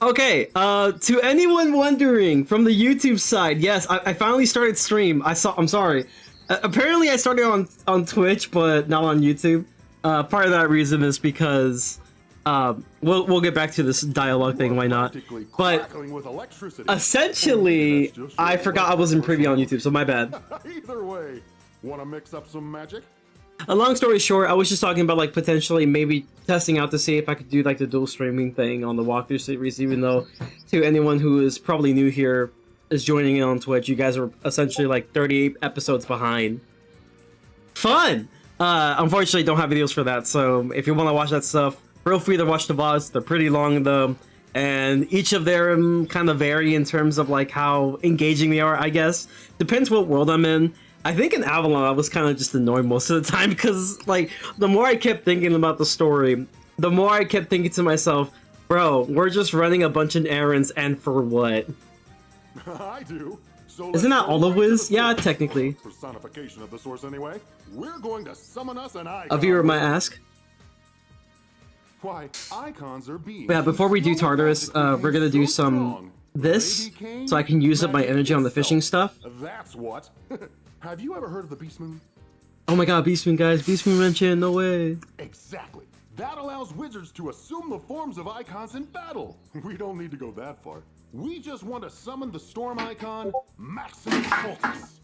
Okay, to anyone wondering from the YouTube side, yes, I finally started stream. I'm sorry. Apparently I started on Twitch, but not on YouTube. Part of that reason is because, we'll get back to this dialogue thing, why not? But, essentially, I forgot I was in preview on YouTube, so my bad. Either way, wanna mix up some magic? A long story short, I was just talking about like potentially maybe testing out to see if I could do like the dual streaming thing on the walkthrough series, even though to anyone who is probably new here is joining in on Twitch, you guys are essentially like 38 episodes behind. Fun! Unfortunately, don't have videos for that, so if you want to watch that stuff, feel free to watch the VODs. They're pretty long though, and each of them kind of vary in terms of like how engaging they are, I guess. Depends what world I'm in. I think in Avalon, I was kind of just annoyed most of the time because, like, the more I kept thinking about the story, the more I kept thinking to myself, bro, we're just running a bunch of errands, and for what? I do. So isn't that all of Wiz? Yeah, technically. Personification of the source anyway. We're going to summon us an icon. A viewer might ask. Why, icons are beings. But yeah, before we do Tartarus, we're gonna do some this, so I can use up my energy on the fishing stuff. That's what. Have you ever heard of the Beast Moon? Oh my god, Beast Moon, guys. Beast Moon mentioned, no way. Exactly. That allows wizards to assume the forms of icons in battle. We don't need to go that far. We just want to summon the storm icon, Maximus Cultus.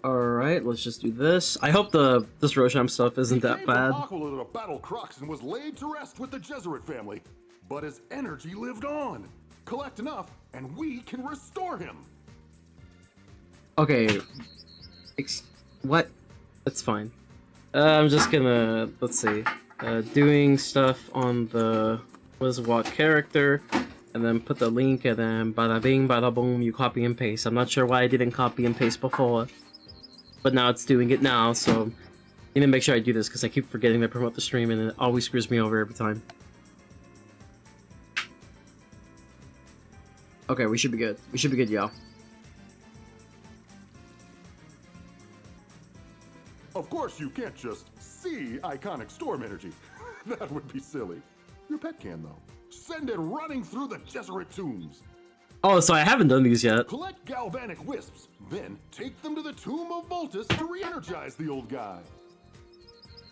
Alright, let's just do this. I hope this Rosham stuff isn't that bad. Aquila to battle Crux and was laid to rest with the Jesuit family. But his energy lived on. Collect enough, and we can restore him. Okay. What? That's fine. I'm just gonna, let's see, doing stuff on the Wizard101 character, and then put the link, and then bada bing, bada boom, you copy and paste. I'm not sure why I didn't copy and paste before, but now it's doing it now, so I need to make sure I do this, because I keep forgetting to promote the stream, and it always screws me over every time. Okay, we should be good. We should be good, y'all. Of course, you can't just see iconic storm energy. That would be silly. Your pet can, though. Send it running through the Jesuit tombs. Oh, so I haven't done these yet. Collect galvanic wisps, then take them to the tomb of Voltus to re-energize the old guy.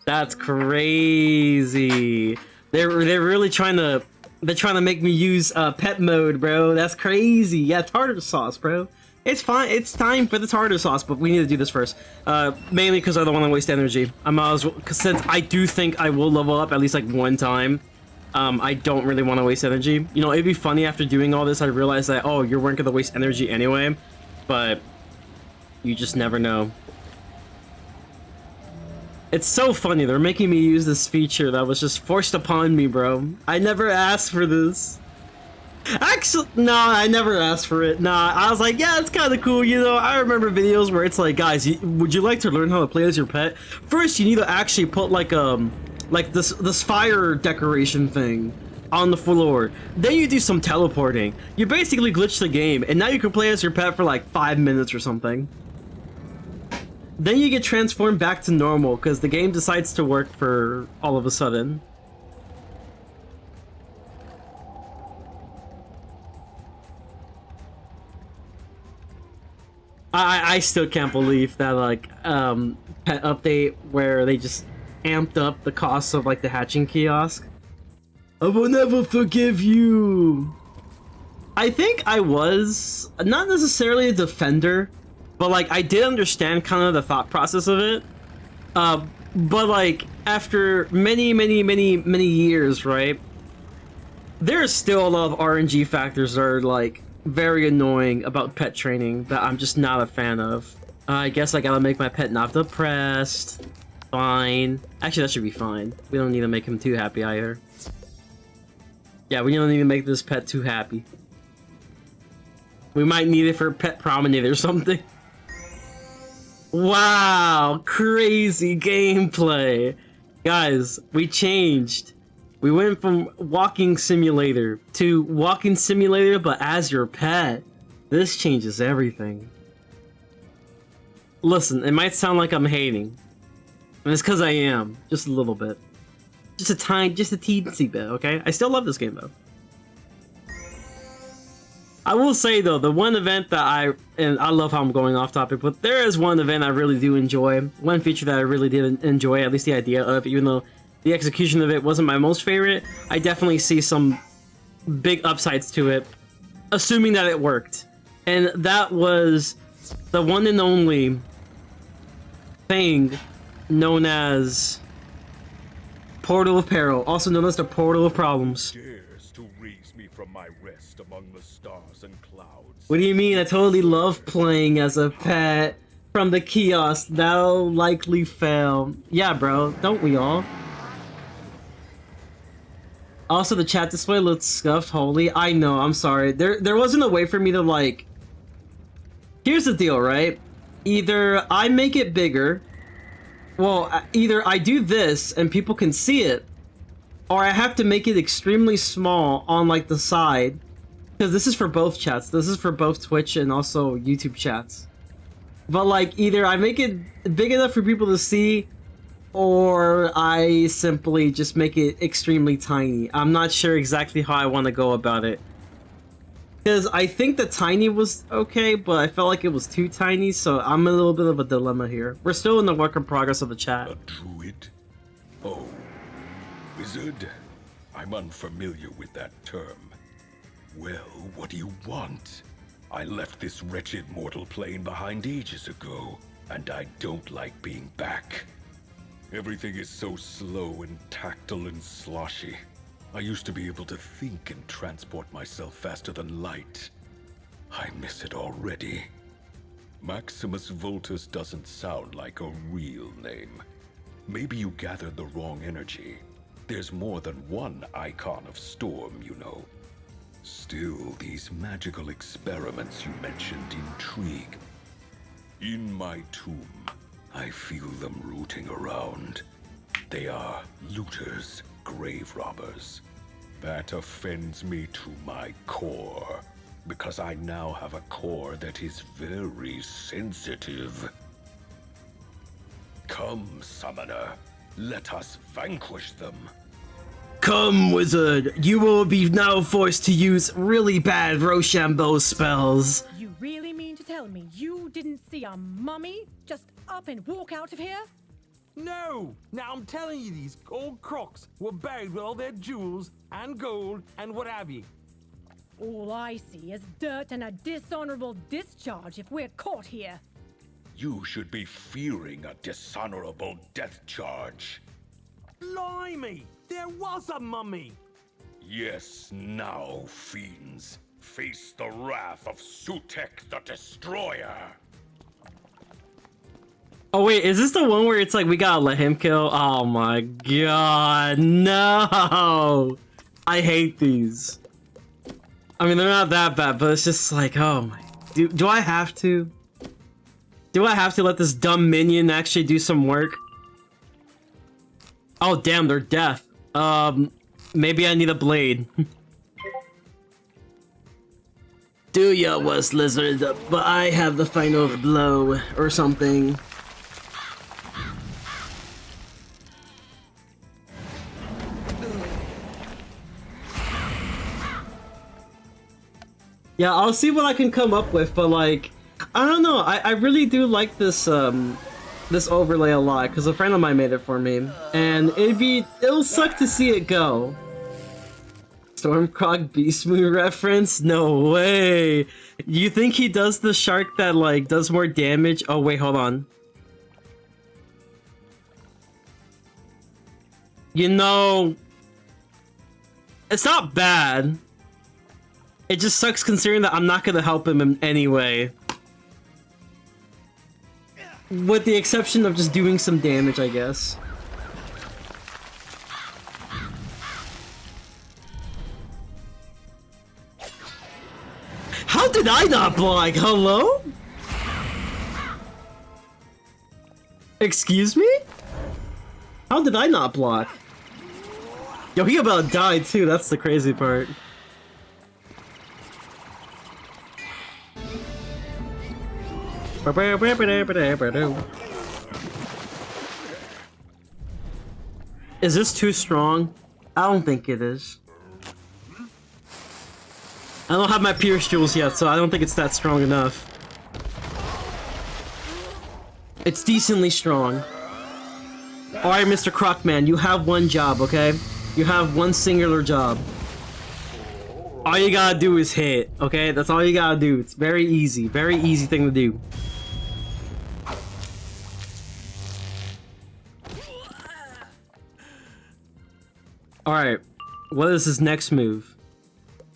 That's crazy. They're really trying to... They're trying to make me use pet mode, bro. That's crazy. Yeah, tartar sauce, bro. It's fine. It's time for the tartar sauce, but we need to do this first. Mainly because I don't want to waste energy. I might as well, cause since I do think I will level up at least like one time, I don't really want to waste energy. You know, it'd be funny after doing all this, I realize that, oh, you weren't going to waste energy anyway, but you just never know. It's so funny, they're making me use this feature that was just forced upon me, bro. I never asked for this. Actually, nah, I never asked for it. Nah, I was like, yeah, it's kind of cool, you know. I remember videos where it's like, guys, would you like to learn how to play as your pet? First, you need to actually put like this fire decoration thing on the floor. Then you do some teleporting. You basically glitch the game, and now you can play as your pet for like 5 minutes or something. Then you get transformed back to normal because the game decides to work for all of a sudden. I still can't believe that like pet update where they just amped up the cost of like the hatching kiosk. I will never forgive you. I think I was not necessarily a defender, but like I did understand kind of the thought process of it. But like after many years, right? There's still a lot of RNG factors that are like very annoying about pet training that I'm just not a fan of. I guess I gotta make my pet not depressed. Fine. Actually, that should be fine. We don't need to make him too happy either. Yeah, we don't need to make this pet too happy. We might need it for pet promenade or something. Wow, crazy gameplay. Guys, we changed. We went from walking simulator to walking simulator, but as your pet. This changes everything. Listen, it might sound like I'm hating. And it's because I am, just a little bit. Just a teensy bit, okay? I still love this game though. I will say though, the one event that I love how I'm going off topic, but there is one event I really do enjoy. One feature that I really did enjoy, at least the idea of, even though the execution of it wasn't my most favorite, I definitely see some big upsides to it, assuming that it worked. And that was the one and only thing known as Portal of Peril, also known as the Portal of Problems. Dares to raise me from my rest among the stars and clouds. What do you mean? I totally love playing as a pet from the kiosk. That'll likely fail. Yeah, bro. Don't we all? Also, the chat display looks scuffed. Holy, I know. I'm sorry. There wasn't a way for me to like. Here's the deal, right? Either I make it bigger. Well, either I do this and people can see it, or I have to make it extremely small on like the side, because this is for both chats. This is for both Twitch and also YouTube chats. But like, either I make it big enough for people to see, or I simply just make it extremely tiny. I'm not sure exactly how I want to go about it. Because I think the tiny was okay, but I felt like it was too tiny, so I'm in a little bit of a dilemma here. We're still in the work in progress of the chat. A druid? Oh, wizard? I'm unfamiliar with that term. Well, what do you want? I left this wretched mortal plane behind ages ago, and I don't like being back. Everything is so slow and tactile and sloshy. I used to be able to think and transport myself faster than light. I miss it already. Maximus Voltus doesn't sound like a real name. Maybe you gathered the wrong energy. There's more than one icon of storm, you know. Still, these magical experiments you mentioned intrigue. In my tomb, I feel them rooting around. They are looters. Grave robbers. That offends me to my core, because I now have a core that is very sensitive. Come, summoner, let us vanquish them. Come, wizard! You will be now forced to use really bad Rochambeau spells. You really mean to tell me you didn't see a mummy just up and walk out of here? No! Now I'm telling you, these old crocs were buried with all their jewels and gold and what have you. All I see is dirt and a dishonorable discharge if we're caught here. You should be fearing a dishonorable death charge. Blimey! There was a mummy! Yes, now, fiends, face the wrath of Sutek the Destroyer. Oh wait, is this the one where it's like we gotta let him kill? Oh my god, no! I hate these. I mean, they're not that bad, but it's just like, oh my... Do I have to? Do I have to let this dumb minion actually do some work? Oh damn, they're deaf. Maybe I need a blade. Do ya, West Lizard, but I have the final blow, or something. Yeah, I'll see what I can come up with, but like, I don't know, I really do like this, this overlay a lot, because a friend of mine made it for me, and it'll suck to see it go. Stormcroc Beast Moon reference? No way! You think he does the shark that, like, does more damage? Oh wait, hold on. You know, it's not bad. It just sucks considering that I'm not gonna help him in any way. With the exception of just doing some damage, I guess. How did I not block? Hello? Excuse me? How did I not block? Yo, he about died too, that's the crazy part. Is this too strong? I don't think it is. I don't have my Pierce Jewels yet, so I don't think it's that strong enough. It's decently strong. Alright, Mr. Crocman, you have one job, okay? You have one singular job. All you gotta do is hit, okay? That's all you gotta do. It's very easy thing to do. Alright, what is his next move?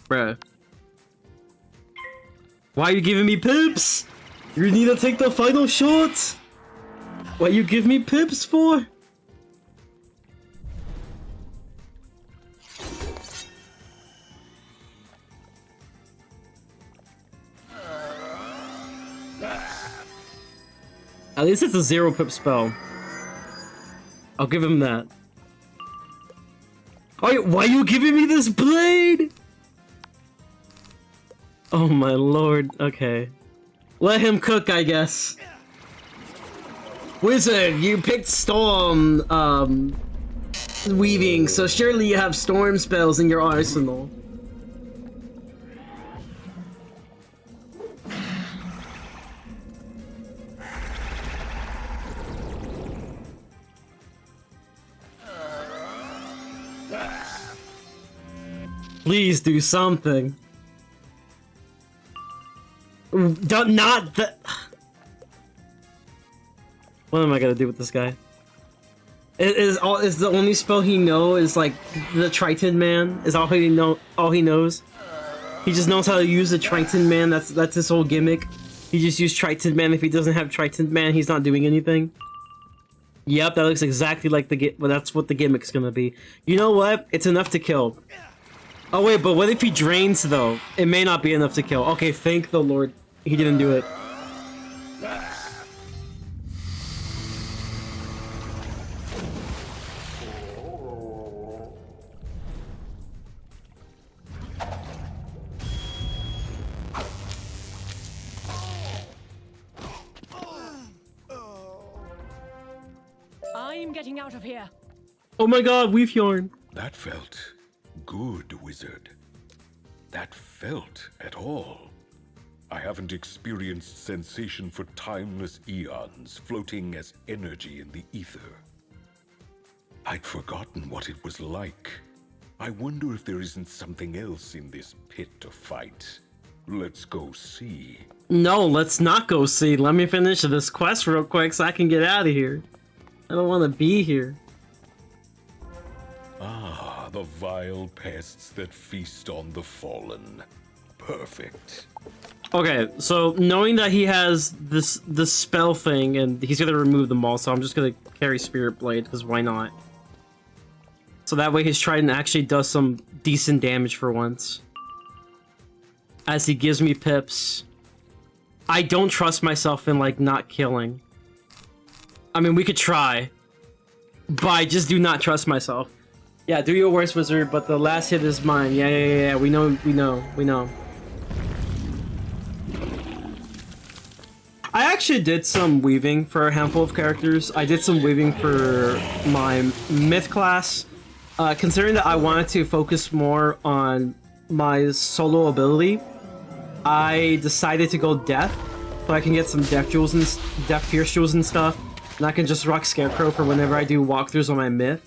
Bruh. Why are you giving me pips? You need to take the final shot! What you give me pips for? At least it's a 0 pip spell. I'll give him that. Oh, why are you giving me this blade? Oh my lord, okay. Let him cook, I guess. Wizard, you picked storm, weaving, so surely you have storm spells in your arsenal. Please do something. Not the. What am I gonna do with this guy? Is the only spell he knows is like the Triton Man? Is all he knows? He just knows how to use the Triton Man. That's his whole gimmick. He just used Triton Man. If he doesn't have Triton Man, he's not doing anything. Yep, that looks exactly like well, that's what the gimmick's gonna be. You know what? It's enough to kill. Oh wait, but what if he drains though? It may not be enough to kill. Okay, thank the Lord he didn't do it. I'm getting out of here. Oh my god, weave yarn. That felt good, Wizard. That felt at all. I haven't experienced sensation for timeless eons, floating as energy in the ether. I'd forgotten what it was like. I wonder if there isn't something else in this pit to fight. Let's go see. No, let's not go see. Let me finish this quest real quick so I can get out of here. I don't want to be here. Ah, the vile pests that feast on the fallen. Perfect. Okay, so knowing that he has this spell thing and he's gonna remove them all, so I'm just gonna carry Spirit Blade because why not? So that way his Trident actually does some decent damage for once. As he gives me pips. I don't trust myself in like not killing. I mean, we could try, but I just do not trust myself. Yeah, do your worst, Wizard, but the last hit is mine. Yeah, we know. I actually did some weaving for a handful of characters. I did some weaving for my Myth class. Considering that I wanted to focus more on my solo ability, I decided to go Death, so I can get some Death Pierce Jewels and stuff. And I can just rock Scarecrow for whenever I do walkthroughs on my Myth.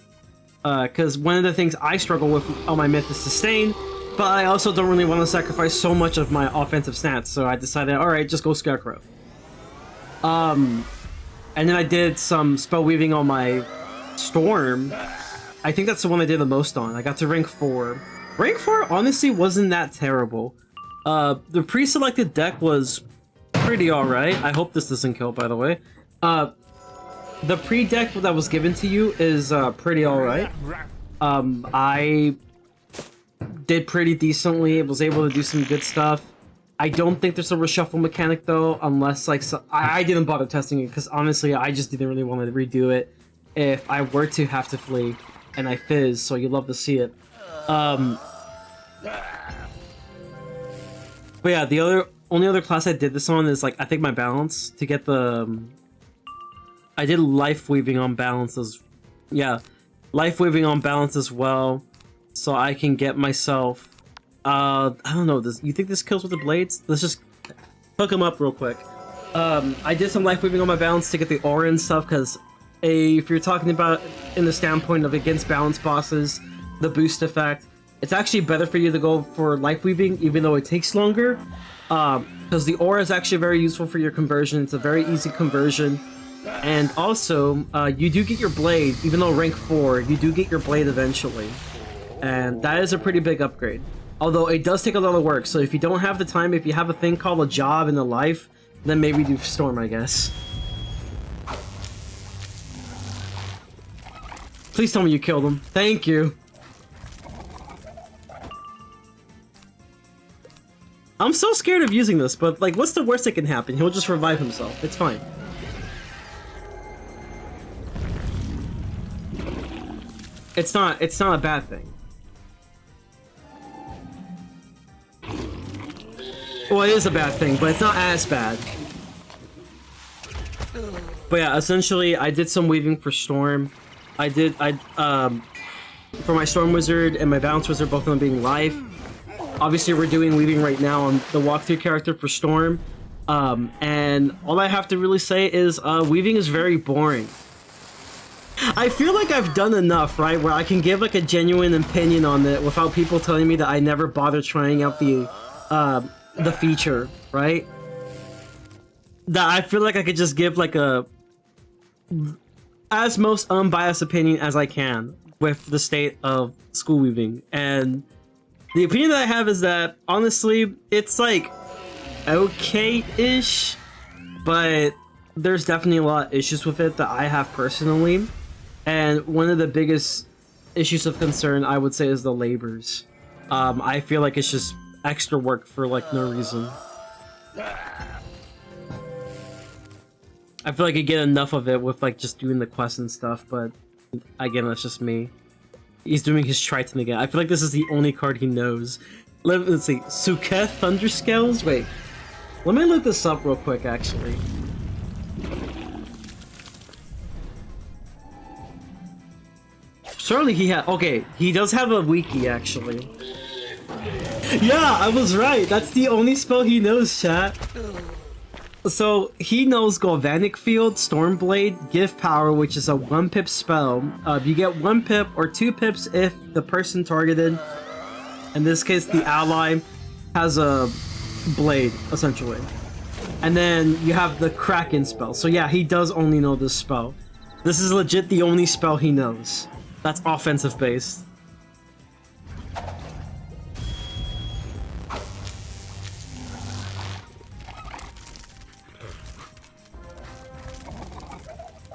Because one of the things I struggle with on my Myth is Sustain, but I also don't really want to sacrifice so much of my offensive stats, so I decided, alright, just go Scarecrow. And then I did some spell weaving on my Storm. I think that's the one I did the most on. I got to rank 4. Rank 4 honestly wasn't that terrible. The pre-selected deck was pretty alright. I hope this doesn't kill, by the way. The pre-deck that was given to you is pretty alright. I did pretty decently, was able to do some good stuff. I don't think there's a reshuffle mechanic though, unless like I didn't bother testing it because honestly I just didn't really want to redo it if I were to have to flee, and I fizz, so you'd love to see it. But yeah, the only other class I did this on is like I think my balance to get the I did life weaving on balance as yeah. life weaving on balance as well, so I can get myself. I don't know. You think this kills with the blades? Let's just hook them up real quick. I did some life weaving on my balance to get the aura and stuff, because if you're talking about in the standpoint of against balance bosses, the boost effect, it's actually better for you to go for life weaving, even though it takes longer. Because the aura is actually very useful for your conversion. It's a very easy conversion. And also, you do get your blade, even though rank 4, you do get your blade eventually. And that is a pretty big upgrade. Although it does take a lot of work, so if you don't have the time, if you have a thing called a job and a life, then maybe do Storm, I guess. Please tell me you killed him. Thank you. I'm so scared of using this, but like, what's the worst that can happen? He'll just revive himself. It's fine. It's not a bad thing. Well, it is a bad thing, but it's not as bad. But yeah, essentially, I did some weaving for Storm. For my Storm Wizard and my Balance Wizard, both of them being live. Obviously, we're doing weaving right now on the walkthrough character for Storm. And all I have to really say is, weaving is very boring. I feel like I've done enough, right, where I can give like a genuine opinion on it without people telling me that I never bothered trying out the feature, right? That I feel like I could just give like a as most unbiased opinion as I can with the state of school weaving. And the opinion that I have is that honestly, it's like okay-ish, but there's definitely a lot of issues with it that I have personally. And one of the biggest issues of concern, I would say, is the labors. I feel like it's just extra work for like no reason. I feel like I get enough of it with like just doing the quests and stuff, but again, that's just me. He's doing his Triton again. I feel like this is the only card he knows. Let's see, Suketh Thunderscales? Wait, let me look this up real quick, actually. Surely he had, okay, he does have a wiki, actually. Yeah, I was right. That's the only spell he knows, chat. So he knows Galvanic Field, Stormblade, Give Power, which is a 1-pip spell. You get 1 pip or 2 pips if the person targeted, in this case the ally, has a blade, essentially. And then you have the Kraken spell. So yeah, he does only know this spell. This is legit the only spell he knows. That's offensive based.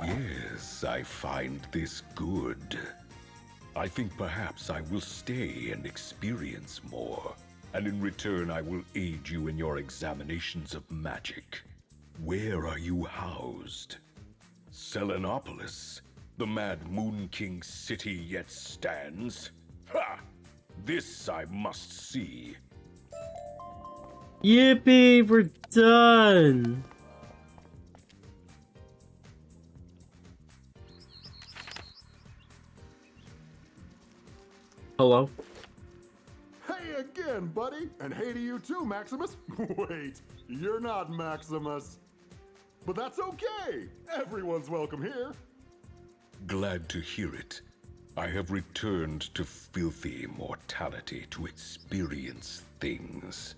Yes, I find this good. I think perhaps I will stay and experience more. And in return, I will aid you in your examinations of magic. Where are you housed? Selenopolis? The mad Moon King city yet stands? Ha! This I must see. Yippee, we're done! Hello? Hey again, buddy! And hey to you too, Maximus! Wait, you're not Maximus. But that's okay! Everyone's welcome here! Glad to hear it. I have returned to filthy mortality to experience things.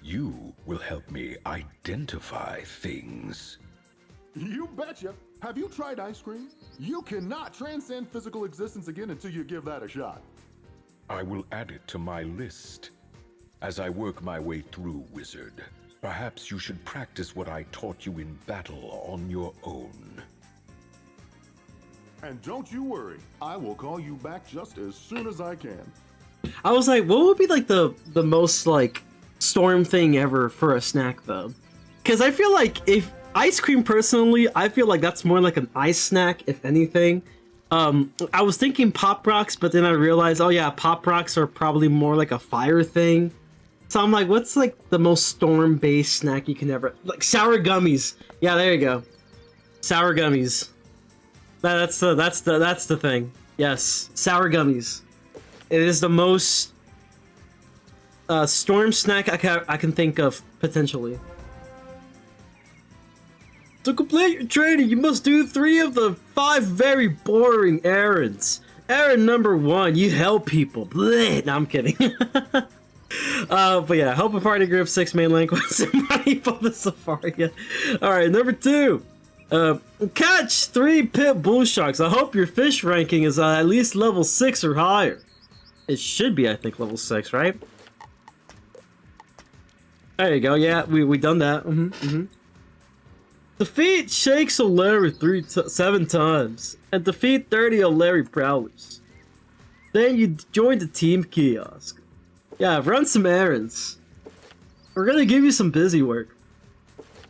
You will help me identify things. You betcha! Have you tried ice cream? You cannot transcend physical existence again until you give that a shot. I will add it to my list. As I work my way through, Wizard, perhaps you should practice what I taught you in battle on your own. And don't you worry, I will call you back just as soon as I can. I was like, what would be like the most like Storm thing ever for a snack though? Because I feel like if ice cream personally, I feel like that's more like an ice snack if anything. I was thinking Pop Rocks, but then I realized, oh yeah, Pop Rocks are probably more like a fire thing. So I'm like, what's like the most Storm-based snack you can ever... Like sour gummies. Yeah, there you go. Sour gummies. That's the thing. Yes, sour gummies. It is the most storm snack I can think of, potentially. To complete your training, you must do 3 of the 5 very boring errands. Errand number 1, you help people. Bleh. No, I'm kidding. But yeah, help a party group, 6 mainland quests, and money for the safari. Alright, number 2. Catch 3 pit bull sharks. I hope your fish ranking is at least level 6 or higher. It should be, I think, level 6, right? There you go, yeah, we done that. Defeat Shakes O'Larry 7 times, and defeat 30 O'Larry Prowlers. Then you join the team kiosk. Yeah, run some errands. We're gonna give you some busy work.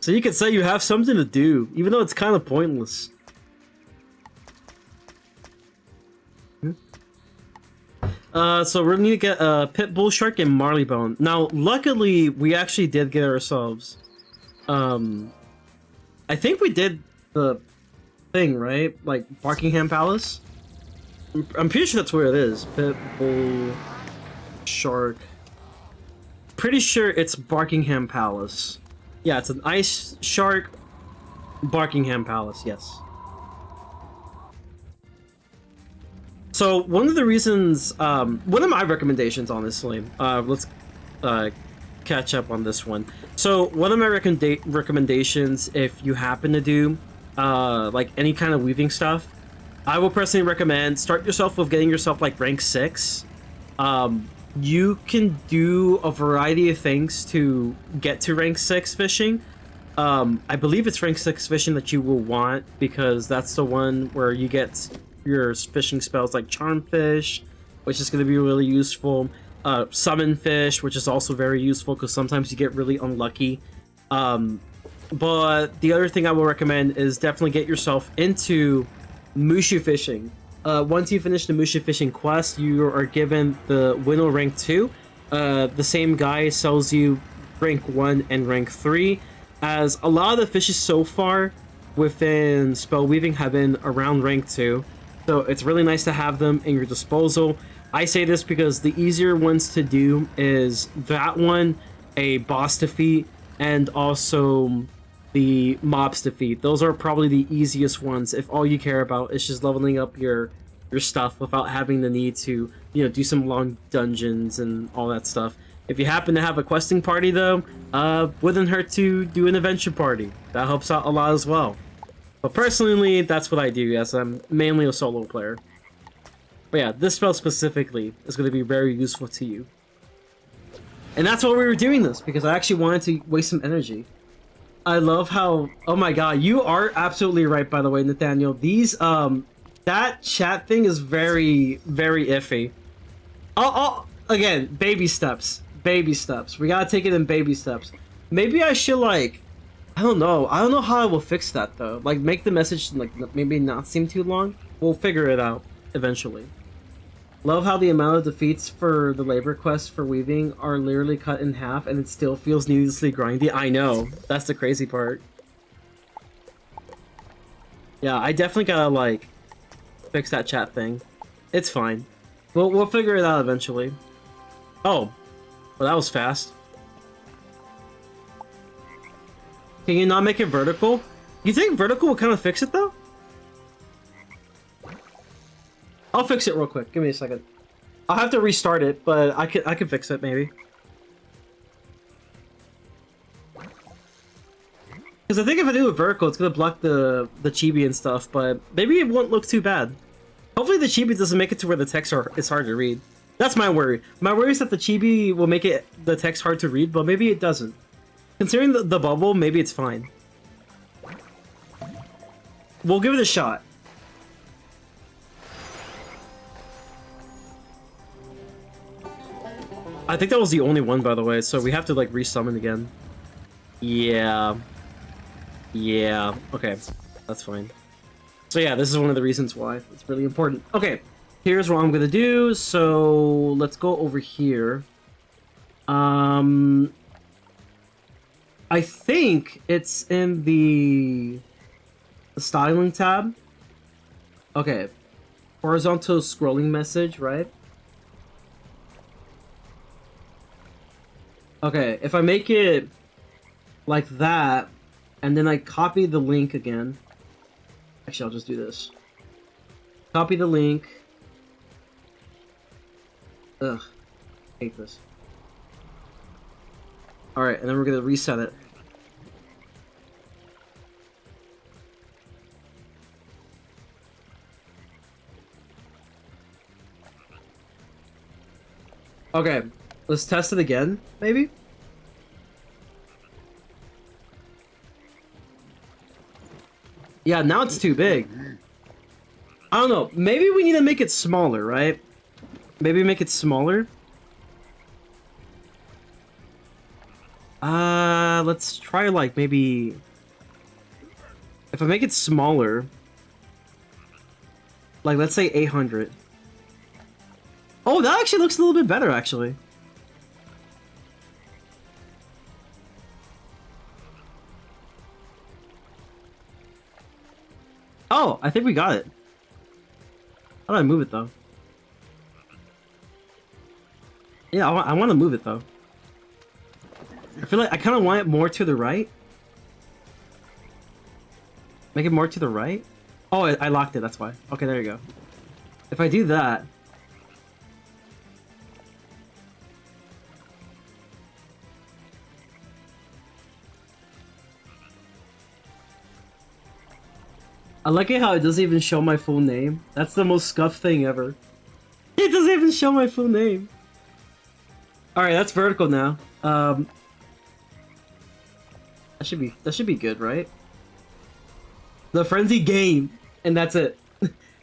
So you can say you have something to do, even though it's kind of pointless. So we're gonna get a pit bull shark and marleybone. Now, luckily, we actually did get ourselves. I think we did the thing, right? Like Buckingham Palace. I'm pretty sure that's where it is. Pit bull shark. Pretty sure it's Buckingham Palace. Yeah, it's an ice shark. Buckingham Palace, yes. So one of the reasons, one of my recommendations, honestly, let's catch up on this one. So one of my recommendations, if you happen to do like any kind of weaving stuff, I will personally recommend start yourself with getting yourself like rank 6. You can do a variety of things to get to rank 6 fishing. I believe it's rank 6 fishing that you will want, because that's the one where you get your fishing spells like Charm Fish, which is going to be really useful. Summon Fish, which is also very useful because sometimes you get really unlucky. But the other thing I will recommend is definitely get yourself into Mushu fishing. Once you finish the Mushu fishing quest, you are given the Winnow rank 2. The same guy sells you rank 1 and rank 3, as a lot of the fishes so far within spell weaving have been around rank 2. So it's really nice to have them in your disposal. I say this because the easier ones to do is that one, a boss defeat, and also the mobs defeat. Those are probably the easiest ones if all you care about is just leveling up your stuff without having the need to, you know, do some long dungeons and all that stuff. If you happen to have a questing party though, wouldn't hurt to do an adventure party. That helps out a lot as well. But personally, that's what I do, yes, I'm mainly a solo player. But yeah, this spell specifically is going to be very useful to you. And that's why we were doing this, because I actually wanted to waste some energy. I love how... Oh my god, you are absolutely right, by the way, Nathaniel. These, that chat thing is very, very iffy. Again, baby steps. Baby steps. We gotta take it in baby steps. Maybe I should, like... I don't know how I will fix that, though. Like, make the message, like, maybe not seem too long. We'll figure it out, eventually. Love how the amount of defeats for the labor quests for weaving are literally cut in half, and it still feels needlessly grindy. I know. That's the crazy part. Yeah, I definitely gotta, like, fix that chat thing. It's fine. We'll figure it out eventually. Oh. Well, that was fast. Can you not make it vertical? You think vertical will kind of fix it, though? I'll fix it real quick. Give me a second. I'll have to restart it, but I can fix it, maybe. Because I think if I do it vertical, it's going to block the chibi and stuff, but maybe it won't look too bad. Hopefully the chibi doesn't make it to where the text is hard to read. That's my worry. My worry is that the chibi will make the text hard to read, but maybe it doesn't. Considering the bubble, maybe it's fine. We'll give it a shot. I think that was the only one, by the way, so we have to, like, resummon again. Yeah. Yeah. Okay. That's fine. So yeah, this is one of the reasons why it's really important. Okay. Here's what I'm gonna do. So let's go over here. I think it's in the styling tab. Okay. horizontal scrolling message, right? Okay, if I make it like that, and then I copy the link again. Actually, I'll just do this. Copy the link. Ugh, hate this. Alright, and then we're gonna reset it. Okay, let's test it again, maybe? Yeah, now it's too big. I don't know, maybe we need to make it smaller, right? Maybe make it smaller? Let's try like maybe... If I make it smaller... Like, let's say 800. Oh, that actually looks a little bit better, actually. Oh, I think we got it. How do I move it, though? Yeah, I want to move it, though. I feel like I kind of want it more to the right. Make it more to the right? Oh, I locked it, that's why. Okay, there you go. If I do that... I like it how it doesn't even show my full name. That's the most scuffed thing ever. It doesn't even show my full name. Alright, that's vertical now. That should be good, right? The frenzy game, and that's it.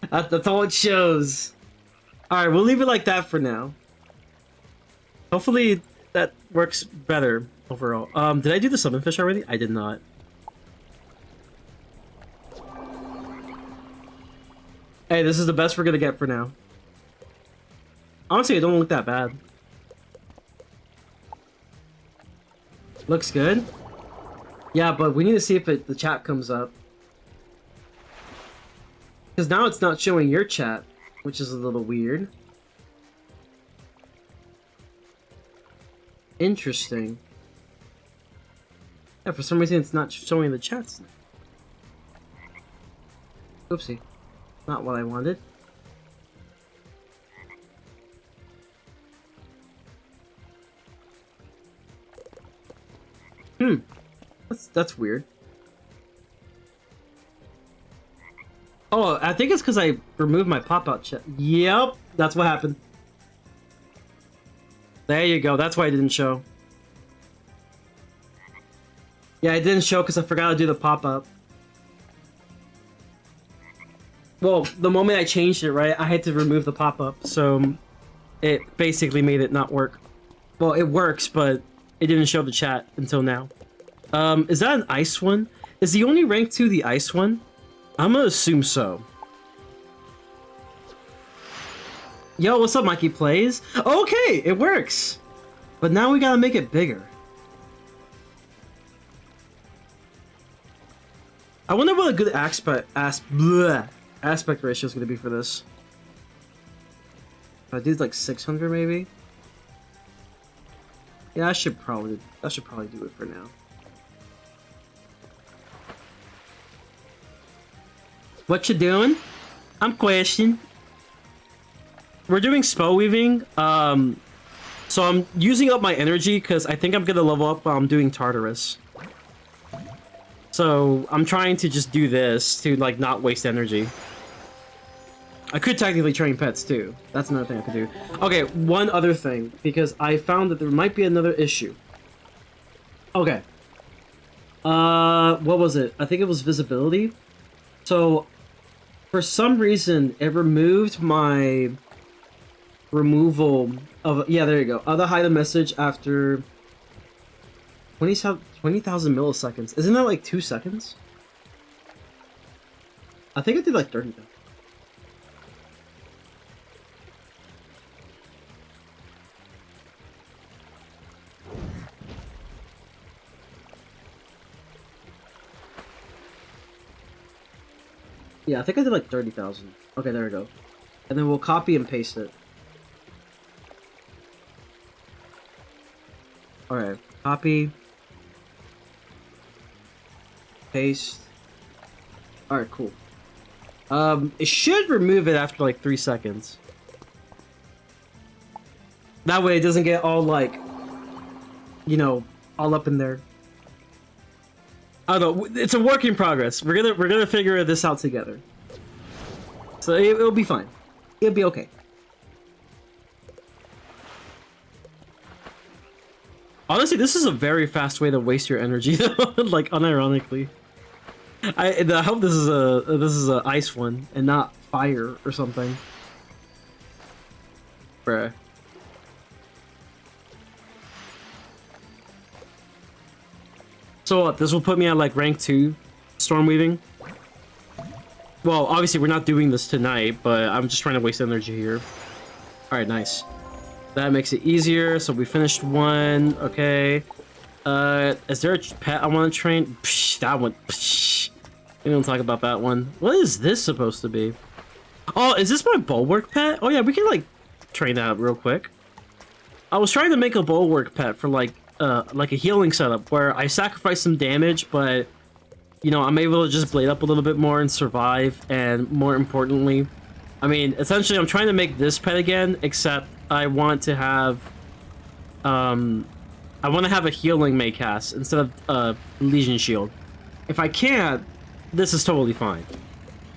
That's all it shows. Alright, we'll leave it like that for now. Hopefully that works better overall. Did I do the summon fish already? I did not. Hey, this is the best we're gonna get for now. Honestly, it don't look that bad. Looks good. Yeah, but we need to see if the chat comes up. Because now it's not showing your chat, which is a little weird. Interesting. Yeah, for some reason it's not showing the chats. Oopsie. Not what I wanted. That's weird. Oh, I think it's because I removed my pop-out chat. Yep, that's what happened. There you go, that's why it didn't show. Yeah, it didn't show because I forgot to do the pop-up. Well, the moment I changed it, right, I had to remove the pop-up, so it basically made it not work. Well, it works, but it didn't show the chat until now. Is that an ice one? Is the only rank 2 the ice one? I'm gonna assume so. Yo, what's up, Mikey Plays? Okay, it works! But now we gotta make it bigger. I wonder what a good aspect ratio is gonna be for this. If I did like 600 maybe? Yeah, I should probably do it for now. What you doing? I'm questioning. We're doing spell weaving, so I'm using up my energy because I think I'm gonna level up while I'm doing Tartarus. So I'm trying to just do this to like not waste energy. I could technically train pets too. That's another thing I could do. Okay, one other thing, because I found that there might be another issue. Okay. What was it? I think it was visibility. So, for some reason, it removed my removal of... Yeah, there you go. Other hide a message after 20,000 milliseconds. Isn't that like 2 seconds? I think I did like 30 though. Yeah, I think I did like 30,000. Okay, there we go. And then we'll copy and paste it. Alright, copy. Paste. Alright, cool. It should remove it after like 3 seconds. That way it doesn't get all like, you know, all up in there. I don't know, it's a work in progress. We're gonna figure this out together. So it'll be fine. It'll be okay. Honestly, this is a very fast way to waste your energy, though. Like, unironically. I hope this is a ice one and not fire or something. Bruh. So what? This will put me at like rank 2 storm weaving. Well, obviously we're not doing this tonight, but I'm just trying to waste energy here. All right, nice. That makes it easier. So we finished one. Okay. Is there a pet I want to train? Psh, that one. Psh. We don't talk about that one. What is this supposed to be? Oh, is this my bulwark pet? Oh yeah, we can like train that real quick. I was trying to make a bulwark pet for like a healing setup where I sacrifice some damage, but you know, I'm able to just blade up a little bit more and survive. And more importantly, I mean, essentially I'm trying to make this pet again, except I want to have a healing Maycast instead of Legion Shield. If I can't, this is totally fine.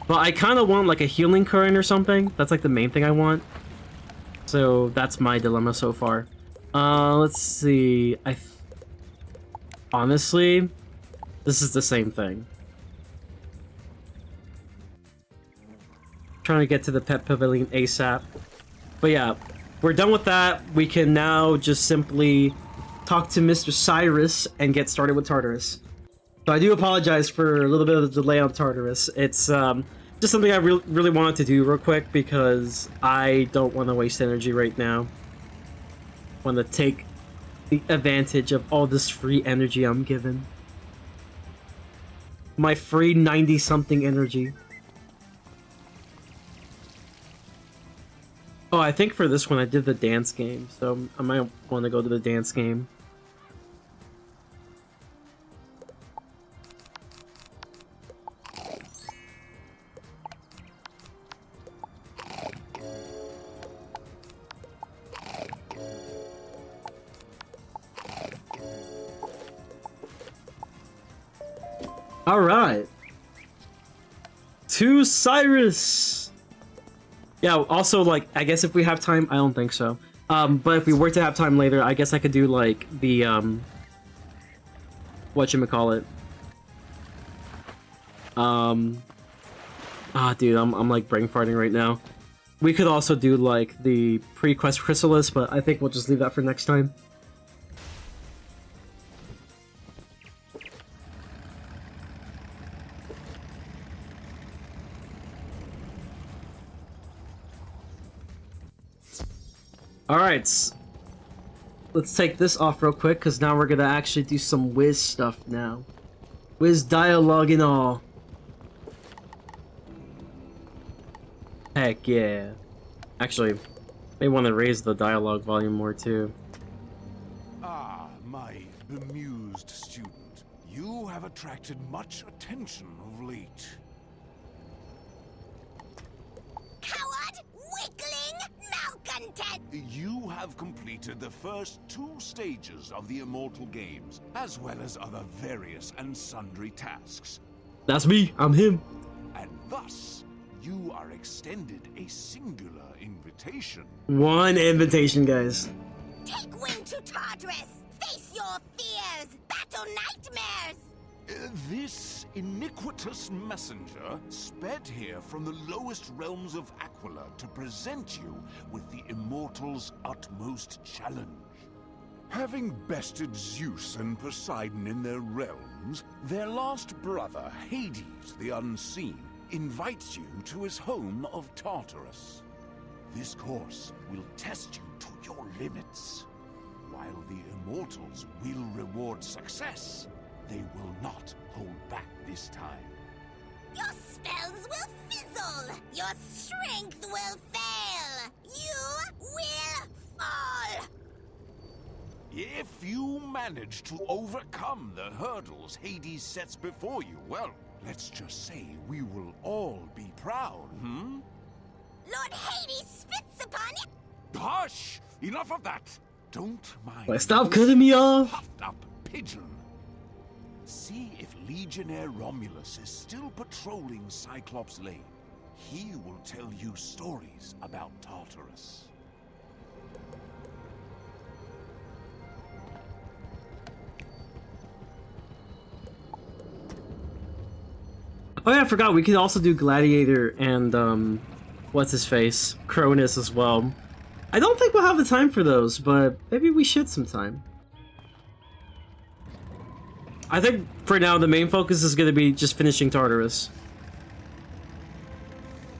But I kind of want like a healing current or something. That's like the main thing I want. So that's my dilemma so far. Let's see. Honestly, this is the same thing. Trying to get to the pet pavilion ASAP. But yeah, we're done with that. We can now just simply talk to Mr. Cyrus and get started with Tartarus. So I do apologize for a little bit of the delay on Tartarus. It's just something I really wanted to do real quick because I don't want to waste energy right now. I want to take the advantage of all this free energy I'm given. My free 90-something energy. Oh, I think for this one I did the dance game, so I might want to go to the dance game. All right. To Cyrus. Yeah, also, like, I guess if we have time, I don't think so. But if we were to have time later, I guess I could do, like, the, whatchamacallit. Dude, I'm like, brain farting right now. We could also do, like, the pre-quest chrysalis, but I think we'll just leave that for next time. Alright, let's take this off real quick, because now we're going to actually do some Wiz stuff now. Wiz dialogue and all. Heck yeah. Actually, may want to raise the dialogue volume more too. Ah, my bemused student. You have attracted much attention of late. Coward! Weakling! Malcontent! You have completed the first 2 stages of the Immortal Games, as well as other various and sundry tasks. That's me, I'm him. And thus, you are extended a singular invitation. One invitation, guys. Take wing to Tartarus! Face your fears! Battle nightmares! This iniquitous messenger sped here from the lowest realms of Aquila to present you with the Immortals' utmost challenge. Having bested Zeus and Poseidon in their realms, their last brother, Hades the Unseen, invites you to his home of Tartarus. This course will test you to your limits. While the Immortals will reward success, they will not hold back this time. Your spells will fizzle. Your strength will fail. You will fall. If you manage to overcome the hurdles Hades sets before you, well, let's just say we will all be proud, Lord Hades spits upon you. Hush! Enough of that! Don't mind. Wait, stop this cutting me off! puffed up pigeon. See if Legionnaire Romulus is still patrolling Cyclops Lane. He will tell you stories about Tartarus. Oh yeah, I forgot, we could also do Gladiator and, what's his face? Cronus as well. I don't think we'll have the time for those, but maybe we should sometime. I think for now the main focus is going to be just finishing Tartarus.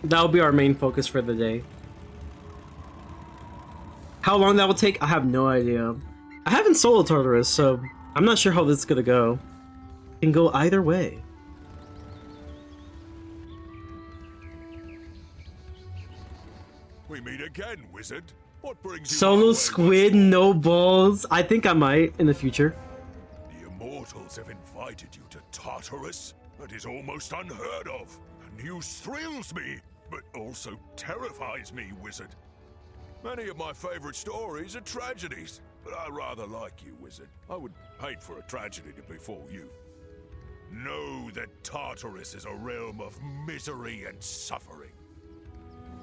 That'll be our main focus for the day. How long that will take, I have no idea. I haven't soloed Tartarus, so I'm not sure how this is going to go. It can go either way. We meet again, wizard. What brings you Solo our way? squid, no balls. I think I might in the future. The immortals have invited you to Tartarus. That is almost unheard of. The news thrills me, but also terrifies me, wizard. Many of my favorite stories are tragedies, but I rather like you, wizard. I would hate for a tragedy to befall you. Know that Tartarus is a realm of misery and suffering.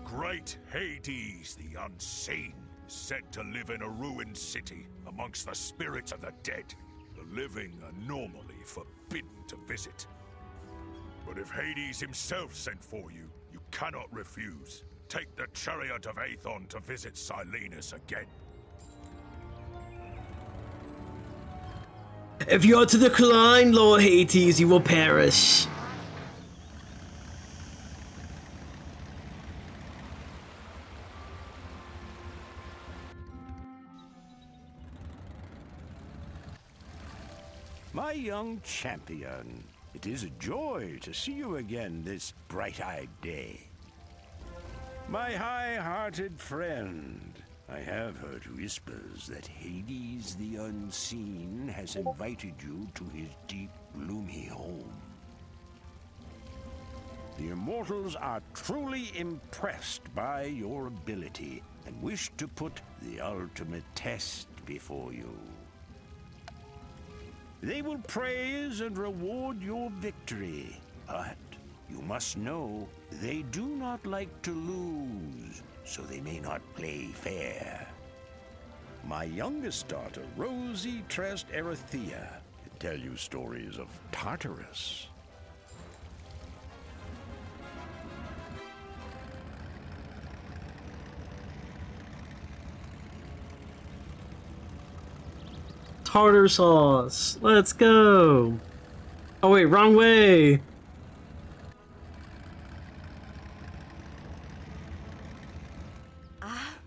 Great Hades, the unseen, is said to live in a ruined city amongst the spirits of the dead. The living are normally forbidden to visit. But if Hades himself sent for you, you cannot refuse. Take the chariot of Aethon to visit Silenus again. If you are to decline, Lord Hades, you will perish. My young champion, it is a joy to see you again this bright-eyed day. My high-hearted friend, I have heard whispers that Hades the Unseen has invited you to his deep, gloomy home. The immortals are truly impressed by your ability and wish to put the ultimate test before you. They will praise and reward your victory, but you must know they do not like to lose, so they may not play fair. My youngest daughter, Rosie Trest Erethia, can tell you stories of Tartarus. Tartar sauce. Let's go. Oh wait, wrong way.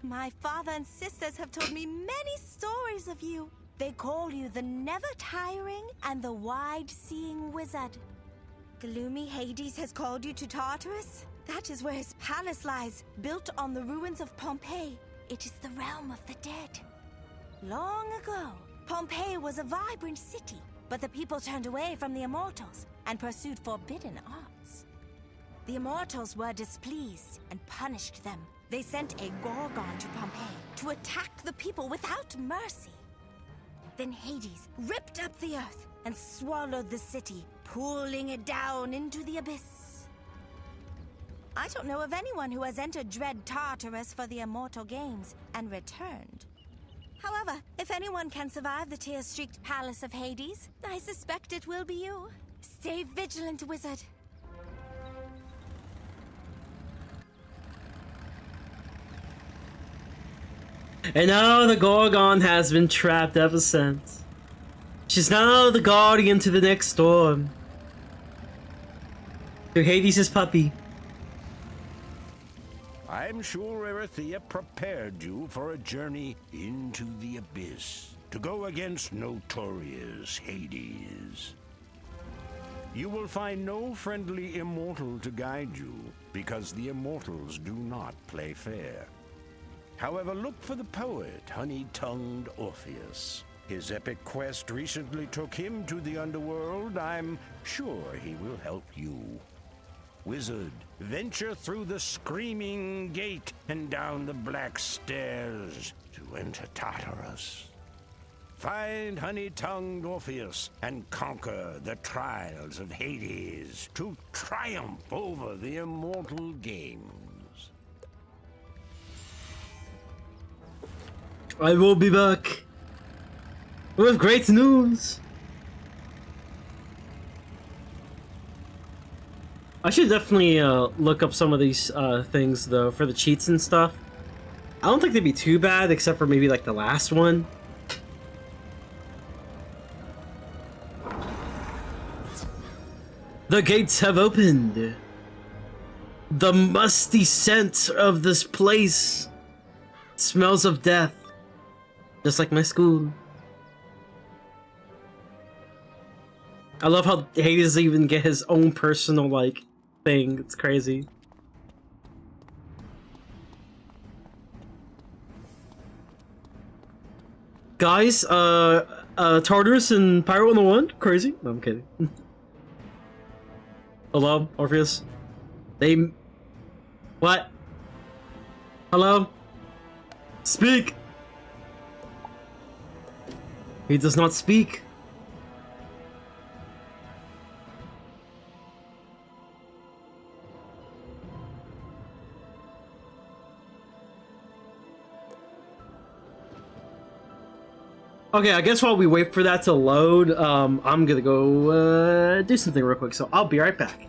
My father and sisters have told me many stories of you. They call you the never-tiring and the wide-seeing wizard. Gloomy Hades has called you to Tartarus? That is where his palace lies, built on the ruins of Pompeii. It is the realm of the dead. Long ago, Pompeii was a vibrant city, but the people turned away from the immortals and pursued forbidden arts. The immortals were displeased and punished them. They sent a Gorgon to Pompeii to attack the people without mercy. Then Hades ripped up the earth and swallowed the city, pulling it down into the abyss. I don't know of anyone who has entered dread Tartarus for the immortal games and returned. However, if anyone can survive the tear-streaked palace of Hades, I suspect it will be you. Stay vigilant, wizard. And now the Gorgon has been trapped ever since. She's now the guardian to the next storm. To Hades' puppy. I'm sure Erethia prepared you for a journey into the abyss to go against notorious Hades. You will find no friendly immortal to guide you, because the immortals do not play fair. However, look for the poet, honey-tongued Orpheus. His epic quest recently took him to the underworld. I'm sure he will help you. Wizard, venture through the screaming gate and down the black stairs to enter Tartarus. Find honey-tongued Orpheus and conquer the trials of Hades to triumph over the immortal games. I will be back with great news. I should definitely look up some of these things though for the cheats and stuff. I don't think they'd be too bad, except for maybe like the last one. The gates have opened. The musty scent of this place smells of death, just like my school. I love how Hades even get his own personal like thing. It's crazy. Guys, Tartarus and Pyro 101? Crazy? No, I'm kidding. Hello, Orpheus? They... What? Hello? Speak! He does not speak. Okay, I guess while we wait for that to load, I'm gonna go do something real quick, so I'll be right back.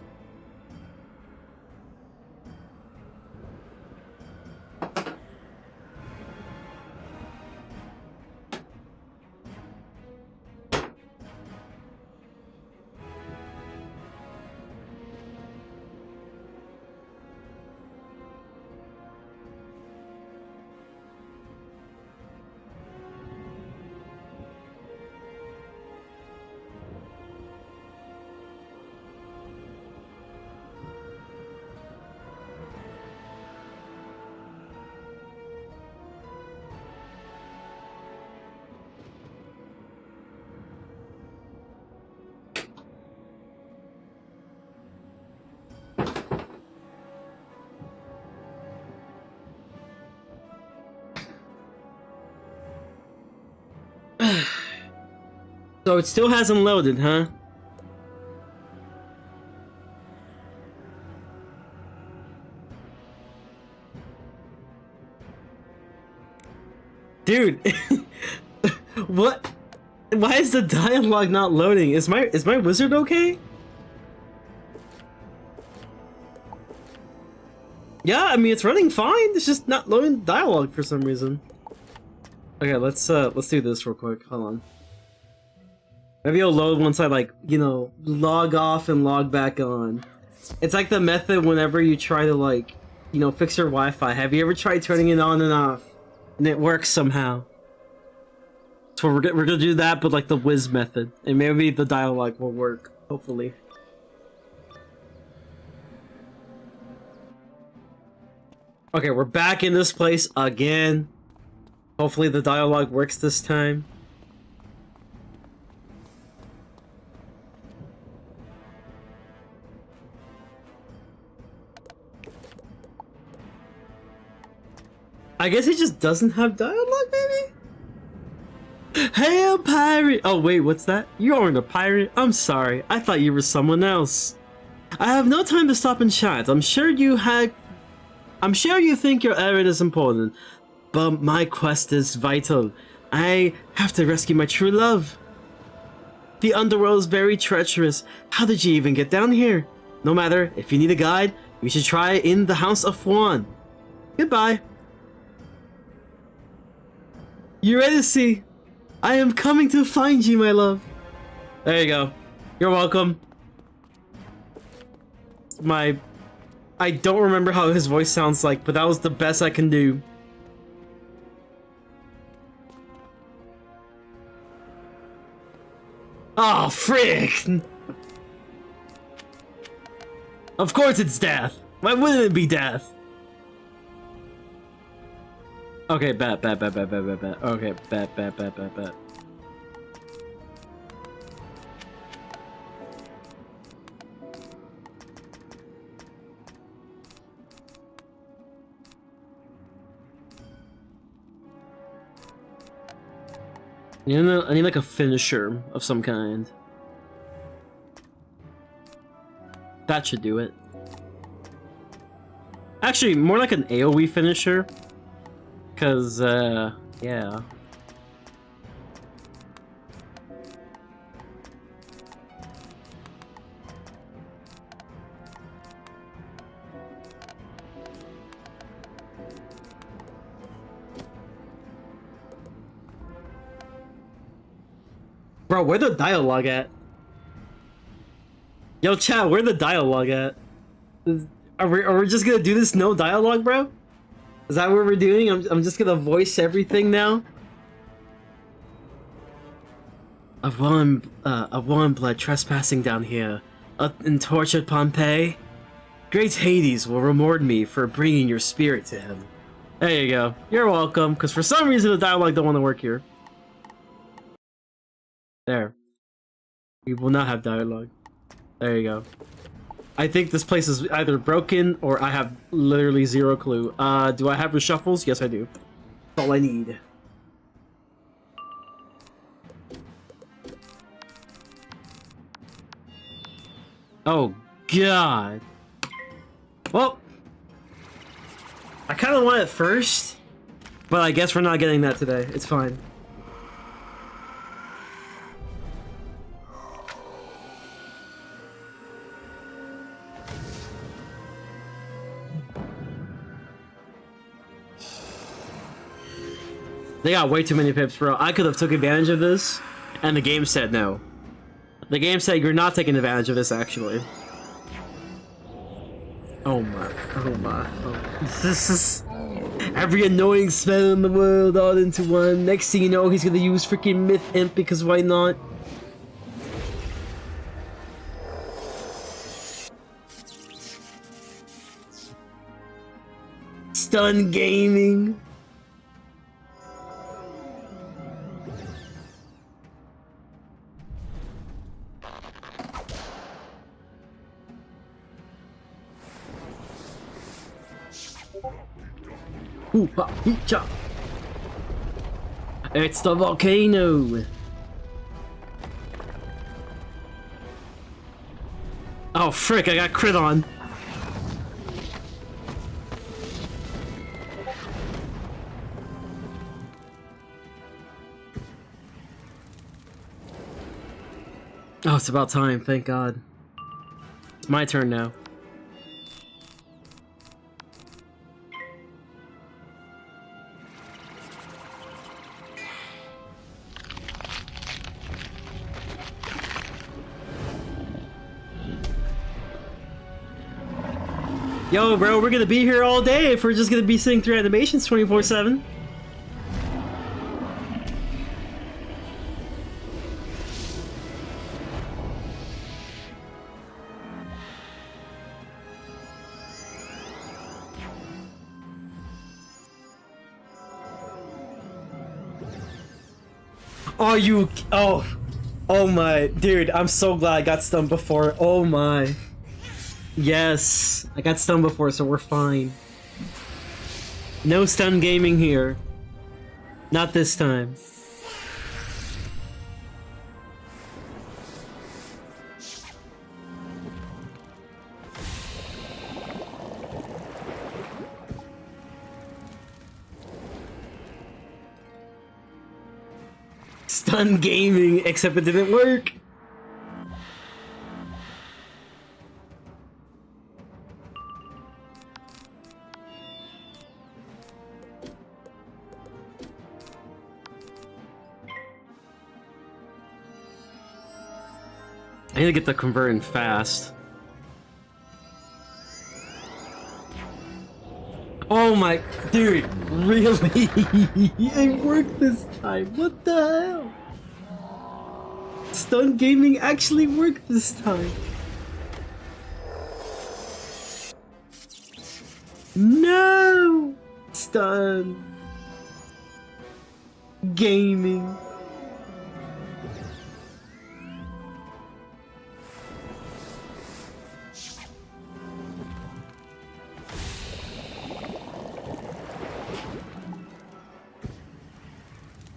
So it still hasn't loaded, huh? Dude, what? Why is the dialogue not loading? Is my wizard okay? Yeah, I mean it's running fine. It's just not loading dialogue for some reason. Okay, let's do this real quick. Hold on. Maybe it'll load once I like, you know, log off and log back on. It's like the method whenever you try to like, you know, fix your Wi-Fi. Have you ever tried turning it on and off? And it works somehow. So we're gonna do that, but like the Wiz method. And maybe the dialogue will work, hopefully. Okay, we're back in this place again. Hopefully the dialogue works this time. I guess he just doesn't have dialogue, maybe? Hey, a pirate! Oh, wait, what's that? You aren't a pirate? I'm sorry. I thought you were someone else. I have no time to stop and chat. I'm sure you think your errand is important, but my quest is vital. I have to rescue my true love. The underworld is very treacherous. How did you even get down here? No matter, if you need a guide, you should try in the House of Juan. Goodbye. You ready to see? I am coming to find you, my love. There you go. You're welcome. I don't remember how his voice sounds like, but that was the best I can do. Oh, frick! Of course it's death! Why wouldn't it be death? Okay, bet. Okay, bet. You know, I need like a finisher of some kind. That should do it. Actually, more like an AoE finisher. Cause, yeah. Bro, where the dialogue at? Yo, chat, where the dialogue at? Are we just gonna do this no dialogue, bro? Is that what we're doing? I'm just gonna voice everything now? Of one blood trespassing down here, in tortured Pompeii. Great Hades will reward me for bringing your spirit to him. There you go. You're welcome, because for some reason the dialogue don't want to work here. There. We will not have dialogue. There you go. I think this place is either broken or I have literally zero clue. Do I have reshuffles? Yes, I do. That's all I need. Oh, God. Well, I kind of want it first, but I guess we're not getting that today. It's fine. They got way too many pips, bro. I could have took advantage of this, and the game said no. The game said you're not taking advantage of this, actually. Oh my. Oh my. Oh. This is every annoying spell in the world all into one. Next thing you know, he's gonna use freaking Myth Imp, because why not? Stun gaming. It's the volcano. Oh frick, I got crit on. Oh, it's about time, thank God. It's my turn now. Yo, bro, we're gonna be here all day if we're just gonna be sitting through animations 24/7. Oh, you... Oh. Oh my... Dude, I'm so glad I got stunned before. Oh my... Yes, I got stunned before, so we're fine. No stun gaming here. Not this time. Stun gaming, except it didn't work. I need to get the converting fast. Oh my... Dude, really? It worked this time. What the hell? Stun gaming actually worked this time. No! Stun. Gaming.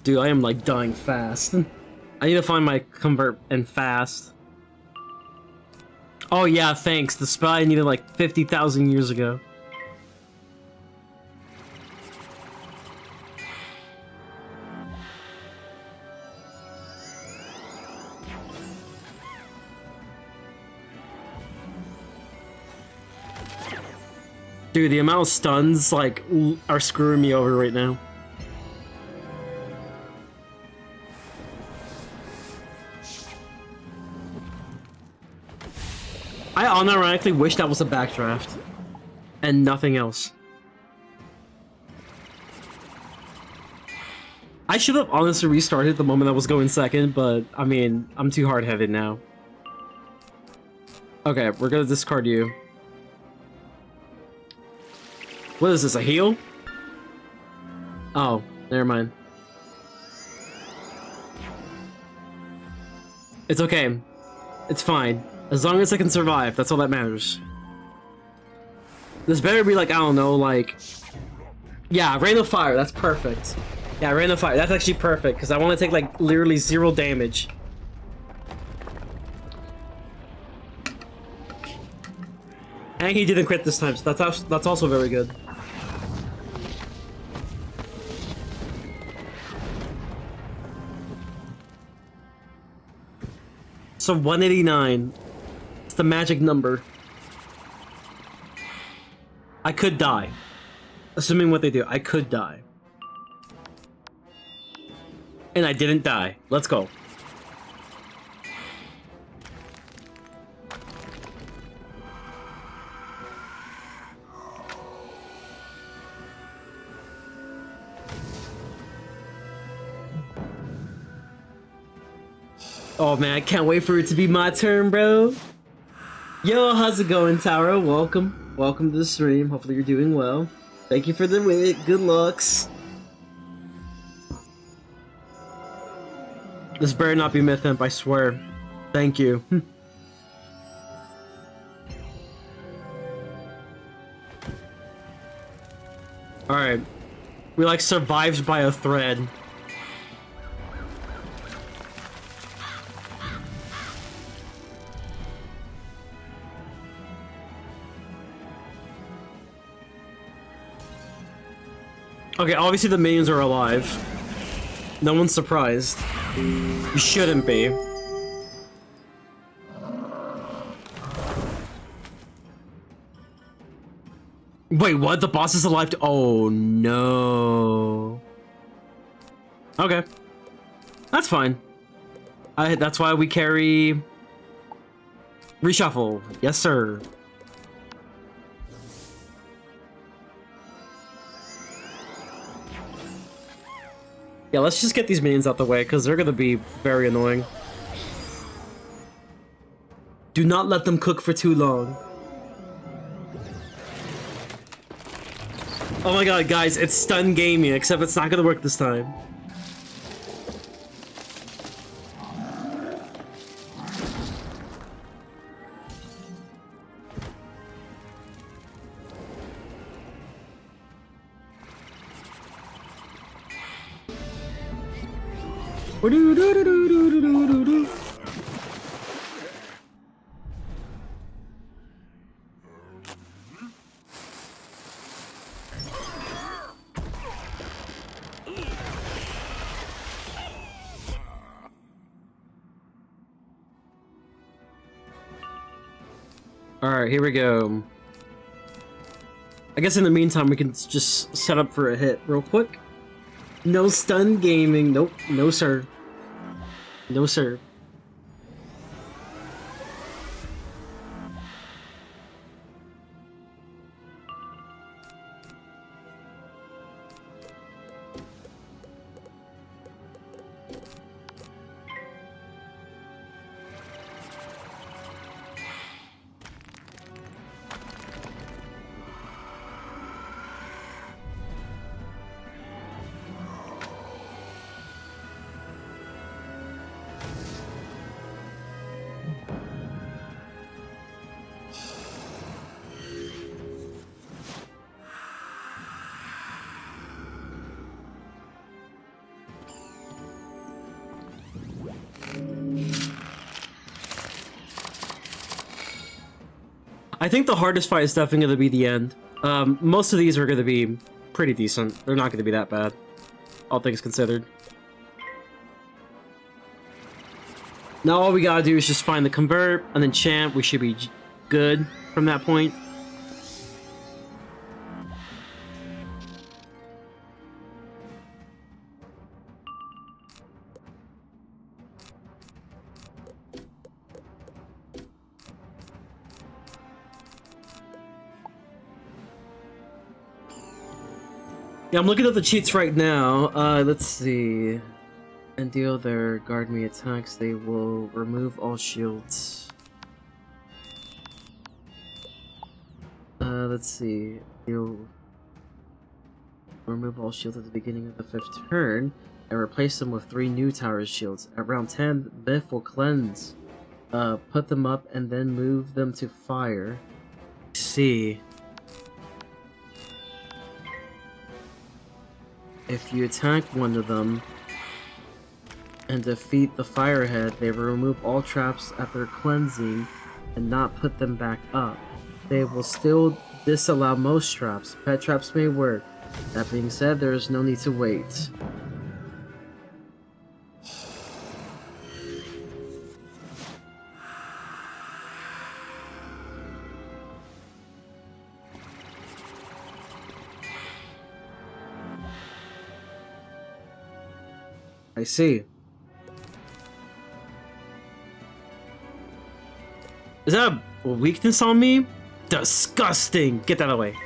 Dude, I am like dying fast. I need to find my convert and fast. Oh yeah, thanks. The spell I needed like 50,000 years ago. Dude, the amount of stuns like are screwing me over right now. I unironically wish that was a backdraft and nothing else. I should have honestly restarted the moment I was going second, but I mean, I'm too hard-headed now. Okay, we're gonna discard you. What is this, a heal? Oh, never mind. It's okay. It's fine. As long as I can survive, that's all that matters. This better be like, I don't know, like... Yeah, Rain of Fire, that's perfect. Yeah, Rain of Fire, that's actually perfect, because I want to take, like, literally 0 damage. And he didn't crit this time, so that's also very good. So 189. It's the magic number. I could die. Assuming what they do, I could die. And I didn't die. Let's go. Oh man, I can't wait for it to be my turn, bro. Yo, how's it going, Taro? Welcome. Welcome to the stream. Hopefully you're doing well. Thank you for the wait. Good looks. This better not be Mythimp, I swear. Thank you. Alright. We like survived by a thread. Okay, obviously the minions are alive. No one's surprised. You shouldn't be. Wait, what? The boss is alive? Oh no. Okay. That's fine. That's why we carry... Reshuffle. Yes, sir. Yeah, let's just get these minions out the way, because they're gonna be very annoying. Do not let them cook for too long. Oh my god, guys, it's stun gaming, except it's not gonna work this time. Alright, here we go. I guess in the meantime we can just set up for a hit real quick. No stun gaming. Nope. No sir. No sir. I think the hardest fight is definitely going to be the end. Most of these are going to be pretty decent. They're not going to be that bad, all things considered. Now all we gotta do is just find the convert and then chant. We should be good from that point. Yeah, I'm looking at the cheats right now. Let's see. And deal their guard me attacks, they will remove all shields. Let's see. You'll remove all shields at the beginning of the 5th turn and replace them with 3 new tower shields. At round 10, Biff will cleanse. Put them up and then move them to fire. Let's see. If you attack one of them and defeat the firehead, they will remove all traps after cleansing and not put them back up. They will still disallow most traps. Pet traps may work. That being said, there is no need to wait. I see. Is that a weakness on me? Disgusting! Get that out of the way.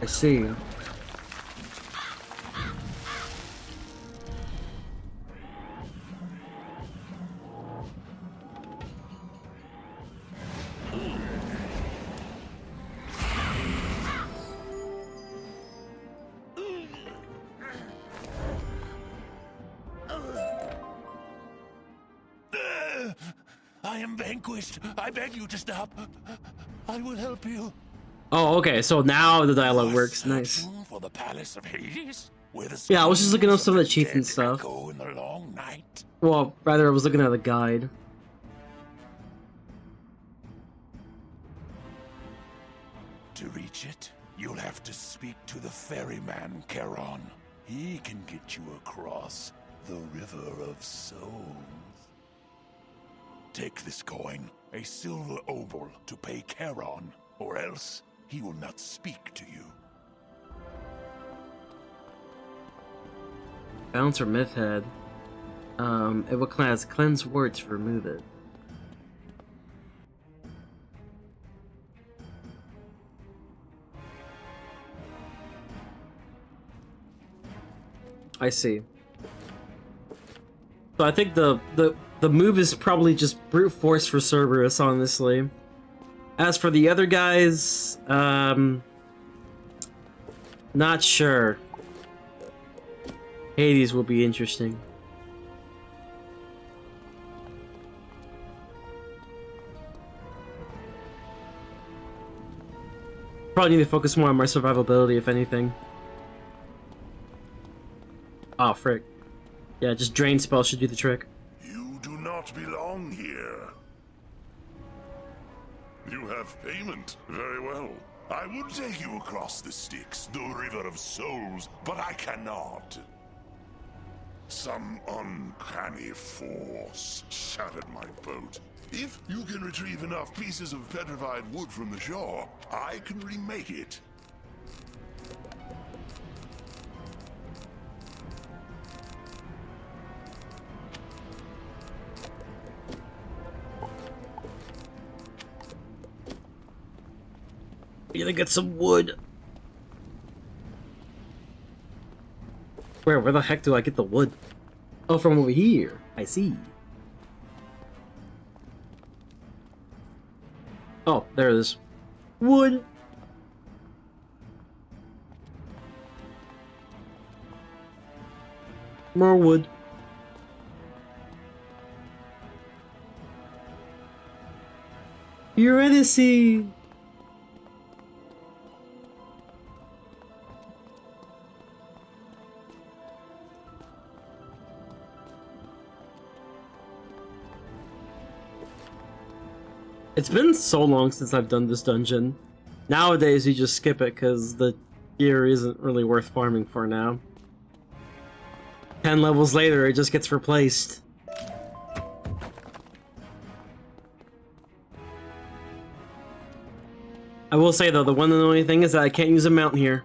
I see. I am vanquished. I beg you to stop. I will help you. Oh, okay, so now the dialogue works. Nice. For the palace of Hades, where the Yeah, I was just looking up some of the cheats and stuff. in the long night. Well, rather, I was looking at the guide. To reach it, you'll have to speak to the ferryman, Charon. He can get you across the River of Souls. Take this coin, a silver obol, to pay Charon, or else he will not speak to you. Bounce or myth head. It will class cleanse word to remove it. I see. So I think the move is probably just brute force for Cerberus, honestly. As for the other guys, not sure. Hades will be interesting. Probably need to focus more on my survivability, if anything. Oh, frick. Yeah, just drain spell should do the trick. You do not belong here. You have payment. Very well. I would take you across the Styx, the River of Souls, but I cannot. Some uncanny force shattered my boat. If you can retrieve enough pieces of petrified wood from the shore, I can remake it. We gotta get some wood. swear, where the heck do I get the wood? Oh, from over here. I see. Oh, there it is. Wood. More wood. Eurydice. It's been so long since I've done this dungeon. Nowadays you just skip it because the gear isn't really worth farming for now. 10 levels later it just gets replaced. I will say though, the one and only thing is that I can't use a mount here.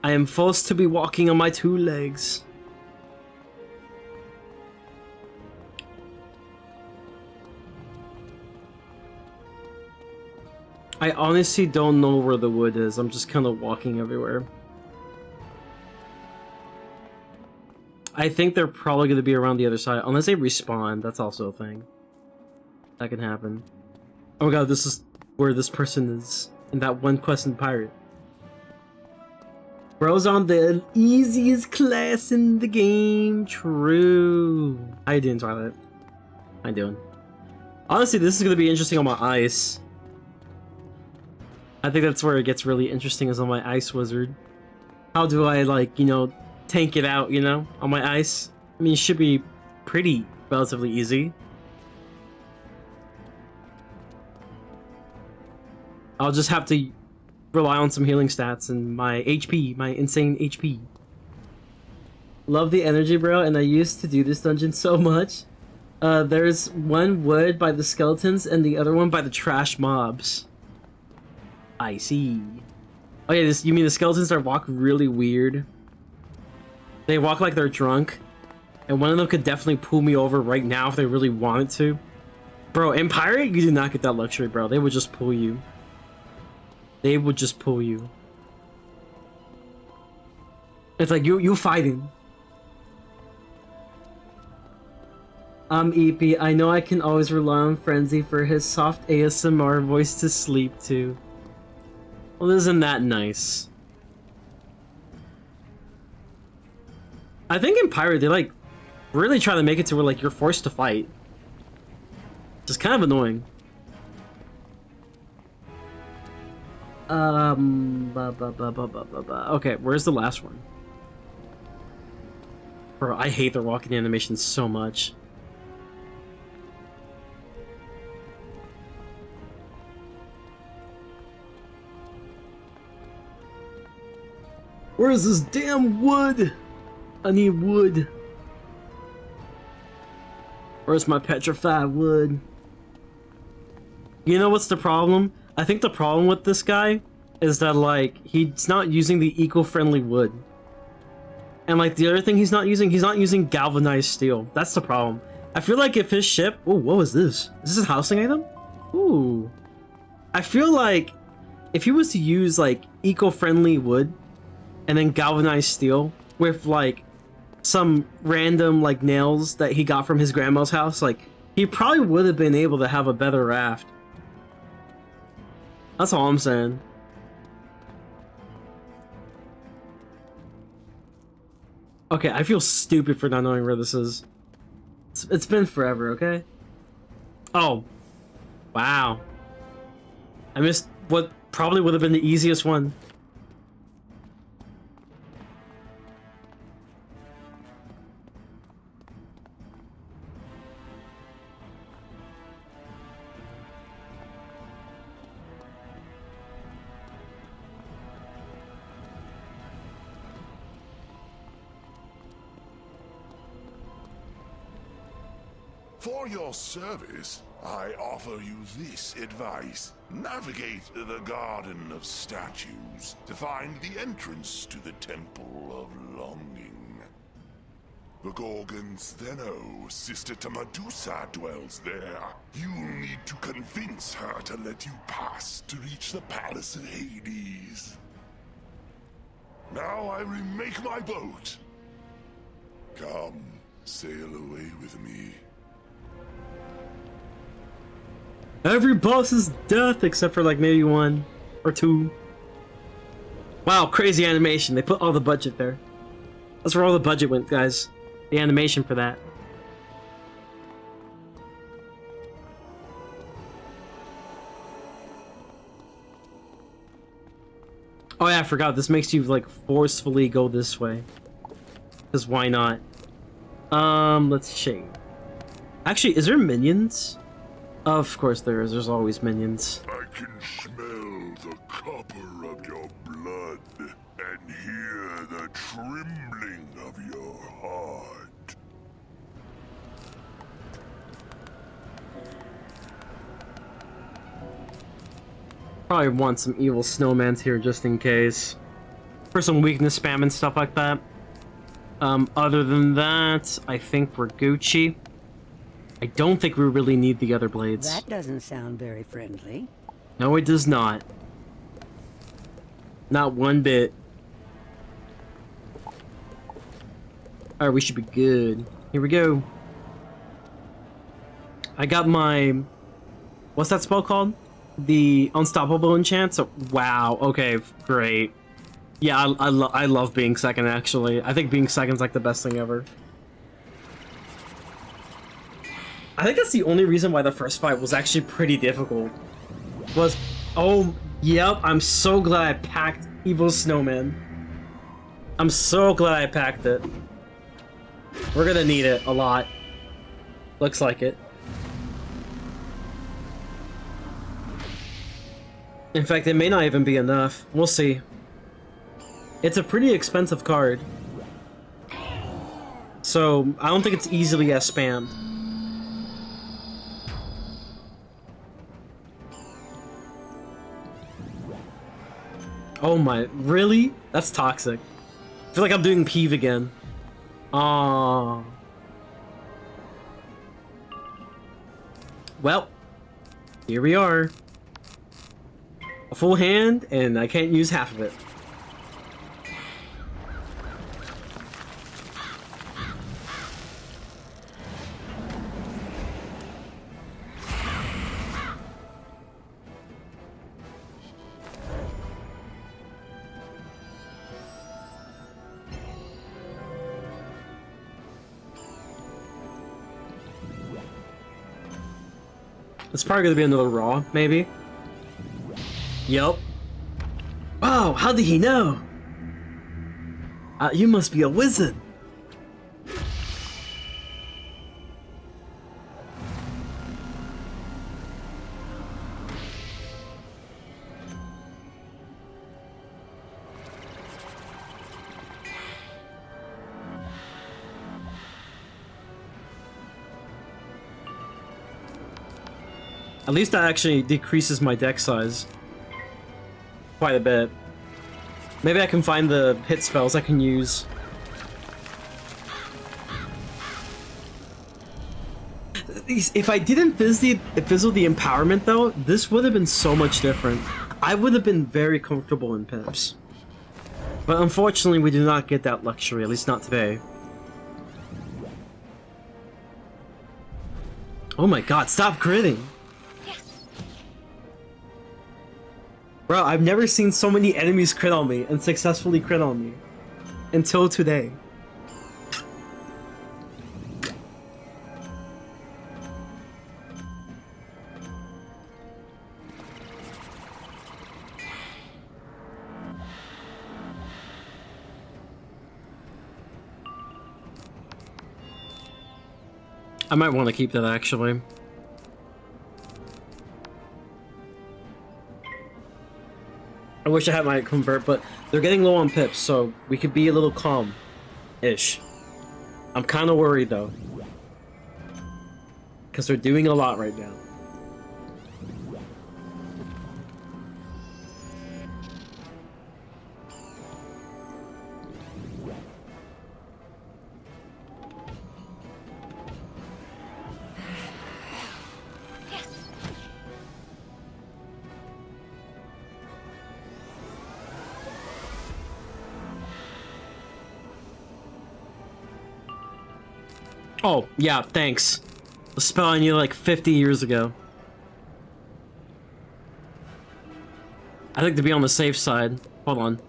I am forced to be walking on my 2 legs. I honestly don't know where the wood is. I'm just kind of walking everywhere. I think they're probably going to be around the other side. Unless they respawn. That's also a thing. That can happen. Oh my god, this is where this person is. In that one quest in Pirate. Bro's on the easiest class in the game. True. How you doing, Twilight? How you doing? Honestly, this is going to be interesting on my ice. I think that's where it gets really interesting, is on my ice wizard. How do I, like, you know, tank it out, you know, on my ice? I mean, it should be pretty relatively easy. I'll just have to rely on some healing stats and my HP, my insane HP. Love the energy, bro, and I used to do this dungeon so much. There's one wood by the skeletons and the other one by the trash mobs. I see. Oh yeah, you mean the skeletons that walk really weird? They walk like they're drunk. And one of them could definitely pull me over right now if they really wanted to. Bro, in Pirate, you do not get that luxury, bro. They would just pull you. They would just pull you. It's like, you fighting. EP, I know I can always rely on Frenzy for his soft ASMR voice to sleep to. Well, isn't that nice? I think in Pirate, they like really try to make it to where like you're forced to fight. Just kind of annoying. Okay, where's the last one? Bro, I hate their walking animation so much. Where's this damn wood? I need wood. Where's my petrified wood? You know what's the problem? I think the problem with this guy is that, like, he's not using the eco-friendly wood. And, like, the other thing he's not using galvanized steel. That's the problem. I feel like if his ship... Ooh, what was this? Is this a housing item? Ooh. I feel like if he was to use, like, eco-friendly wood and then galvanized steel with, like, some random, like, nails that he got from his grandma's house, like, he probably would have been able to have a better raft. That's all I'm saying. Okay, I feel stupid for not knowing where this is. It's been forever, okay? Oh. Wow. I missed what probably would have been the easiest one. For your service, I offer you this advice. Navigate the Garden of Statues to find the entrance to the Temple of Longing. The Gorgon's Theno, sister to Medusa, dwells there. You'll need to convince her to let you pass to reach the Palace of Hades. Now I remake my boat. Come, sail away with me. Every boss is death except for like maybe 1 or 2. Wow, crazy animation. They put all the budget there. That's where all the budget went, guys. The animation for that. Oh yeah, I forgot. This makes you like forcefully go this way. Because why not? Let's see. Actually, is there minions? Of course there is. There's always minions. I can smell the copper of your blood and hear the trembling of your heart. Probably want some evil snowmans here just in case. For some weakness spam and stuff like that. Other than that, I think we're Gucci. I don't think we really need the other blades. That doesn't sound very friendly. No, it does not. Not one bit. Alright, we should be good. Here we go. I got my... What's that spell called? The Unstoppable enchant? So, wow, okay, great. Yeah, I love being second, actually. I think being second's like the best thing ever. I think that's the only reason why the first fight was actually pretty difficult. Was, oh, yep, I'm so glad I packed Evil Snowman. I'm so glad I packed it. We're gonna need it a lot. Looks like it. In fact, it may not even be enough. We'll see. It's a pretty expensive card. So, I don't think it's easily as spammed. Oh my, really? That's toxic. I feel like I'm doing Peeve again. Aww. Well, here we are. A full hand, and I can't use half of it. It's probably gonna be another Raw, maybe. Yup. Oh, how did he know? You must be a wizard. At least that actually decreases my deck size quite a bit. Maybe I can find the hit spells I can use. If I didn't fizzle the empowerment though, this would have been so much different. I would have been very comfortable in pips. But unfortunately we do not get that luxury, at least not today. Oh my god, stop critting! Bro, I've never seen so many enemies crit on me and successfully crit on me. Until today. I might want to keep that actually. I wish I had my convert, but they're getting low on pips, so we could be a little calm-ish. I'm kind of worried, though. Because they're doing a lot right now. Oh, yeah, thanks. A spell I knew like 50 years ago. I think to be on the safe side. Hold on.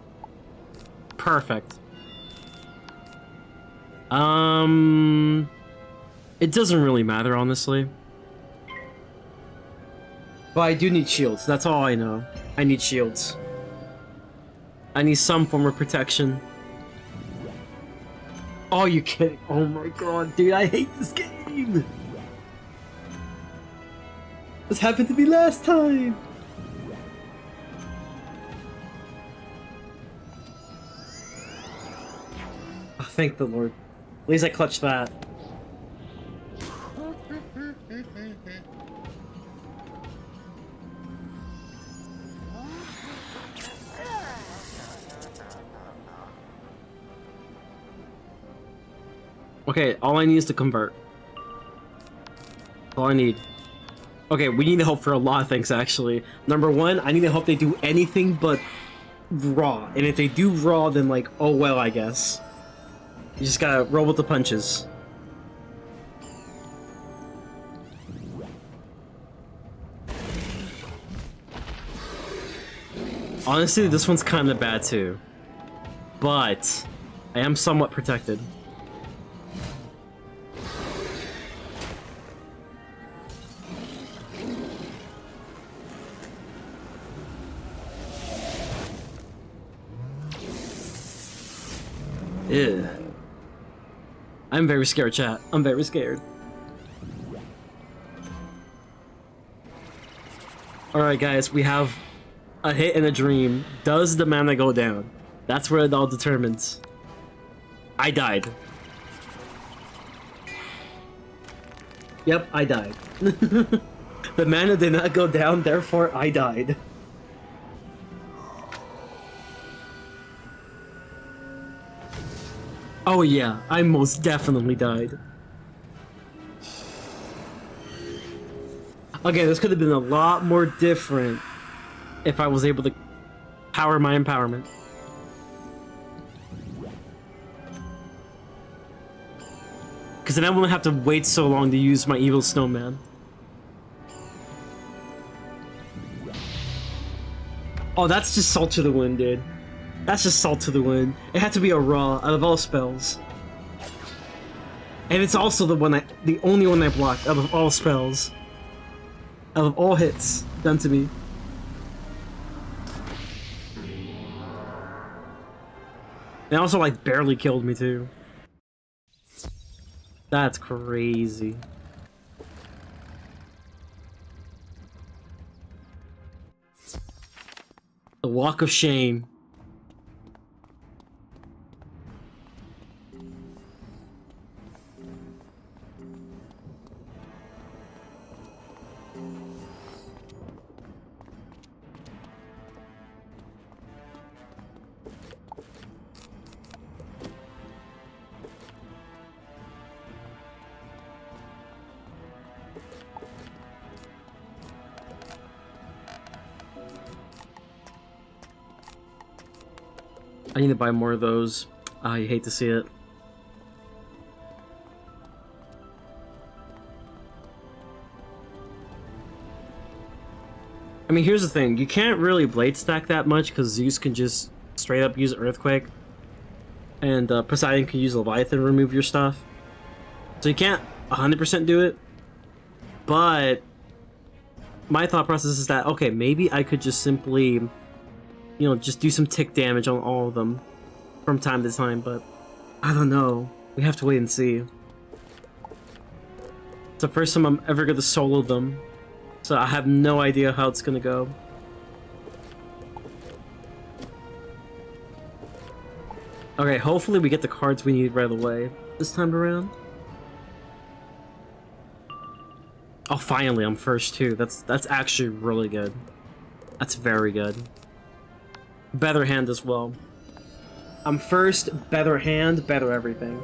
Perfect. It doesn't really matter, honestly. But I do need shields, that's all I know. I need shields. I need some form of protection. Oh, you kidding? Oh my god, dude, I hate this game! This happened to me last time! Oh, thank the Lord. At least I clutched that. Okay, all I need is to convert. All I need. Okay, we need to hope for a lot of things, actually. Number one, I need to hope they do anything but raw. And if they do raw, then like, oh well, I guess. You just gotta roll with the punches. Honestly, this one's kind of bad too. But I am somewhat protected. Ew. I'm very scared, chat. I'm very scared. Alright guys, we have a hit and a dream. Does the mana go down? That's where it all determines. I died. Yep, I died. The mana did not go down, therefore I died. Oh yeah, I most definitely died. Okay, this could have been a lot more different if I was able to power my empowerment. Because then I wouldn't have to wait so long to use my evil snowman. Oh, that's just salt to the wind, dude. That's just salt to the wind. It had to be a raw out of all spells. And it's also the only one I blocked out of all spells. Out of all hits done to me. And also like barely killed me too. That's crazy. The walk of shame. I need to buy more of those. I hate to see it. I mean, here's the thing. You can't really blade stack that much because Zeus can just straight up use Earthquake. And Poseidon can use Leviathan to remove your stuff. So you can't 100% do it. But my thought process is that, okay, maybe I could just simply, you know, just do some tick damage on all of them from time to time, but I don't know. We have to wait and see. It's the first time I'm ever gonna solo them, so I have no idea how it's gonna go. Okay, hopefully we get the cards we need right away this time around. Oh, finally, I'm first too. That's actually really good. That's very good. Better hand as well. I'm first, better hand, better everything.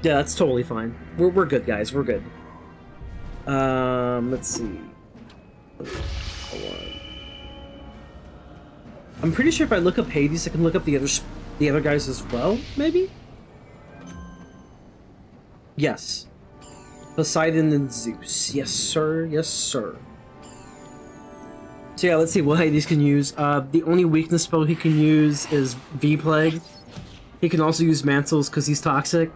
Yeah, that's totally fine. We're good, guys. We're good. Let's see. I'm pretty sure if I look up Hades, I can look up the other guys as well, maybe? Yes. Poseidon and Zeus. Yes, sir. Yes, sir. So yeah, let's see what Hades can use. The only weakness spell he can use is V-Plague. He can also use Mantles because he's toxic.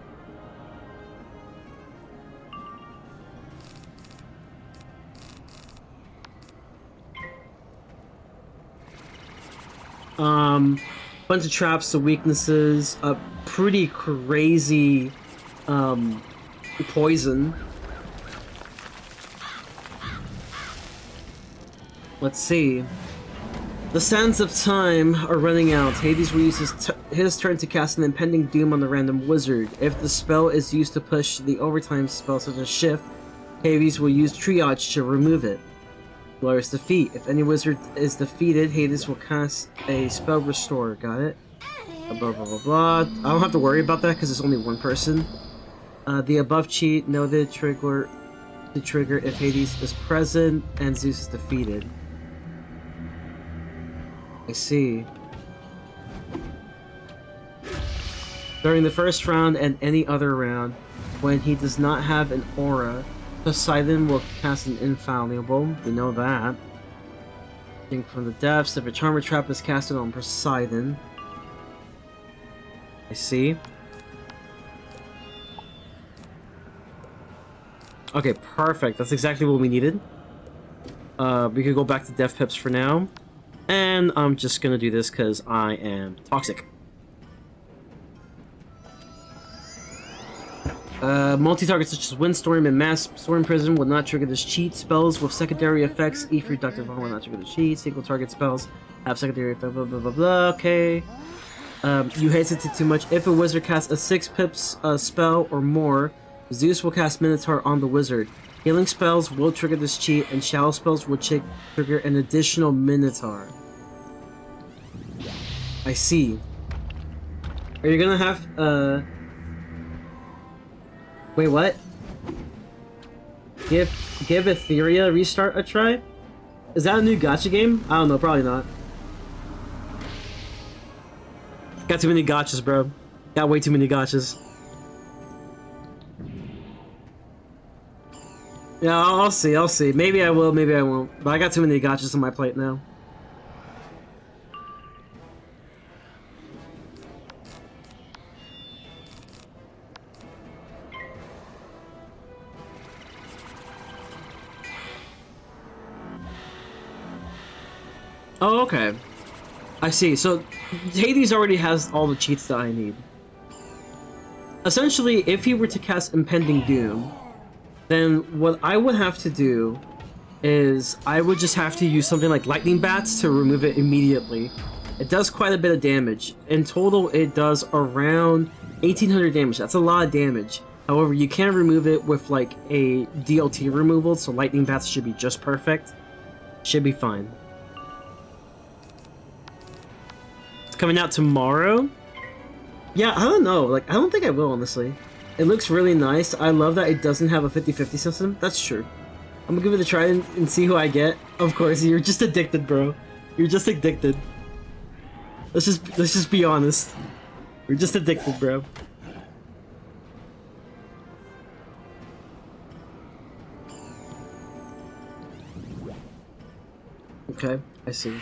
Bunch of traps to weaknesses, a pretty crazy poison. Let's see. The sands of time are running out. Hades will use his turn to cast an impending doom on the random wizard. If the spell is used to push the overtime spell such as shift, Hades will use triage to remove it. Glorious defeat. If any wizard is defeated, Hades will cast a spell restore. Got it? Blah blah blah blah. I don't have to worry about that because it's only one person. The above cheat noted trigger if Hades is present and Zeus is defeated. I see. During the first round and any other round, when he does not have an aura, Poseidon will cast an infallible. We know that. Think from the depths. If a charm or trap is casted on Poseidon. I see. Okay, perfect. That's exactly what we needed. We could go back to Death Pips for now. And I'm just gonna do this because I am toxic. Multi-targets such as Windstorm and Mass Storm Prison will not trigger this cheat. Spells with secondary effects, if reductive will not trigger the cheat. Single target spells have secondary effects, blah blah blah blah. Okay. You hesitate too much. If a wizard casts a 6 pips spell or more, Zeus will cast Minotaur on the wizard. Healing spells will trigger this cheat, and shallow spells will trigger an additional Minotaur. I see. Are you gonna have, Wait, what? Give Etheria Restart a try? Is that a new gacha game? I don't know, probably not. Got too many gachas, bro. Got way too many gachas. Yeah, I'll see. Maybe I will, maybe I won't. But I got too many gachas on my plate now. Oh, okay. I see. So, Hades already has all the cheats that I need. Essentially, if he were to cast Impending Doom, then what I would have to do is I would just have to use something like Lightning Bats to remove it immediately. It does quite a bit of damage. In total, it does around 1800 damage. That's a lot of damage. However, you can remove it with like a DLT removal, so Lightning Bats should be just perfect. Should be fine. It's coming out tomorrow? Yeah, I don't know. Like, I don't think I will, honestly. It looks really nice. I love that it doesn't have a 50-50 system. That's true. I'm gonna give it a try and see who I get. Of course, you're just addicted, bro. You're just addicted. Let's just be honest. You're just addicted, bro. Okay, I see.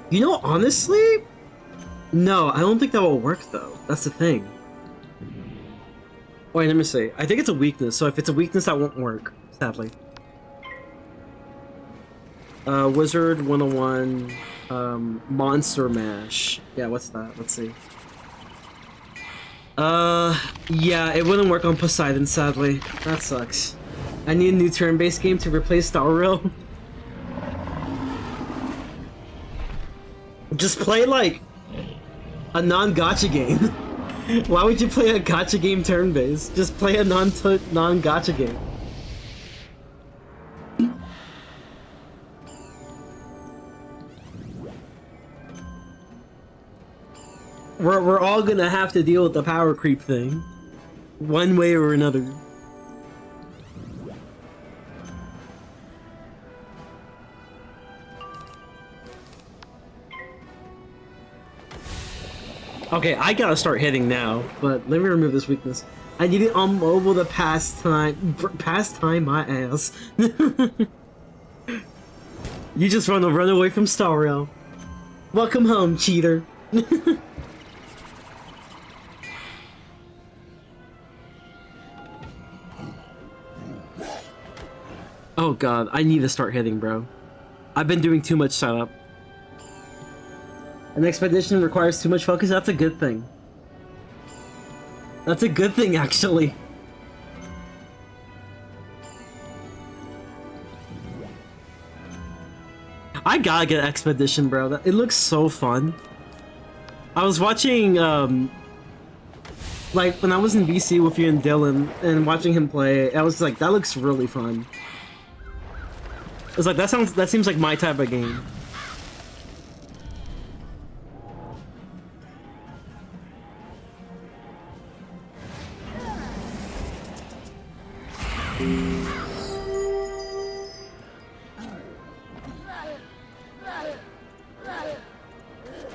You know, honestly, no, I don't think that will work though. That's the thing. Wait, let me see. I think it's a weakness, so if it's a weakness, that won't work, sadly. Wizard101, Monster Mash. Yeah, what's that? Let's see. Yeah, it wouldn't work on Poseidon, sadly. That sucks. I need a new turn-based game to replace Star Rail. Just play, like, a non-gacha game. Why would you play a gacha game turn-based? Just play a non-gacha game. we're all gonna have to deal with the power creep thing, one way or another. Okay, I gotta start hitting now, but let me remove this weakness. I need it on mobile to pastime my ass. You just run away from Starro. Welcome home, cheater. Oh god, I need to start hitting, bro. I've been doing too much setup. An expedition requires too much focus, that's a good thing. That's a good thing, actually. I gotta get Expedition, bro. It looks so fun. I was watching, like, when I was in BC with you and Dylan, and watching him play, I was like, that looks really fun. I was like, that seems like my type of game.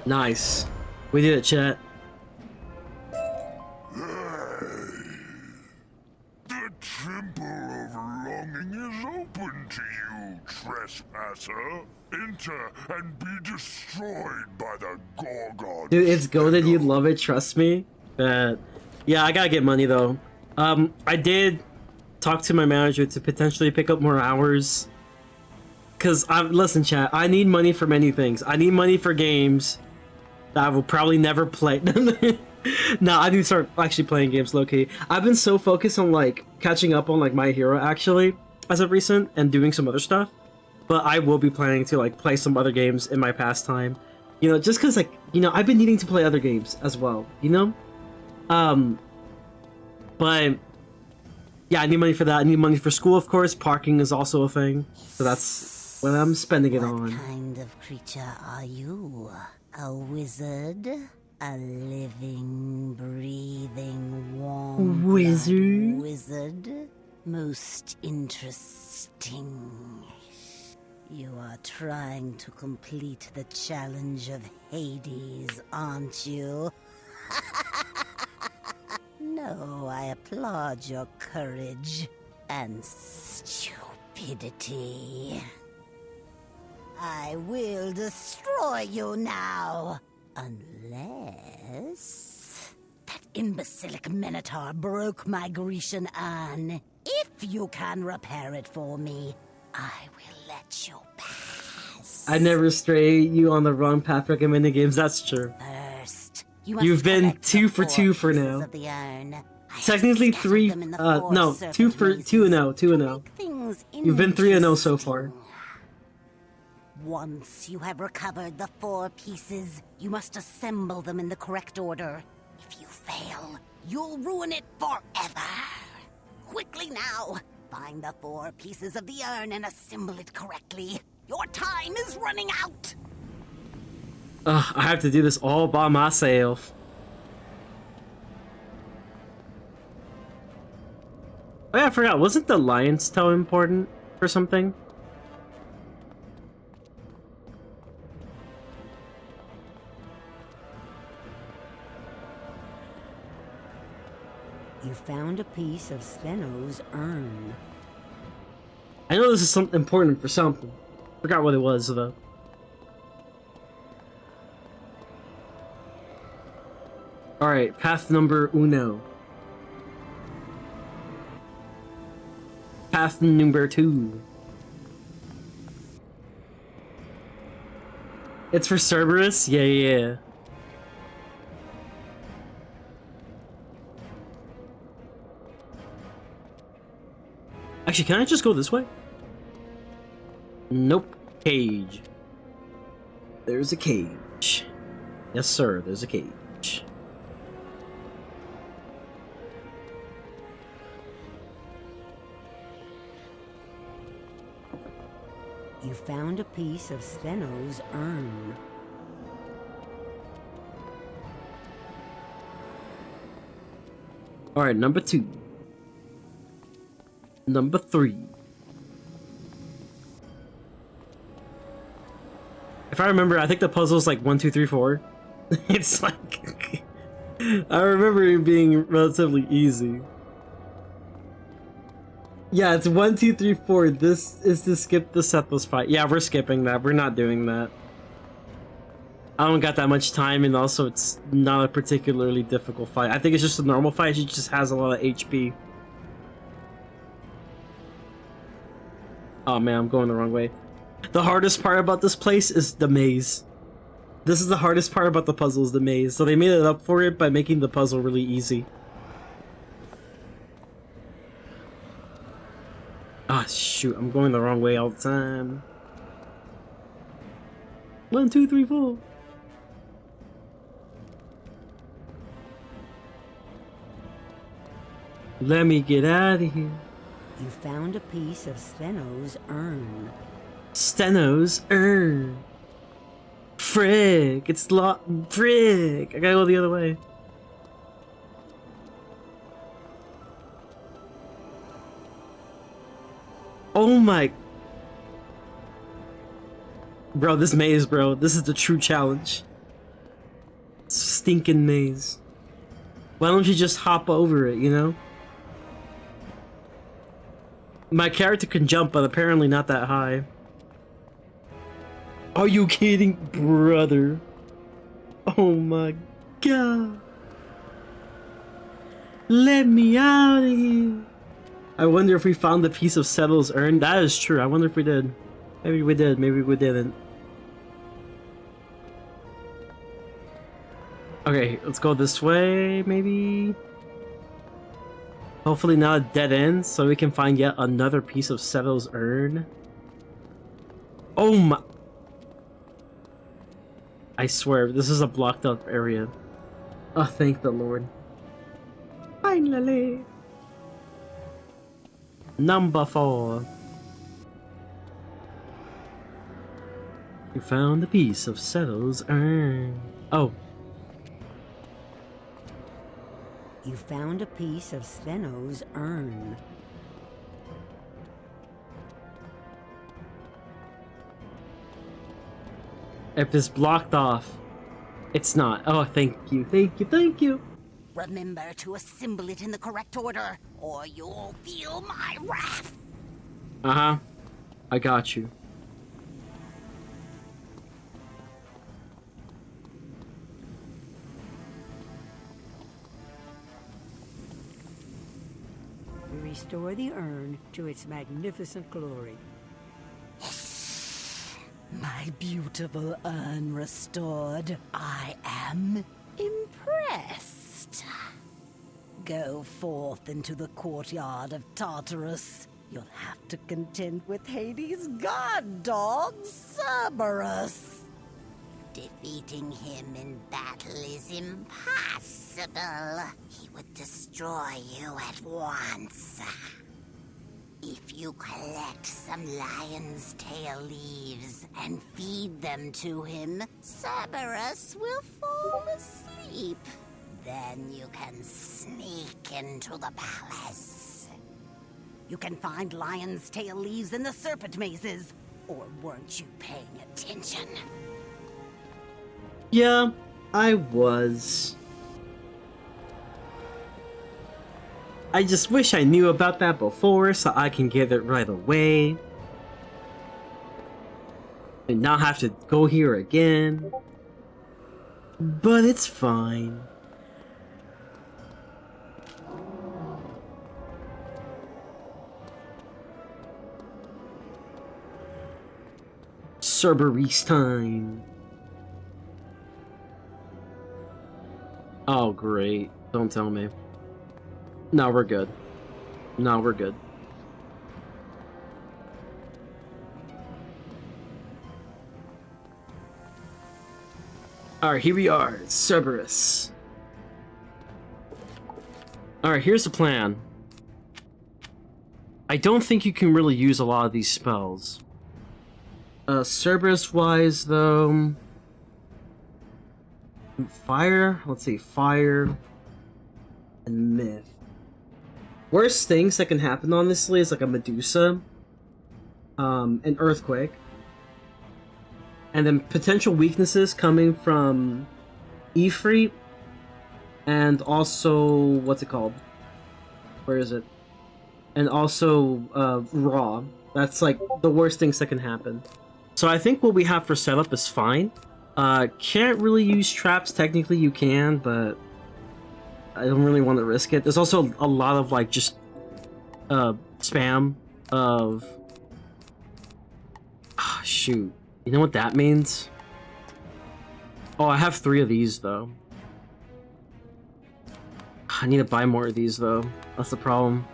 Nice. We did it, chat. The Temple of Longing is open to you, trespasser. Enter and be destroyed by the Gorgon. Dude, it's goated, you'd love it, trust me. Yeah, I gotta get money though. I did talk to my manager to potentially pick up more hours. Cause listen, chat, I need money for many things. I need money for games that I will probably never play. No, I need to start actually playing games low-key. I've been so focused on like catching up on like My Hero actually as of recent and doing some other stuff. But I will be planning to like play some other games in my pastime. You know, just cause like, you know, I've been needing to play other games as well, you know? But yeah, I need money for that. I need money for school, of course. Parking is also a thing. So that's what I'm spending it on. What kind of creature are you? A wizard? A living, breathing, warm wizard? Most interesting. You are trying to complete the challenge of Hades, aren't you? No, I applaud your courage and stupidity. I will destroy you now. Unless that imbecilic Minotaur broke my Grecian urn. If you can repair it for me, I will let you pass. I never stray you on the wrong path recommending games, that's true. First, you've been 2 for 2 for now. Technically 3, no, 2 for 2 and 0, 2 and 0. You've been 3 and 0 so far. Once you have recovered the 4 pieces, you must assemble them in the correct order. If you fail, you'll ruin it forever. Quickly now, find the 4 pieces of the urn and assemble it correctly. Your time is running out. I have to do this all by myself. Oh yeah, I forgot. Wasn't the Lion's Tail important for something? You found a piece of Steno's urn. I know this is something important for something. Forgot what it was though. Alright, path number 1. Path number 2. It's for Cerberus? Yeah. Actually, can I just go this way? Nope. Cage. There's a cage. Yes, sir, there's a cage. You found a piece of Steno's urn. Alright, number 2. Number 3. If I remember, I think the puzzle's like 1, 2, 3, 4. It's like... I remember it being relatively easy. Yeah, it's 1, 2, 3, 4. This is to skip the Sethless fight. Yeah, we're skipping that. We're not doing that. I don't got that much time, and also it's not a particularly difficult fight. I think it's just a normal fight. She just has a lot of HP. Oh man, I'm going the wrong way. The hardest part about this place is the maze. This is the hardest part about the puzzle, is the maze. So they made it up for it by making the puzzle really easy. Ah, shoot, I'm going the wrong way all the time. 1, 2, 3, 4. Let me get out of here. You found a piece of Steno's urn. Steno's urn. Frick, it's frick. I gotta go the other way. Oh my. Bro, this maze, bro. This is the true challenge. Stinking maze. Why don't you just hop over it, you know? My character can jump, but apparently not that high. Are you kidding, brother? Oh my god. Let me out of here. I wonder if we found the piece of Settle's urn. That is true. I wonder if we did. Maybe we did. Maybe we didn't. Okay, let's go this way, maybe? Hopefully not a dead end, so we can find yet another piece of Settle's urn. Oh my... I swear, this is a blocked up area. Oh, thank the Lord. Finally! Number 4. You found a piece of Settle's urn. Oh. You found a piece of Steno's urn. If it's blocked off, it's not. Oh, thank you, thank you, thank you. Remember to assemble it in the correct order, or you'll feel my wrath. Uh-huh. I got you. We restore the urn to its magnificent glory. My beautiful urn restored. I am impressed. Go forth into the courtyard of Tartarus. You'll have to contend with Hades' god dog, Cerberus. Defeating him in battle is impossible. He would destroy you at once. If you collect some lion's tail leaves and feed them to him, Cerberus will fall asleep. Then you can sneak into the palace. You can find lion's tail leaves in the serpent mazes. Or weren't you paying attention? Yeah, I was. I just wish I knew about that before so I can get it right away. And not have to go here again. But it's fine. Cerberus time. Oh great, don't tell me. No, we're good. No, we're good. Alright, here we are, Cerberus. Alright, here's the plan. I don't think you can really use a lot of these spells. Cerberus-wise, though... Fire? Let's see, fire... and myth. Worst things that can happen, honestly, is like a Medusa, an earthquake, and then potential weaknesses coming from Ifrit, and also, what's it called? Where is it? And also, Raw. That's like the worst things that can happen. So I think what we have for setup is fine. Can't really use traps. Technically you can, but I don't really want to risk it. There's also a lot of like just spam of shoot. You know what that means? Oh, I have 3 of these though. I need to buy more of these though. That's the problem.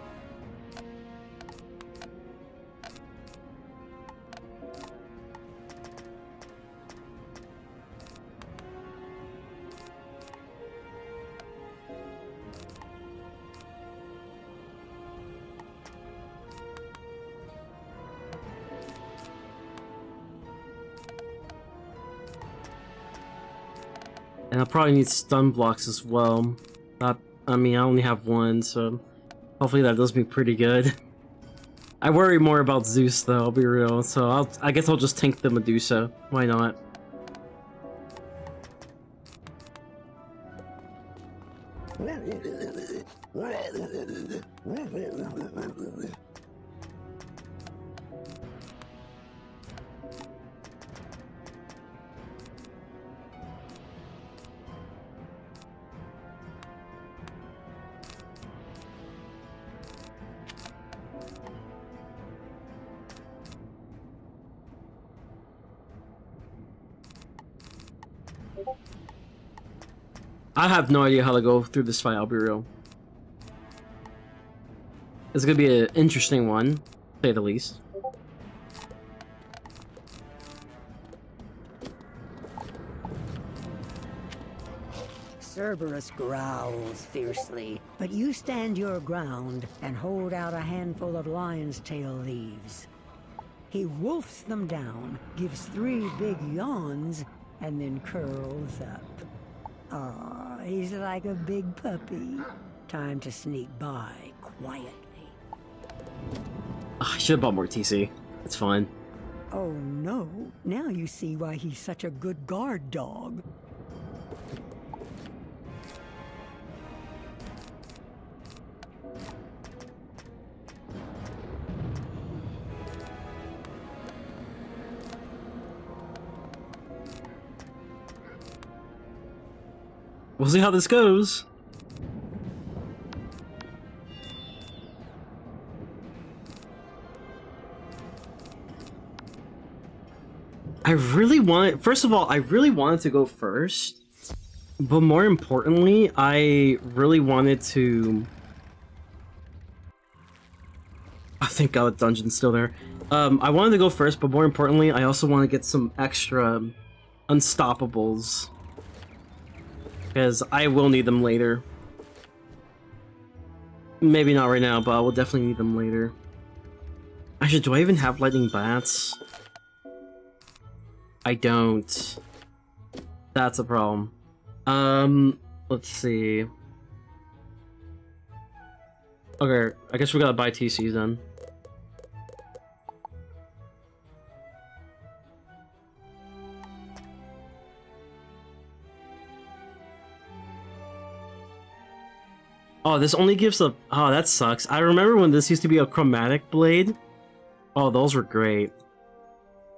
And I'll probably need stun blocks as well. I mean, I only have 1, so hopefully that does me pretty good. I worry more about Zeus though, I'll be real, so I guess I'll just tank the Medusa. Why not? I have no idea how to go through this fight, I'll be real. It's gonna be an interesting one, to say the least. Cerberus growls fiercely, but you stand your ground and hold out a handful of lion's tail leaves. He wolfs them down, gives 3 big yawns, and then curls up. Aw, he's like a big puppy. Time to sneak by quietly. I should have bought more TC. It's fine. Oh no, now you see why he's such a good guard dog. We'll see how this goes. First of all, I really wanted to go first, but more importantly, I really wanted to... Oh, thank God the dungeon's still there. I wanted to go first, but more importantly, I also want to get some extra unstoppables. Because I will need them later. Maybe not right now, but I will definitely need them later. Actually, do I even have lightning bats? I don't. That's a problem. Let's see. Okay, I guess we gotta buy TCs then. Oh, this only gives a... Oh, that sucks. I remember when this used to be a chromatic blade. Oh, those were great.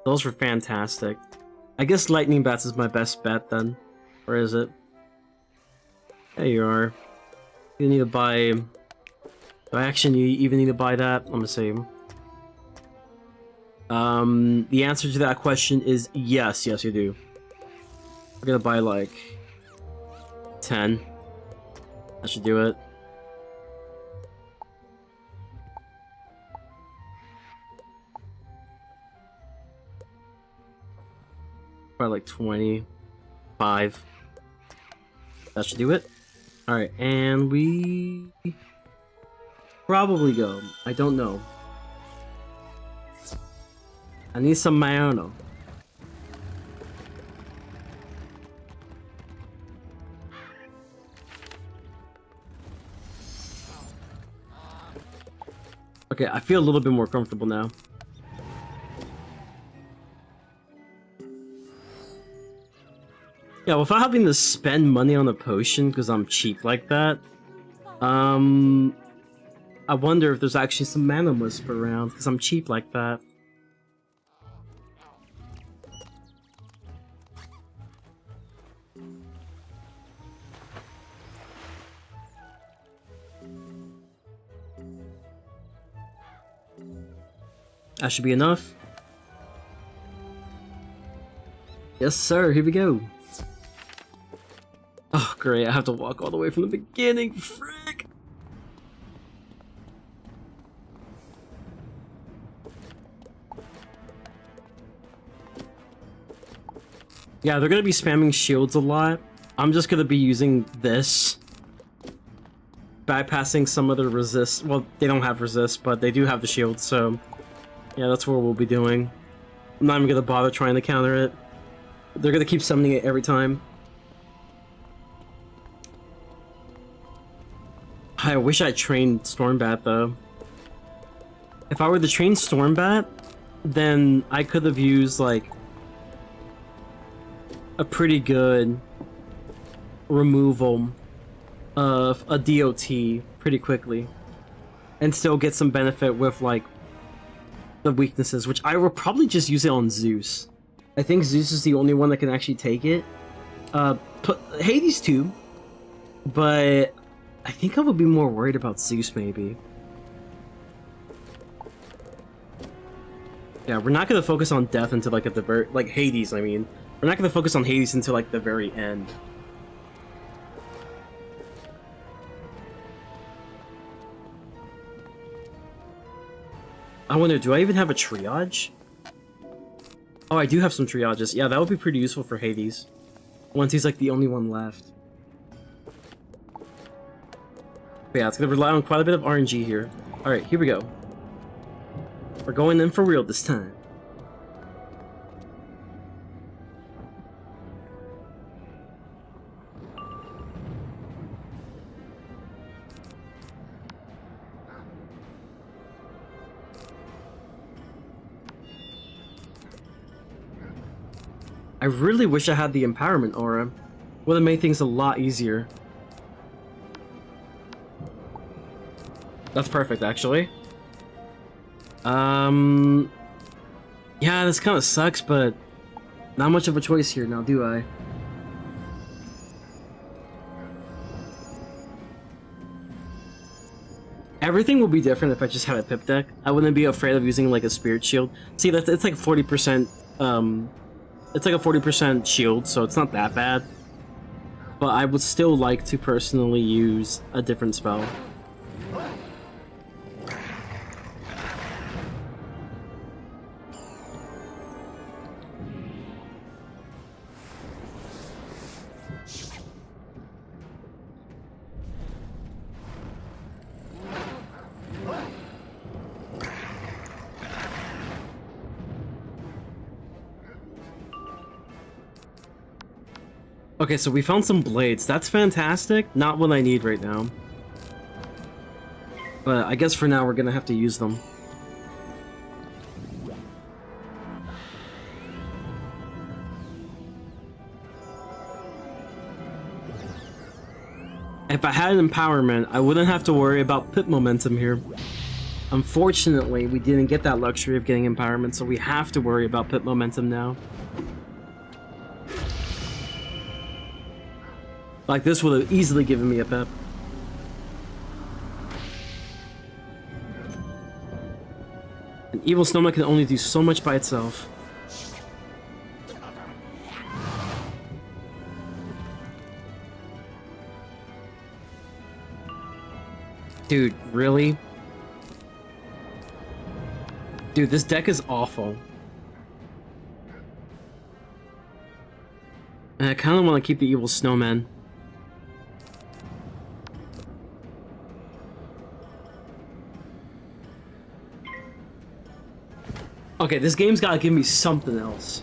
Those were fantastic. I guess lightning bats is my best bet then. Or is it? There you are. You need to buy... Do I actually even need to buy that? I'm gonna say... The answer to that question is yes. Yes, you do. We're gonna buy like... 10. That should do it. Probably like 25. That should do it. Alright, and we... probably go. I don't know. I need some Mayano. Okay, I feel a little bit more comfortable now. Yeah, without having to spend money on a potion because I'm cheap like that, I wonder if there's actually some mana wisp around because I'm cheap like that. That should be enough. Yes, sir. Here we go. Oh, great. I have to walk all the way from the beginning. Frick. Yeah, they're going to be spamming shields a lot. I'm just going to be using this. Bypassing some of the resist. Well, they don't have resist, but they do have the shield, so... yeah, that's what we'll be doing. I'm not even going to bother trying to counter it. They're going to keep summoning it every time. I wish I trained Stormbat, though. If I were to train Stormbat, then I could have used, like, a pretty good removal of a DOT pretty quickly. And still get some benefit with, like, the weaknesses, which I will probably just use it on Zeus. I think Zeus is the only one that can actually take it. Hades too, but I think I would be more worried about Zeus maybe. Yeah, we're not gonna focus on death until like at the very Hades. I mean, we're not gonna focus on Hades until like the very end. I wonder, do I even have a triage? Oh, I do have some triages. Yeah, that would be pretty useful for Hades. Once he's like the only one left. But yeah, it's gonna rely on quite a bit of RNG here. Alright, here we go. We're going in for real this time. I really wish I had the empowerment aura. Would have made things a lot easier. That's perfect, actually. Yeah, this kind of sucks, but not much of a choice here now, do I? Everything will be different if I just had a pip deck. I wouldn't be afraid of using like a spirit shield. See, it's like 40%. It's like a 40% shield, so it's not that bad. But I would still like to personally use a different spell. Okay, so we found some blades. That's fantastic. Not what I need right now. But I guess for now we're gonna have to use them. If I had an empowerment, I wouldn't have to worry about pip momentum here. Unfortunately, we didn't get that luxury of getting empowerment, so we have to worry about pip momentum now. Like, this would have easily given me a pep. An evil snowman can only do so much by itself. Dude, really? Dude, this deck is awful. And I kind of want to keep the evil snowman. Okay, this game's gotta give me something else.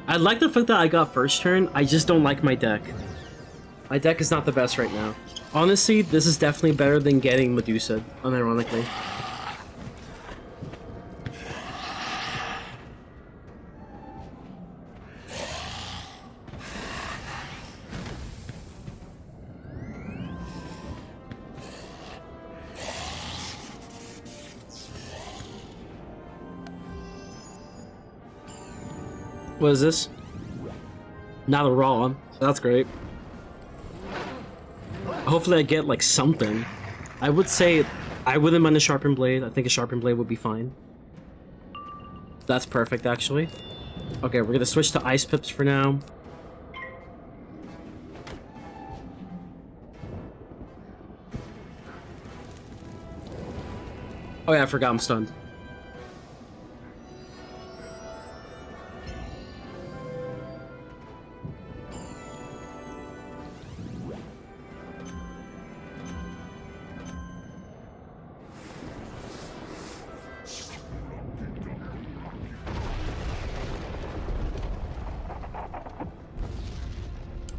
I like the fact that I got first turn, I just don't like my deck. My deck is not the best right now. Honestly, this is definitely better than getting Medusa, unironically. What is this? Not a raw, so that's great. Hopefully I get like something. I would say I wouldn't mind a sharpened blade. I think a sharpened blade would be fine. That's perfect actually. Okay, we're gonna switch to ice pips for now. Oh yeah, I forgot I'm stunned.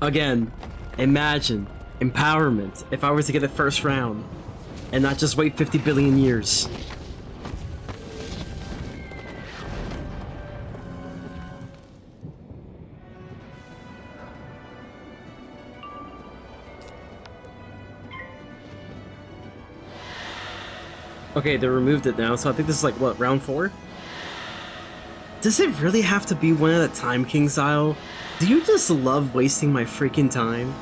Again, imagine empowerment if I were to get it first round and not just wait 50 billion years. Okay, they removed it now, so I think this is like, what, round 4? Does it really have to be one at a time, KingSile? Do you just love wasting my freaking time?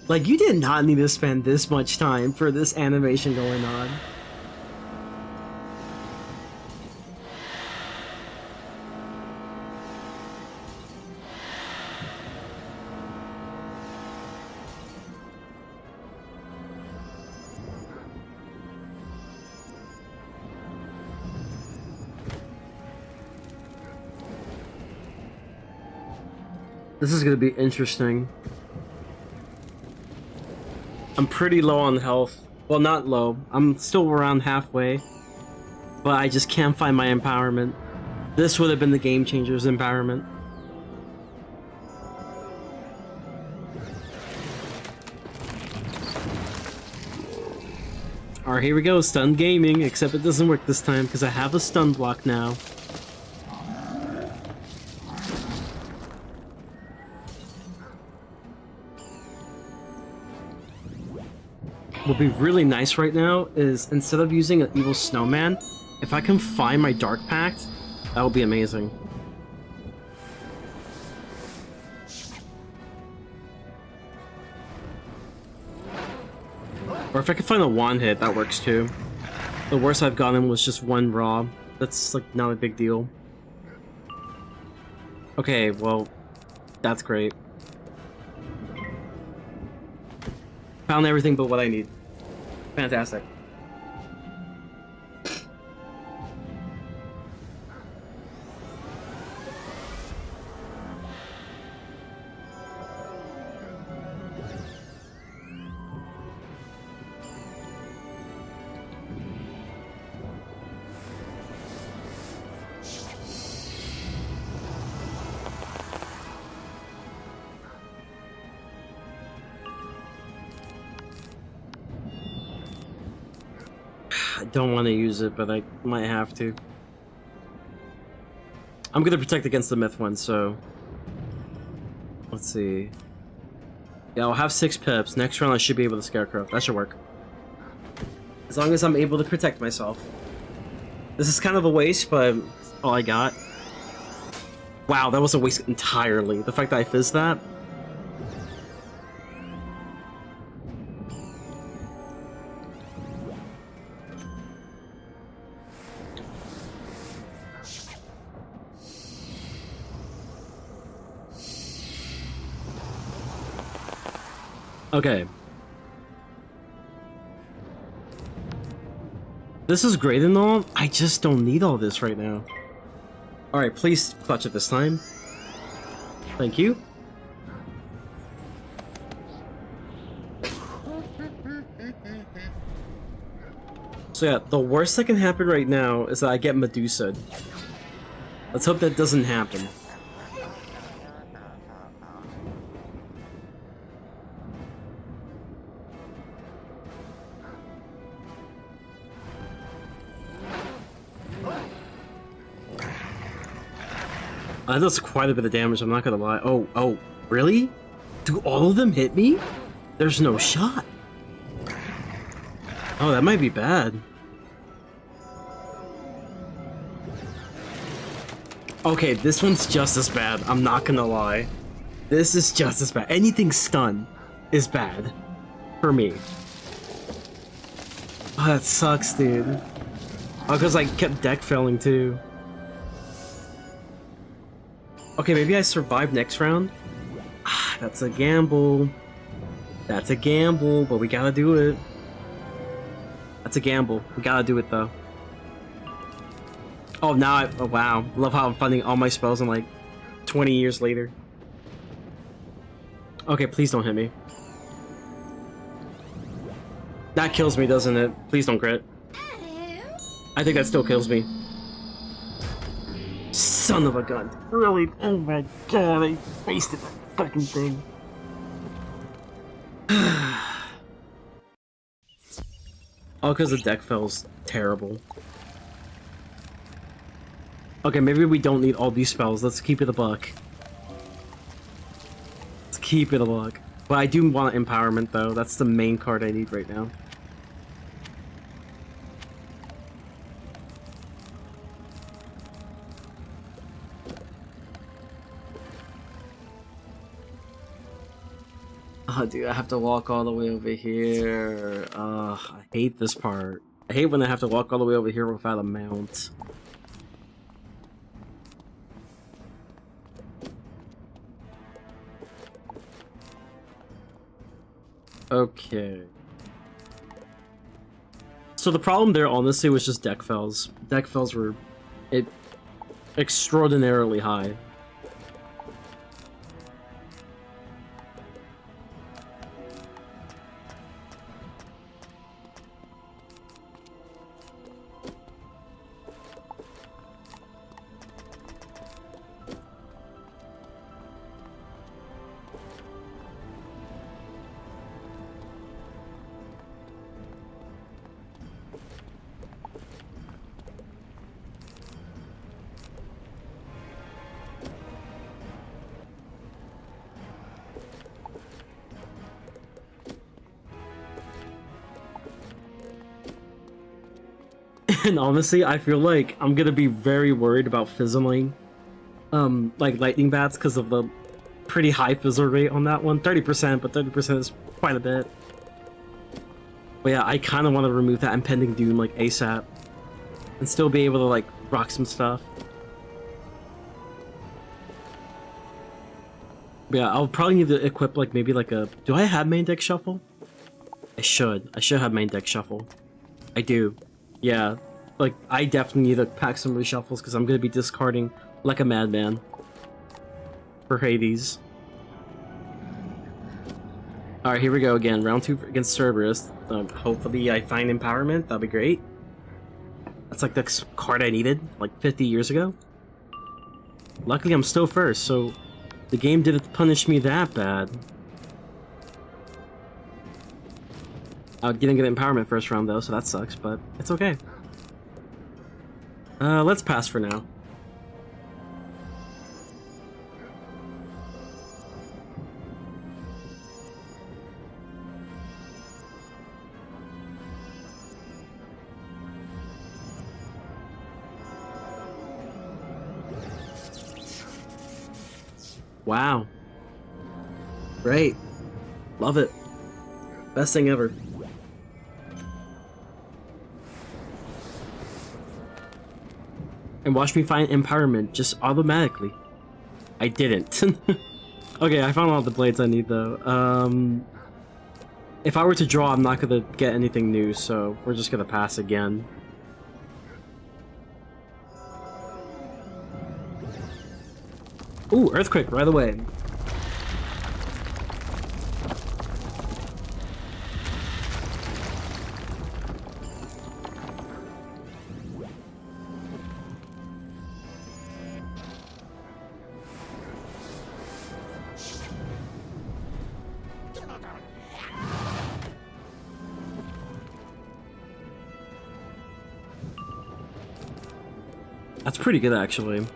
Like, you did not need to spend this much time for this animation going on. This is gonna be interesting. I'm pretty low on health. Well, not low. I'm still around halfway. But I just can't find my empowerment. This would have been the game changer's empowerment. Alright, here we go. Stun gaming. Except it doesn't work this time because I have a stun block now. What would be really nice right now is, instead of using an evil snowman, if I can find my Dark Pact, that would be amazing. Or if I could find a wand hit, that works too. The worst I've gotten was just one raw. That's like not a big deal. Okay, well, that's great. Found everything but what I need. Fantastic. I don't want to use it, but I might have to. I'm gonna protect against the myth one, so... Let's see... Yeah, I'll have 6 pips. Next round I should be able to Scarecrow. That should work. As long as I'm able to protect myself. This is kind of a waste, but all I got. Wow, that was a waste entirely. The fact that I fizzed that. Okay. This is great and all, I just don't need all this right now. Alright, please clutch it this time. Thank you. So yeah, the worst that can happen right now is that I get Medusa. Let's hope that doesn't happen. That does quite a bit of damage, I'm not gonna lie. Oh, really? Do all of them hit me? There's no shot. Oh, that might be bad. Okay, this one's just as bad, I'm not gonna lie. This is just as bad. Anything stun is bad. For me. Oh, that sucks, dude. Oh, because I kept deck failing too. Okay, maybe I survive next round? Ah, that's a gamble. That's a gamble, but we gotta do it. That's a gamble. We gotta do it though. Oh, now oh wow. Love how I'm finding all my spells in like 20 years later. Okay, please don't hit me. That kills me, doesn't it? Please don't crit. I think that still kills me. Son of a gun. Really? Oh my god, I wasted that fucking thing. All because the deck feels terrible. Okay, maybe we don't need all these spells. Let's keep it a buck. Let's keep it a buck. But I do want empowerment though. That's the main card I need right now. Oh, dude, I have to walk all the way over here. I hate this part. I hate when I have to walk all the way over here without a mount. Okay. So the problem there, honestly, was just deck fells. Deck fells were extraordinarily high. And honestly, I feel like I'm gonna be very worried about fizzling, like lightning bats, because of the pretty high fizzle rate on that one. 30%, but 30% is quite a bit. But yeah, I kind of want to remove that impending doom like ASAP, and still be able to like rock some stuff. But yeah, I'll probably need to equip like maybe like a. Do I have main deck shuffle? I should. I should have main deck shuffle. I do. Yeah. Like, I definitely need to pack some reshuffles because I'm going to be discarding like a madman for Hades. Alright, here we go again. Round 2 against Cerberus. Hopefully I find empowerment. That'll be great. That's like the card I needed like 50 years ago. Luckily I'm still first, so the game didn't punish me that bad. I didn't get empowerment first round though, so that sucks, but it's okay. Let's pass for now. Wow. Great. Love it. Best thing ever. And watch me find empowerment just automatically. I didn't. Okay, I found all the blades I need though. If I were to draw, I'm not gonna get anything new, so we're just gonna pass again. Ooh, earthquake right away. That's pretty good, actually.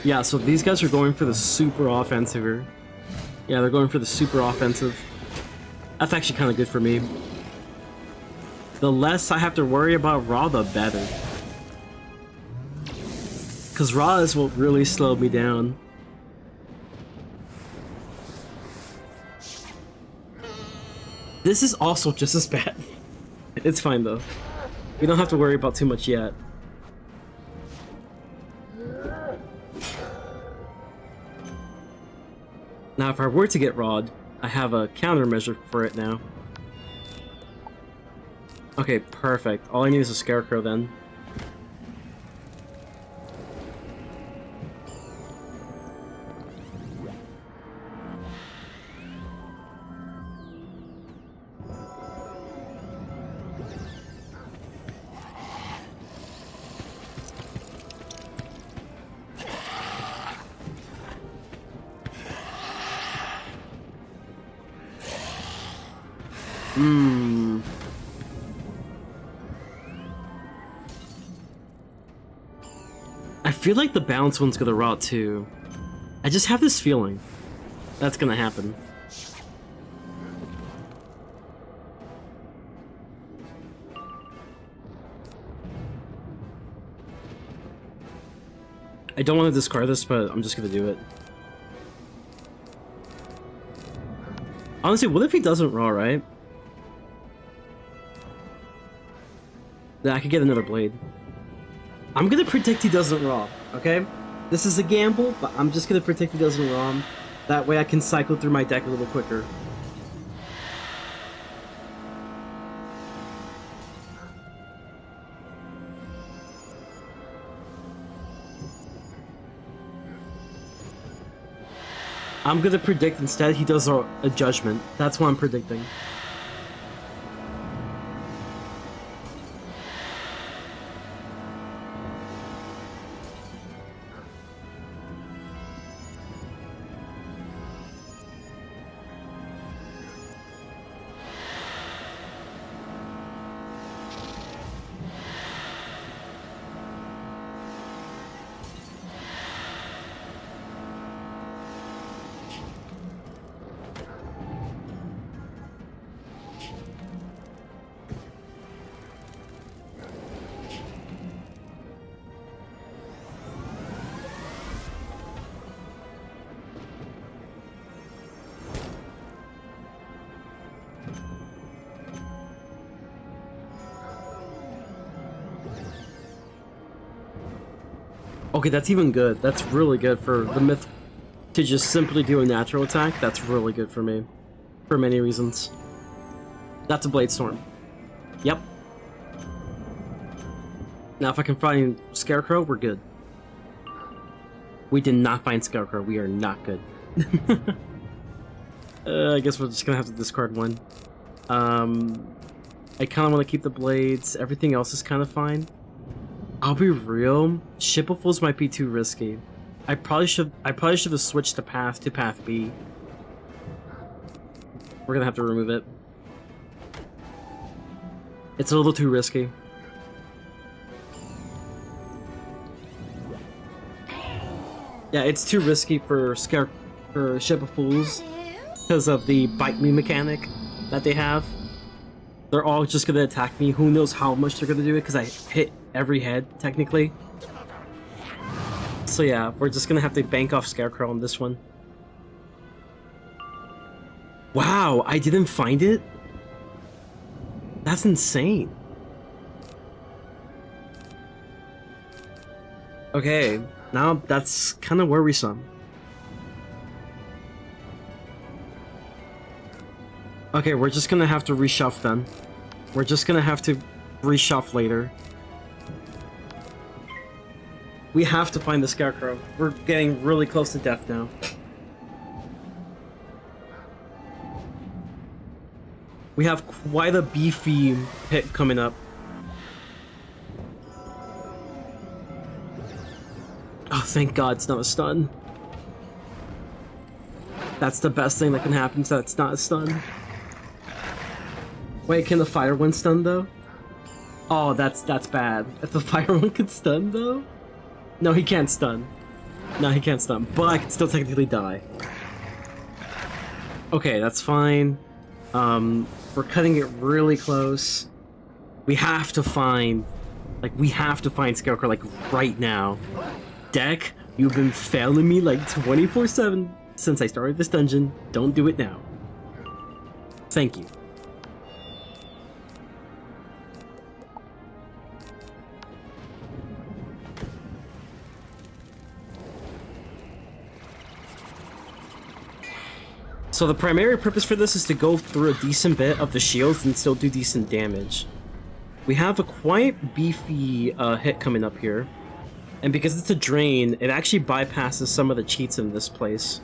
Yeah, so these guys are going for the super offensive here. Yeah, they're going for the super offensive. That's actually kind of good for me. The less I have to worry about Raw, the better. Because Raw is what really slowed me down. This is also just as bad. It's fine though. We don't have to worry about too much yet. Now, if I were to get Rawed, I have a countermeasure for it now. Okay, perfect. All I need is a Scarecrow then. I feel like the bounce one's gonna rot too. I just have this feeling that's gonna happen. I don't want to discard this, but I'm just gonna do it. Honestly, what if he doesn't raw, right? Then I could get another blade. I'm gonna predict he doesn't raw, okay? This is a gamble, but I'm just gonna predict he doesn't raw. That way I can cycle through my deck a little quicker. I'm gonna predict instead he does a judgment. That's what I'm predicting. Okay, that's even good. That's really good for the myth to just simply do a natural attack. That's really good for me. For many reasons. That's a Blade Storm. Yep. Now if I can find Scarecrow, we're good. We did not find Scarecrow. We are not good. I guess we're just gonna have to discard one. I kind of want to keep the blades. Everything else is kind of fine. I'll be real. Ship of Fools might be too risky. I probably should have switched the path to path B. We're gonna have to remove it. It's a little too risky. Yeah, it's too risky for Ship of Fools because of the bite me mechanic that they have. They're all just gonna attack me. Who knows how much they're gonna do it because I hit every head technically. So yeah, we're just gonna have to bank off Scarecrow on this one. Wow, I didn't find it? That's insane. Okay, now that's kind of worrisome. Okay, we're just gonna have to reshuffle then. We're just gonna have to reshuffle later. We have to find the Scarecrow. We're getting really close to death now. We have quite a beefy hit coming up. Oh, thank God it's not a stun. That's the best thing that can happen, so it's not a stun. Wait, can the fire one stun though? Oh, that's bad. If the fire one could stun though? No, he can't stun. No, he can't stun, but I can still technically die. Okay, that's fine. We're cutting it really close. We have to find... Like, we have to find Scarecrow, like, right now. Deck, you've been failing me, like, 24/7 since I started this dungeon. Don't do it now. Thank you. So the primary purpose for this is to go through a decent bit of the shields and still do decent damage. We have a quite beefy hit coming up here. And because it's a drain, it actually bypasses some of the cheats in this place.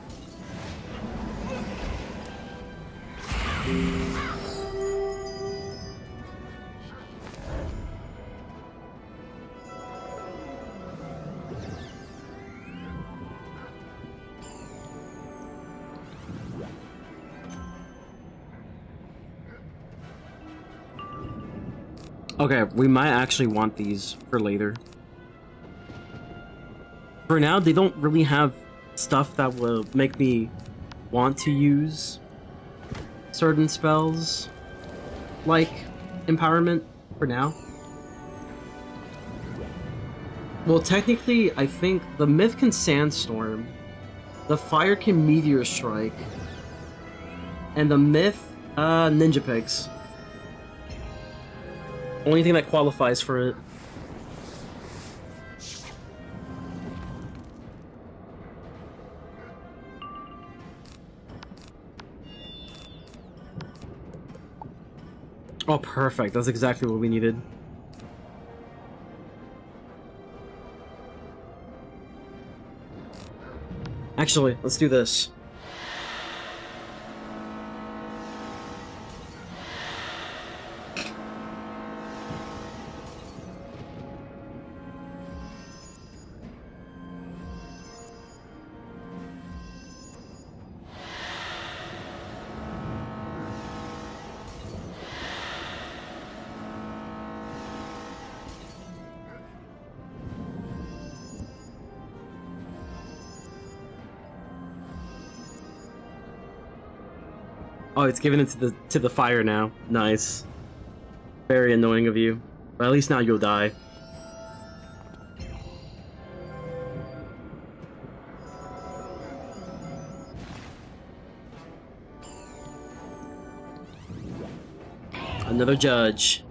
Okay, we might actually want these for later. For now, they don't really have stuff that will make me want to use certain spells, like empowerment, for now. Well, technically, I think the Myth can Sandstorm, the Fire can Meteor Strike, and the Myth, Ninja Pigs. Only thing that qualifies for it. Oh, perfect. That's exactly what we needed. Actually, let's do this. Oh, it's given it to the fire now. Nice. Very annoying of you. But at least now you'll die. Another judge.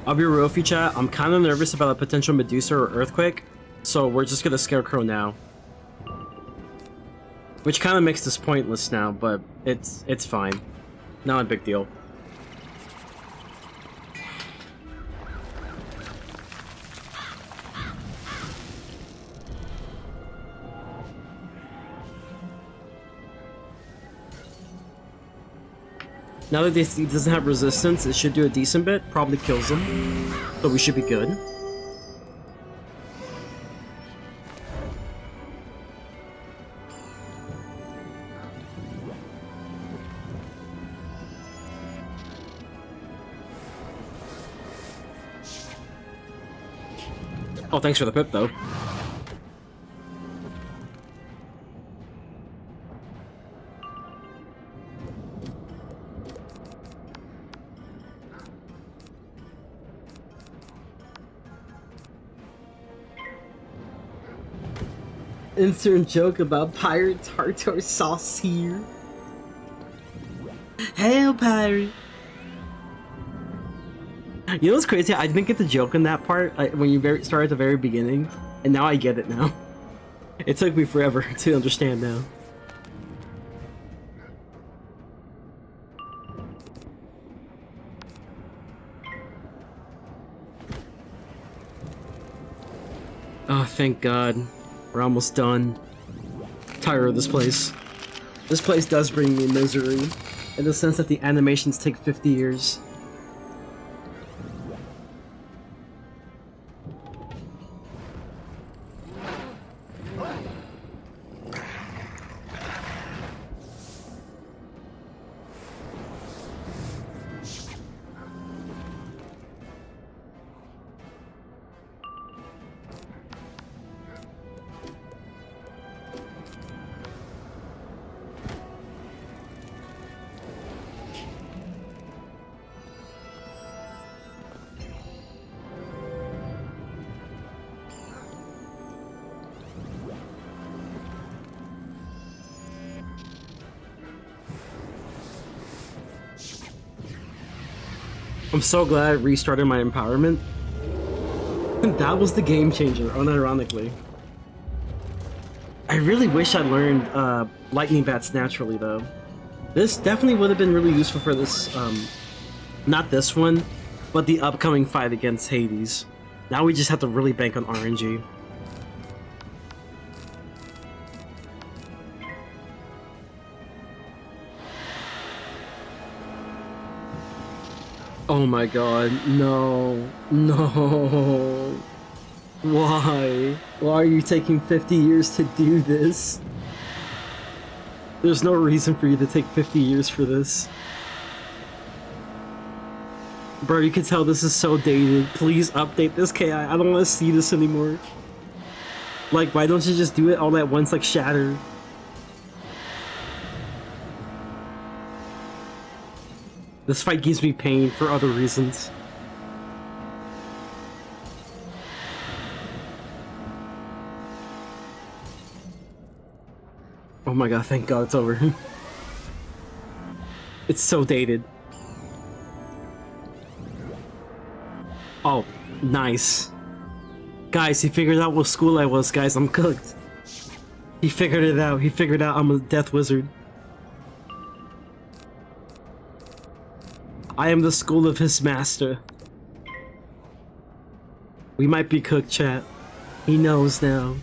I'll be real with you, chat. I'm kind of nervous about a potential Medusa or Earthquake, so we're just gonna Scarecrow now. Which kind of makes this pointless now, but it's fine. Not a big deal. Now that he doesn't have resistance, it should do a decent bit. Probably kills him. So we should be good. Oh, thanks for the pip, though. Insert joke about pirate tartar sauce here. Hail, pirate! You know what's crazy? I didn't get the joke in that part when you start at the very beginning, and now I get it now. It took me forever to understand now. Oh, thank God. We're almost done. Tired of this place. This place does bring me misery, in the sense that the animations take 50 years. I'm so glad I restarted my empowerment. That was the game changer, unironically. I really wish I learned lightning bats naturally though. This definitely would have been really useful for this, not this one, but the upcoming fight against Hades. Now we just have to really bank on RNG. Oh my god, no, no. Why? Why are you taking 50 years to do this? There's no reason for you to take 50 years for this. Bro, you can tell this is so dated. Please update this KI. I don't want to see this anymore. Like, why don't you just do it all at once like Shatter? This fight gives me pain for other reasons. Oh my god, thank god it's over. It's so dated. Oh, nice. Guys, he figured out what school I was, guys. I'm cooked. He figured it out. He figured out I'm a death wizard. I am the school of his master. We might be cooked, chat. He knows now.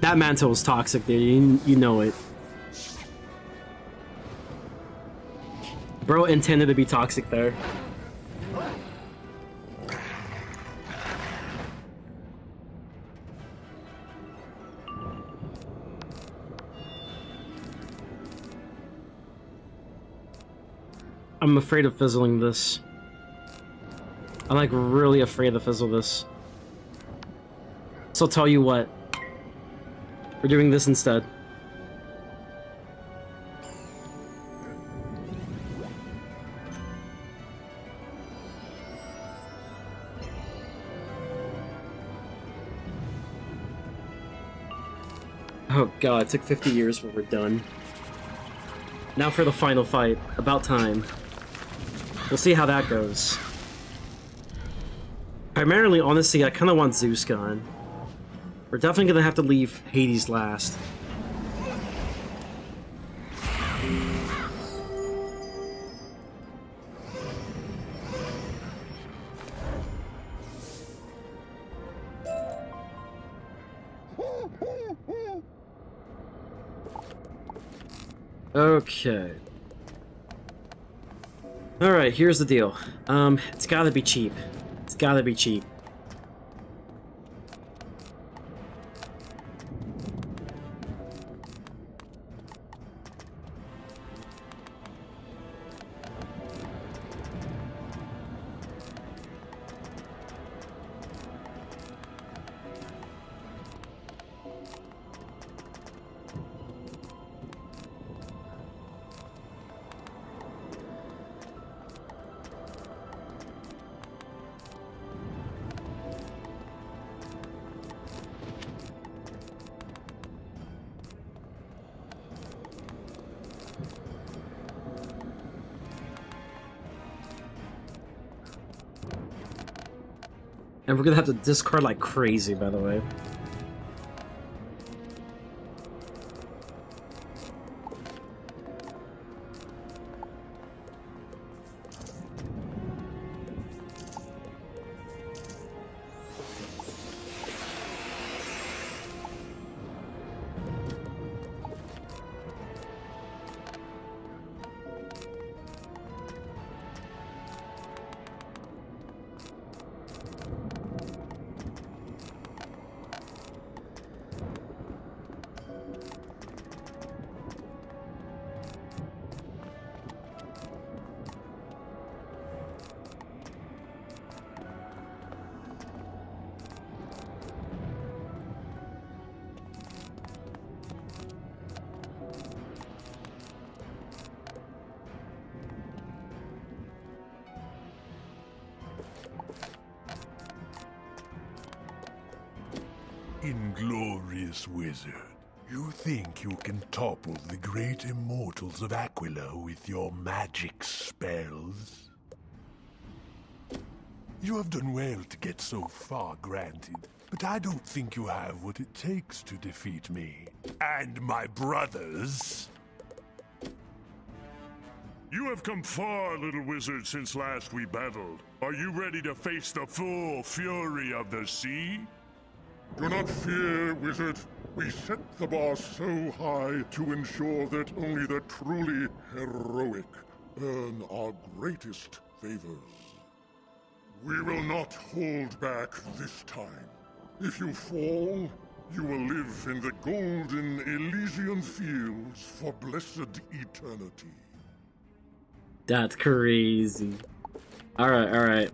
That mantle was toxic there, you know it. Bro intended to be toxic there. I'm afraid of fizzling this. I'm like really afraid to fizzle this. So I'll tell you what. We're doing this instead. Oh god, it took 50 years, but we're done. Now for the final fight. About time. We'll see how that goes. Primarily, honestly, I kind of want Zeus gone. We're definitely gonna have to leave Hades last. Okay. Alright, here's the deal. It's gotta be cheap. It's gotta be cheap. And we're gonna have to discard like crazy, by the way. Inglorious wizard. You think you can topple the great immortals of Aquila with your magic spells? You have done well to get so far, granted, but I don't think you have what it takes to defeat me. And my brothers. You have come far, little wizard, since last we battled. Are you ready to face the full fury of the sea? Do not fear, wizard. We set the bar so high to ensure that only the truly heroic earn our greatest favors. We will not hold back this time. If you fall, you will live in the golden Elysian fields for blessed eternity. That's crazy. Alright, alright.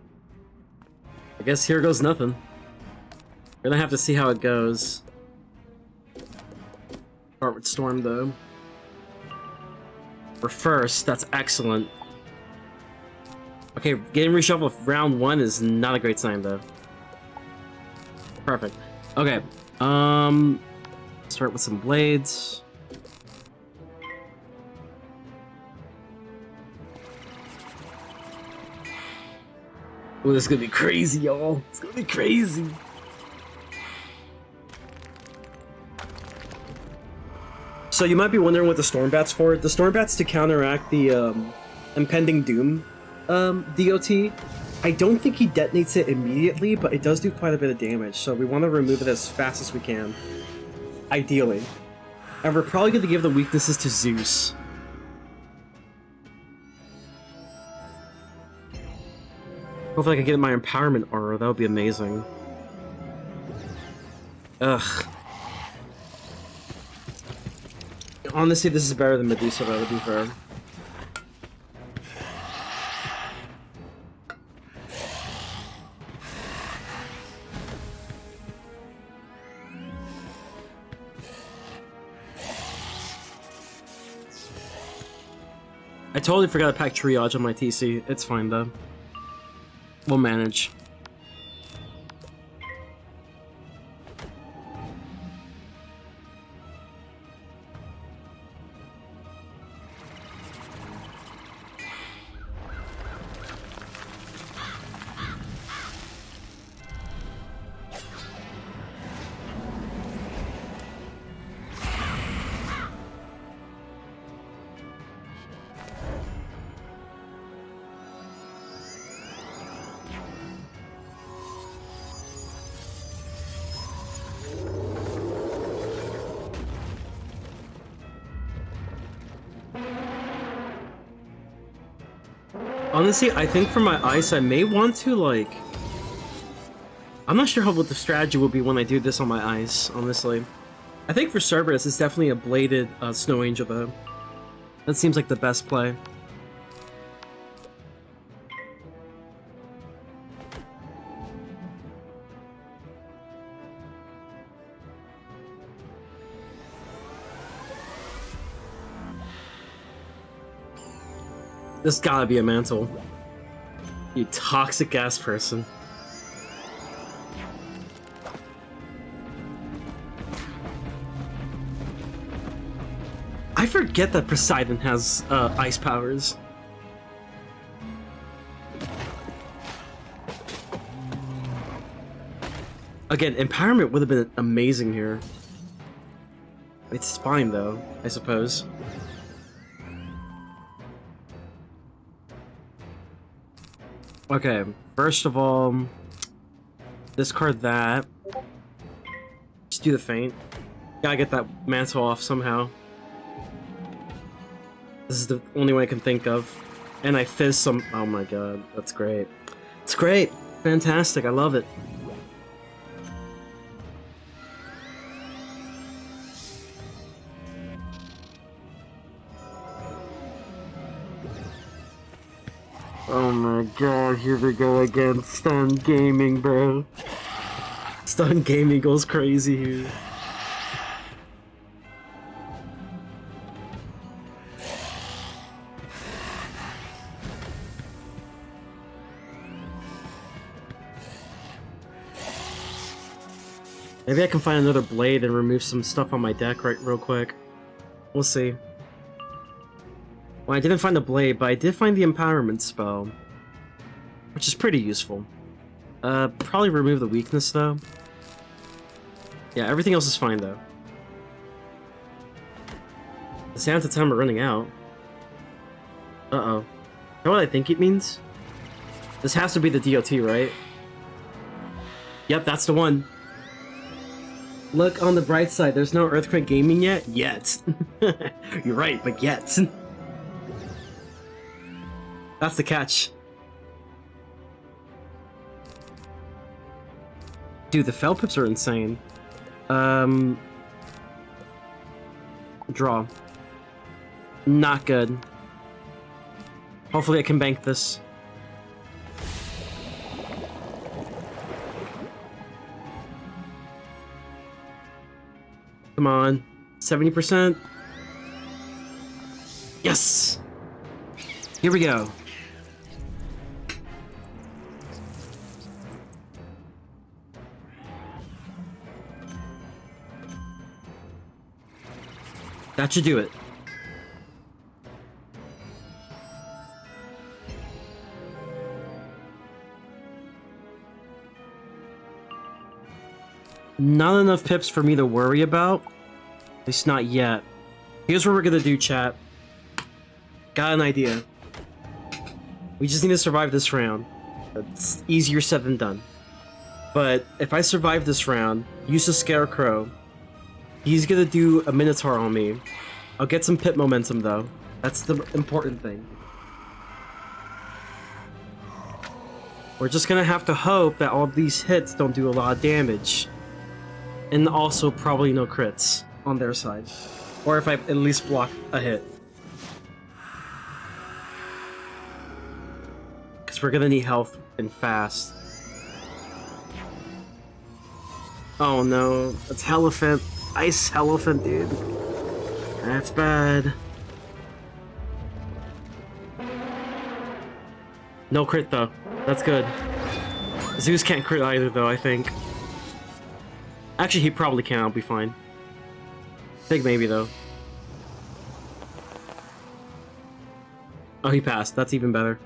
I guess here goes nothing. We're gonna have to see how it goes. Start with Storm, though. We're first. That's excellent. Okay, getting reshuffled round 1 is not a great sign, though. Perfect. Okay. Start with some blades. Oh, this is gonna be crazy, y'all. It's gonna be crazy. So you might be wondering what the Storm Bat's for. The Storm Bat's to counteract the impending Doom DOT. I don't think he detonates it immediately, but it does do quite a bit of damage, so we want to remove it as fast as we can. Ideally. And we're probably going to give the weaknesses to Zeus. Hopefully I can get my empowerment aura, that would be amazing. Ugh. Honestly, this is better than Medusa, though, to be fair. I totally forgot to pack triage on my TC. It's fine, though. We'll manage. Honestly, I think for my ice, I may want to, like... I'm not sure what the strategy will be when I do this on my ice, honestly. I think for Cerberus, it's definitely a bladed Snow Angel, though. That seems like the best play. This gotta be a mantle. You toxic ass person. I forget that Poseidon has ice powers. Again, empowerment would have been amazing here. It's fine though, I suppose. Okay, first of all, discard that. Just do the feint. Gotta get that mantle off somehow. This is the only way I can think of. And I fizz some. Oh my god, that's great. It's great! Fantastic, I love it. Oh my god, here we go again. Stun Gaming, bro. Stun Gaming goes crazy here. Maybe I can find another blade and remove some stuff on my deck real quick. We'll see. Well, I didn't find the blade, but I did find the empowerment spell, which is pretty useful. Probably remove the weakness, though. Yeah, everything else is fine, though. The sound of time are running out. Uh-oh. You know what I think it means? This has to be the DOT, right? Yep, that's the one. Look on the bright side, there's no Earthquake Gaming yet? Yet. You're right, but yet. That's the catch. Dude, the Fel Pips are insane. Draw. Not good. Hopefully I can bank this. Come on. 70%. Yes! Here we go. That should do it. Not enough pips for me to worry about. At least not yet. Here's what we're gonna do, chat. Got an idea. We just need to survive this round. It's easier said than done. But if I survive this round, use a Scarecrow. He's gonna do a Minotaur on me. I'll get some pip momentum though. That's the important thing. We're just gonna have to hope that all these hits don't do a lot of damage. And also probably no crits on their side. Or if I at least block a hit. Because we're gonna need health and fast. Oh no, it's Elephant. Ice Elephant, dude. That's bad. No crit though. That's good. Zeus can't crit either though, I think. Actually, he probably can. I'll be fine. Big maybe, though. Oh, he passed. That's even better.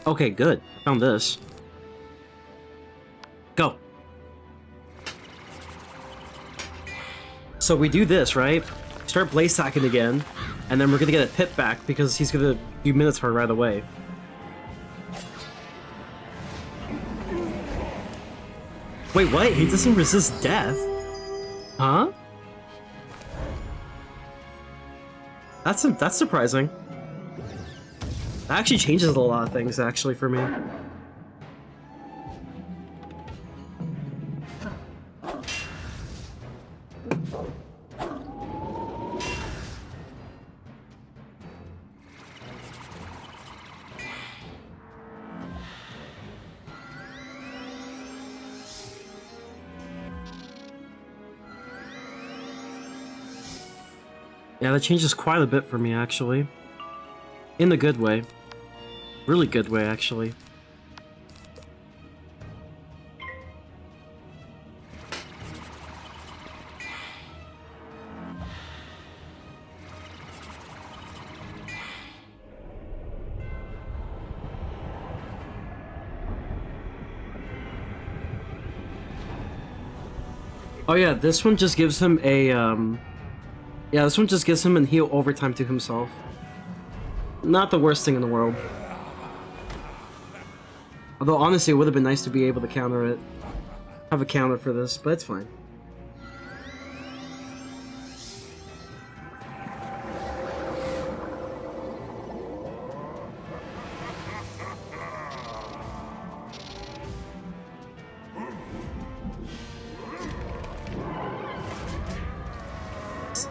Okay, good. Found this. Go. So we do this, right? Start blaze stacking again, and then we're gonna get a pip back because he's gonna do Minotaur right away. Wait, what? He doesn't resist death? Huh? That's surprising. That actually changes a lot of things, actually, for me. Yeah, that changes quite a bit for me, actually. In the good way. Really good way, actually. Oh yeah, this one just gives him a, yeah, this one just gives him a heal overtime to himself. Not the worst thing in the world. Although, honestly, it would have been nice to be able to counter it. Have a counter for this, but it's fine.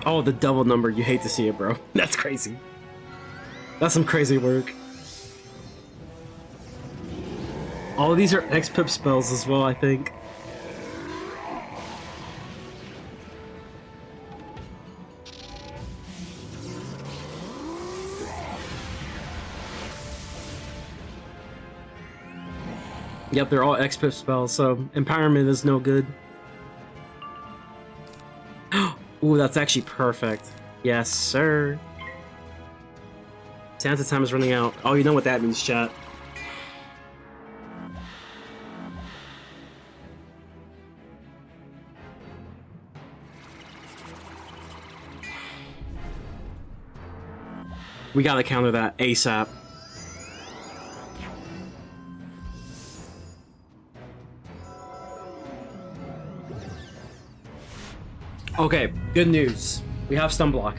Oh, the double number. You hate to see it, bro. That's crazy. That's some crazy work. All of these are X-Pip spells as well, I think. Yep, they're all expert spells, so empowerment is no good. Ooh, that's actually perfect. Yes, sir. Santa time is running out. Oh, you know what that means, chat. We gotta counter that ASAP. Okay, good news. We have stun block.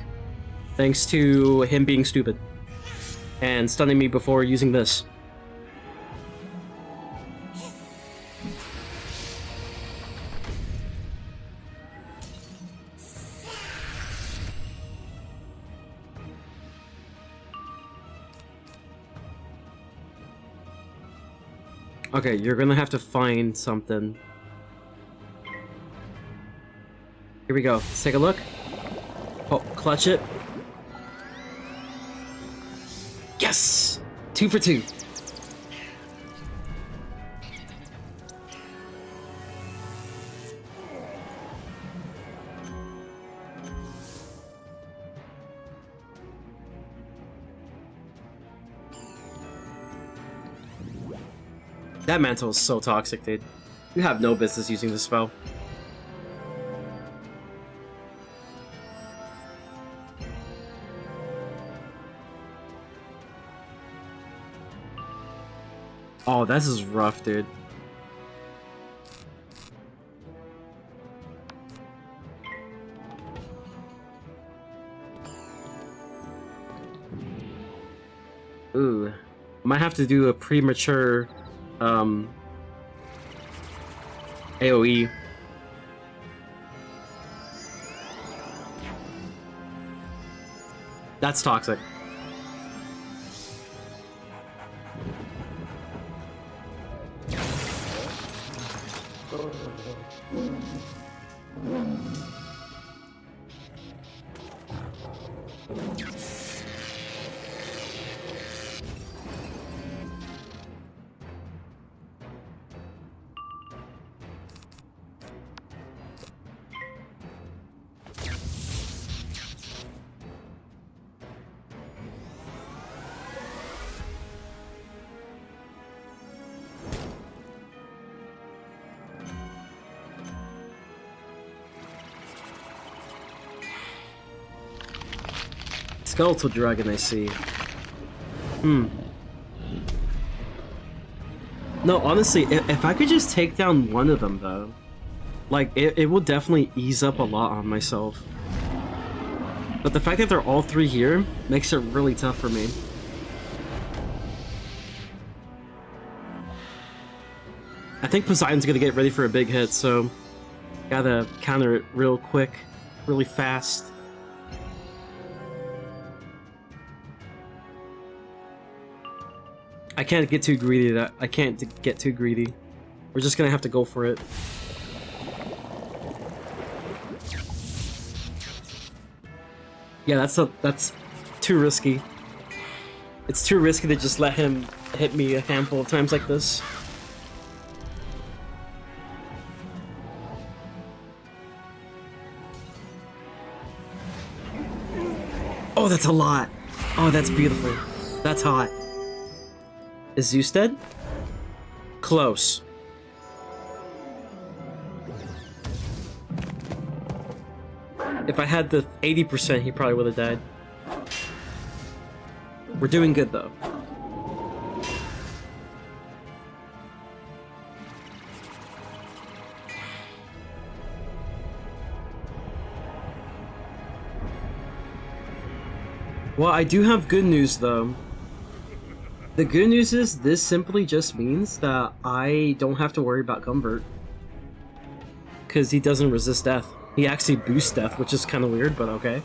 Thanks to him being stupid. And stunning me before using this. Okay, you're gonna have to find something. Here we go. Let's take a look. Oh, clutch it. Yes! 2 for 2. That mantle is so toxic, dude. You have no business using this spell. Oh, this is rough, dude. Ooh. Might have to do a premature, AoE. That's toxic. Skeletal dragon, I see. No, honestly, if I could just take down one of them, though, like, it will definitely ease up a lot on myself. But the fact that they're all three here makes it really tough for me. I think Poseidon's gonna get ready for a big hit, so gotta counter it real quick, really fast. I can't get too greedy. I can't get too greedy. We're just gonna have to go for it. Yeah, that's too risky. It's too risky to just let him hit me a handful of times like this. Oh, that's a lot. Oh, that's beautiful. That's hot. Is Zeus dead? Close. If I had the 80%, he probably would have died. We're doing good, though. Well, I do have good news, though. The good news is this simply just means that I don't have to worry about Convert. Because he doesn't resist death. He actually boosts death, which is kind of weird, but okay.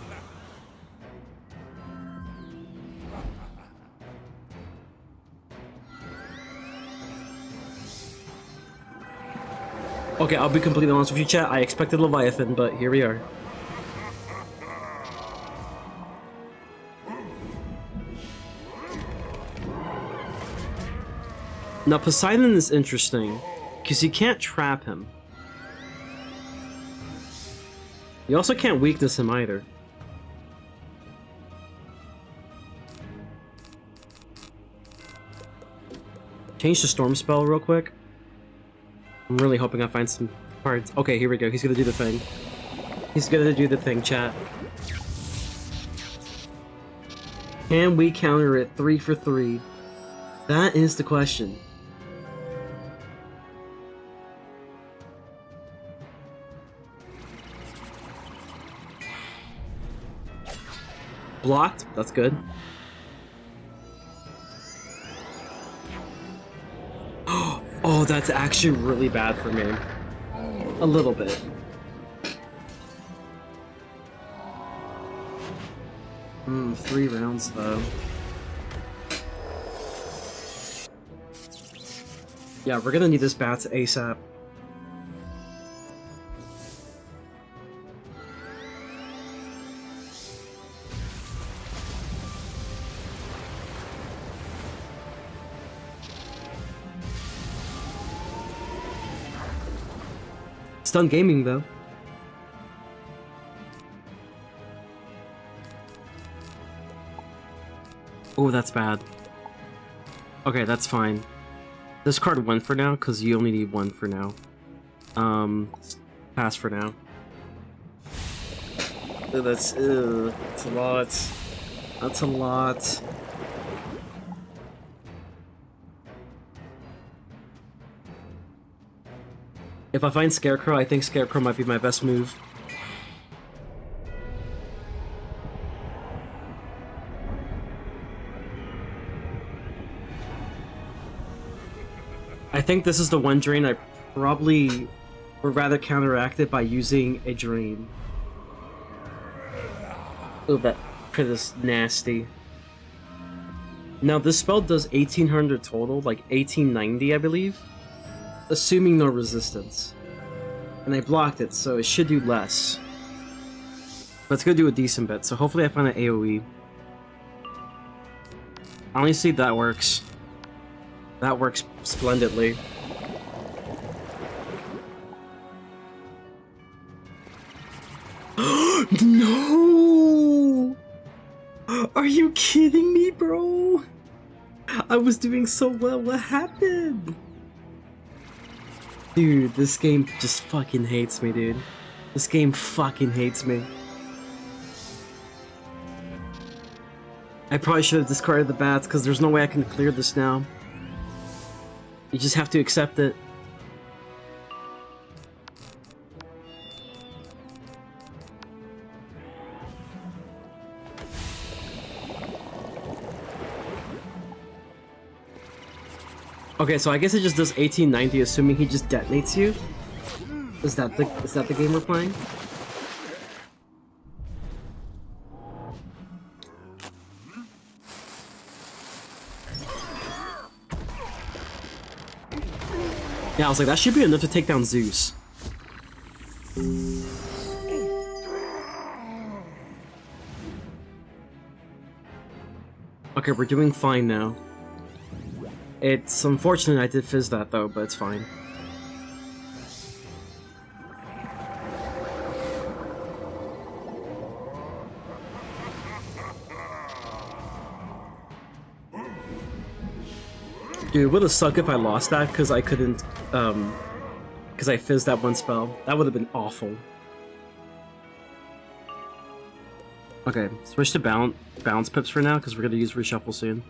Okay, I'll be completely honest with you, chat. I expected Leviathan, but here we are. Now Poseidon is interesting, because you can't trap him. You also can't weakness him either. Change the storm spell real quick. I'm really hoping I find some cards. Okay, here we go. He's gonna do the thing. He's gonna do the thing, chat. Can we counter it 3 for 3? That is the question. Blocked. That's good. Oh, that's actually really bad for me. A little bit. Hmm, 3 rounds though. Yeah, we're gonna need this bats ASAP. Stun gaming though. Oh, that's bad. Okay, that's fine. Discard 1 for now, because you only need 1 for now. Pass for now. That's a lot. That's a lot. If I find Scarecrow, I think Scarecrow might be my best move. I think this is the one drain I probably would rather counteract it by using a drain. Oh, that crit is nasty. Now this spell does 1800 total, like 1890 I believe. Assuming no resistance. And I blocked it, so it should do less. But it's gonna do a decent bit, so hopefully I find an AoE. Honestly, that works. That works splendidly. No! Are you kidding me, bro? I was doing so well, what happened? Dude, this game just fucking hates me, dude. This game fucking hates me. I probably should have discarded the bats, because there's no way I can clear this now. You just have to accept it. Okay, so I guess it just does 1890, assuming he just detonates you. Is that the game we're playing? Yeah, I was like, that should be enough to take down Zeus. Okay, we're doing fine now. It's unfortunate I did fizz that though, but it's fine. Dude, it would've sucked if I lost that because I couldn't, because I fizzed that one spell. That would've been awful. Okay, switch to balance pips for now because we're gonna use reshuffle soon.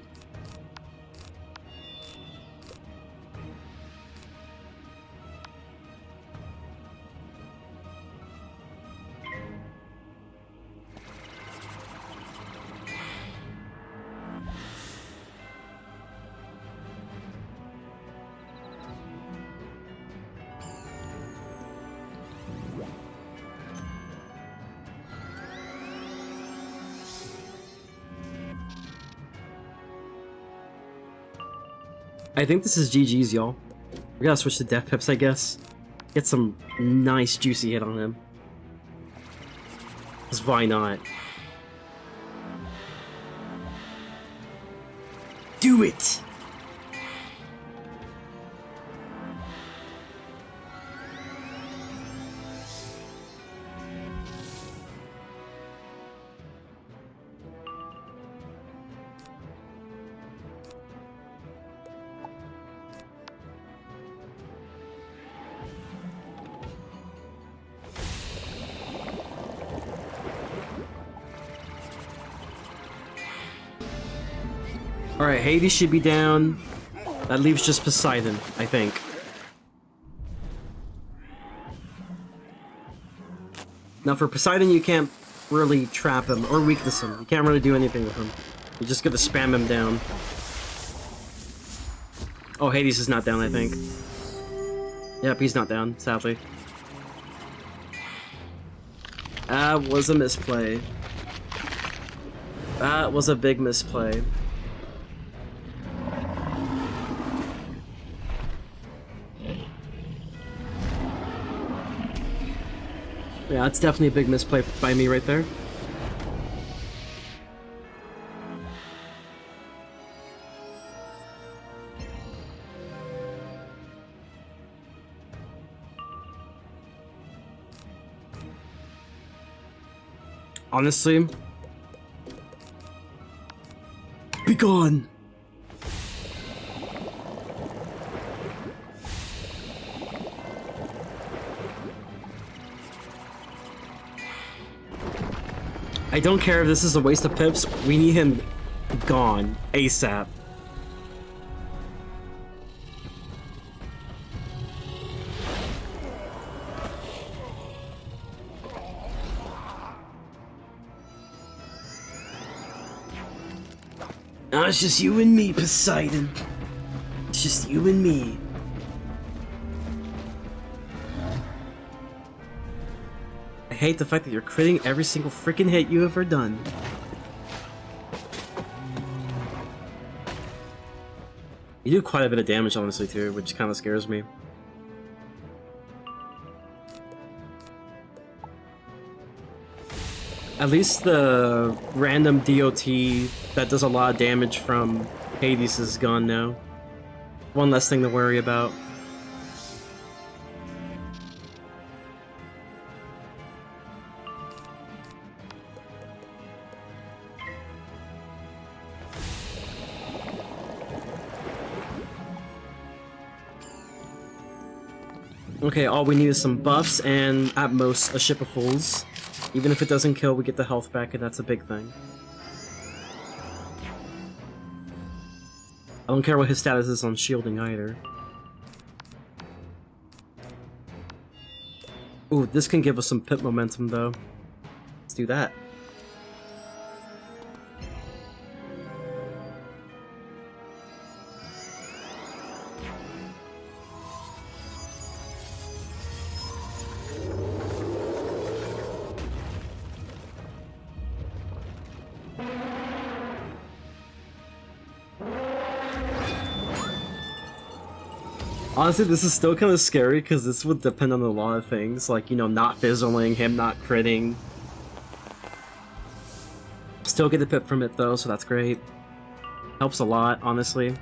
I think this is GG's, y'all. We gotta switch to Death Pips, I guess. Get some nice juicy hit on him. 'Cause why not? Do it! Alright, Hades should be down. That leaves just Poseidon, I think. Now for Poseidon, you can't really trap him or weakness him. You can't really do anything with him. You just gotta spam him down. Oh, Hades is not down, I think. Yep, he's not down, sadly. That was a misplay. That was a big misplay. Yeah, that's definitely a big misplay by me right there. Honestly, be gone. I don't care if this is a waste of pips, we need him gone ASAP. Now it's just you and me, Poseidon. It's just you and me. I hate the fact that you're critting every single freaking hit you ever done. You do quite a bit of damage, honestly, too, which kind of scares me. At least the random DOT that does a lot of damage from Hades is gone now. One less thing to worry about. Okay, all we need is some buffs and, at most, a ship of fools. Even if it doesn't kill, we get the health back, and that's a big thing. I don't care what his status is on shielding either. Ooh, this can give us some pip momentum, though. Let's do that. Honestly, this is still kind of scary because this would depend on a lot of things, like, you know, not fizzling, him not critting. Still get the pip from it though, so that's great. Helps a lot, honestly.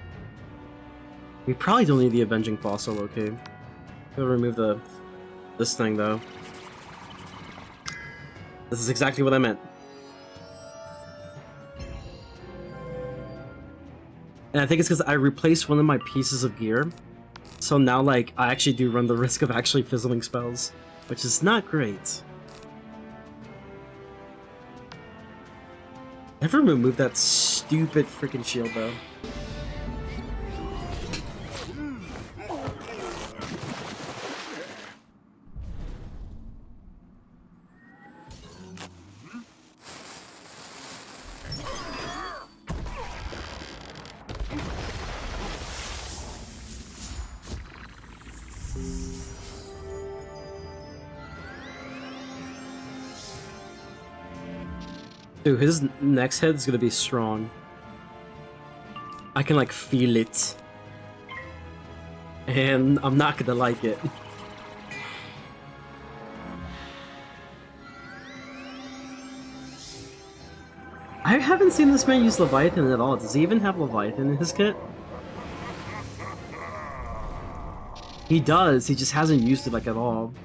We probably don't need the Avenging Fossil, okay. We'll remove this thing though. This is exactly what I meant. And I think it's because I replaced one of my pieces of gear. So now, like, I actually do run the risk of actually fizzling spells, which is not great. Never remove that stupid freaking shield, though. Dude, his next hit is gonna be strong. I can, like, feel it. And I'm not gonna like it. I haven't seen this man use Leviathan at all. Does he even have Leviathan in his kit? He does, he just hasn't used it, like, at all.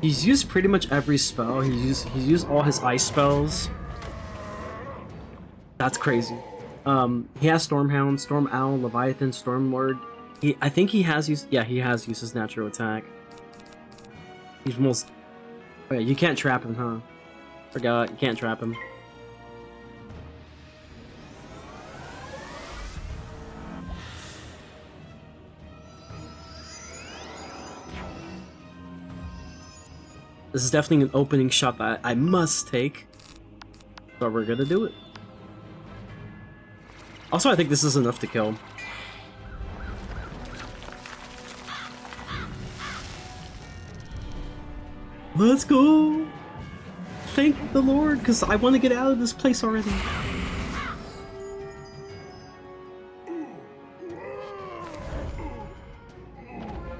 He's used pretty much every spell. He's used all his ice spells. That's crazy. He has Stormhound, Storm Owl, Leviathan, Stormlord. I think he has used, yeah, he has used his natural attack. He's almost, oh yeah, you can't trap him, huh? Forgot, you can't trap him. This is definitely an opening shot that I must take. So we're gonna do it. Also, I think this is enough to kill. Let's go! Thank the Lord, because I want to get out of this place already.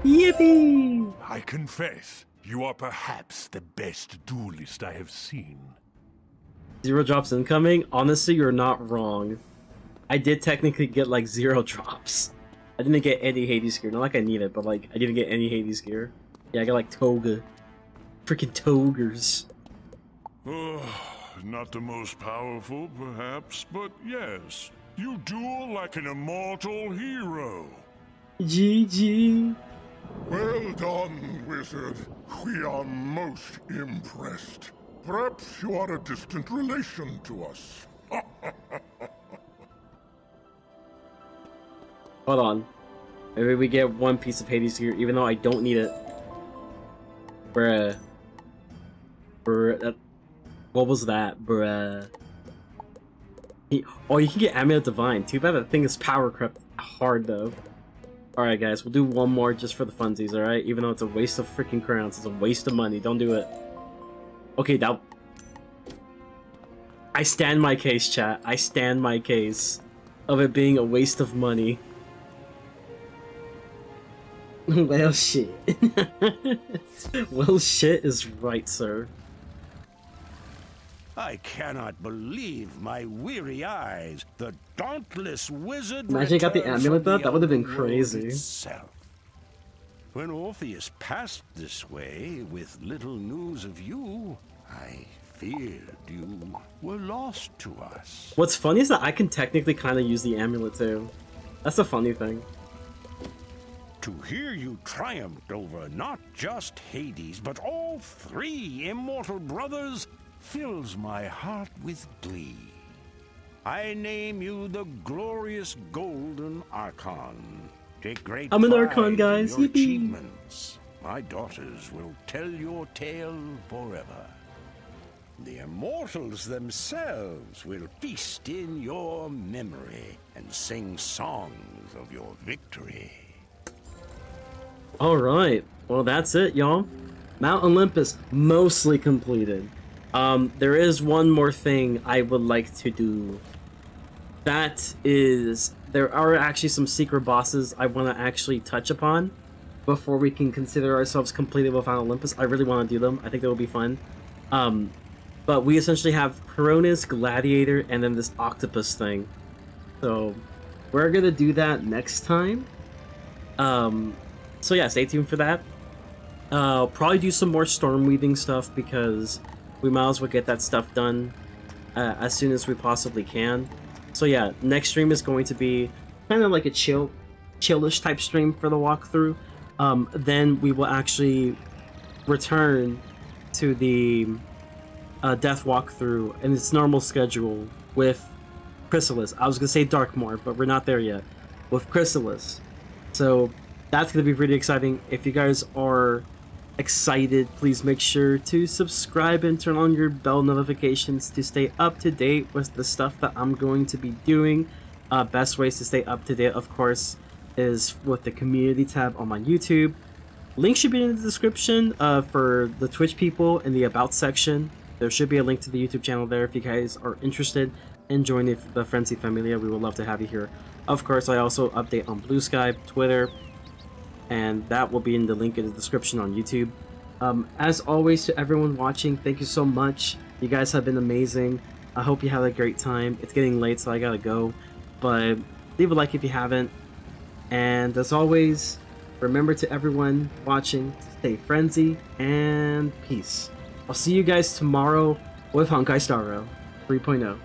Yippee! I confess, you are perhaps the best duelist I have seen. 0 drops incoming? Honestly, you're not wrong. I did technically get like 0 drops. I didn't get any Hades gear. Not like I need it, but like I didn't get any Hades gear. Yeah, I got like Toga. Freaking Togers. Not the most powerful, perhaps, but yes. You duel like an immortal hero. GG. Well done, wizard. We are most impressed. Perhaps you are a distant relation to us. Hold on. Maybe we get 1 piece of Hades gear, even though I don't need it. Bruh. What was that, bruh? Oh, you can get Amulet Divine. Too bad that thing is power crept hard, though. Alright, guys, we'll do 1 more just for the funsies, alright? Even though it's a waste of freaking crowns. It's a waste of money. Don't do it. Okay, that... I stand my case, chat. I stand my case of it being a waste of money. Well, shit. Well, shit is right, sir. I cannot believe my weary eyes. The dauntless wizard. Imagine you got the amulet though? That would have been crazy. Itself. When Orpheus passed this way with little news of you, I feared you were lost to us. What's funny is that I can technically kind of use the amulet too. That's the funny thing. To hear you triumphed over not just Hades, but all 3 immortal brothers fills my heart with glee. I name you the glorious Golden Archon. Take great I'm an pride Archon, guys. in your Yippee. achievements. My daughters will tell your tale forever. The immortals themselves will feast in your memory and sing songs of your victory. Alright, well that's it, y'all. Mount Olympus mostly completed. There is one more thing I would like to do. That is, there are actually some secret bosses I want to actually touch upon before we can consider ourselves completed with Mount Olympus. I really want to do them. I think that will be fun. But we essentially have Cronus, Gladiator, and then this octopus thing. So we're gonna do that next time. So yeah, stay tuned for that. Probably do some more Stormweaving stuff because we might as well get that stuff done as soon as we possibly can. So yeah, next stream is going to be kind of like a chillish type stream for the walkthrough. Then we will actually return to the Death walkthrough in its normal schedule with Chrysalis. I was gonna say Darkmoor, but we're not there yet. With Chrysalis. So that's gonna be pretty exciting. If you guys are excited, please make sure to subscribe and turn on your bell notifications to stay up to date with the stuff that I'm going to be doing. Best ways to stay up to date, of course, is with the community tab on my YouTube. Link should be in the description for the Twitch people in the About section. There should be a link to the YouTube channel there if you guys are interested in joining the Frenzy Familia. We would love to have you here. Of course, I also update on Blue Sky, Twitter, and that will be in the link in the description on YouTube. As always, to everyone watching, thank you so much. You guys have been amazing. I hope you had a great time. It's getting late, so I gotta go. But leave a like if you haven't. And as always, remember to everyone watching to stay frenzy and peace. I'll see you guys tomorrow with Honkai Star Rail 3.0.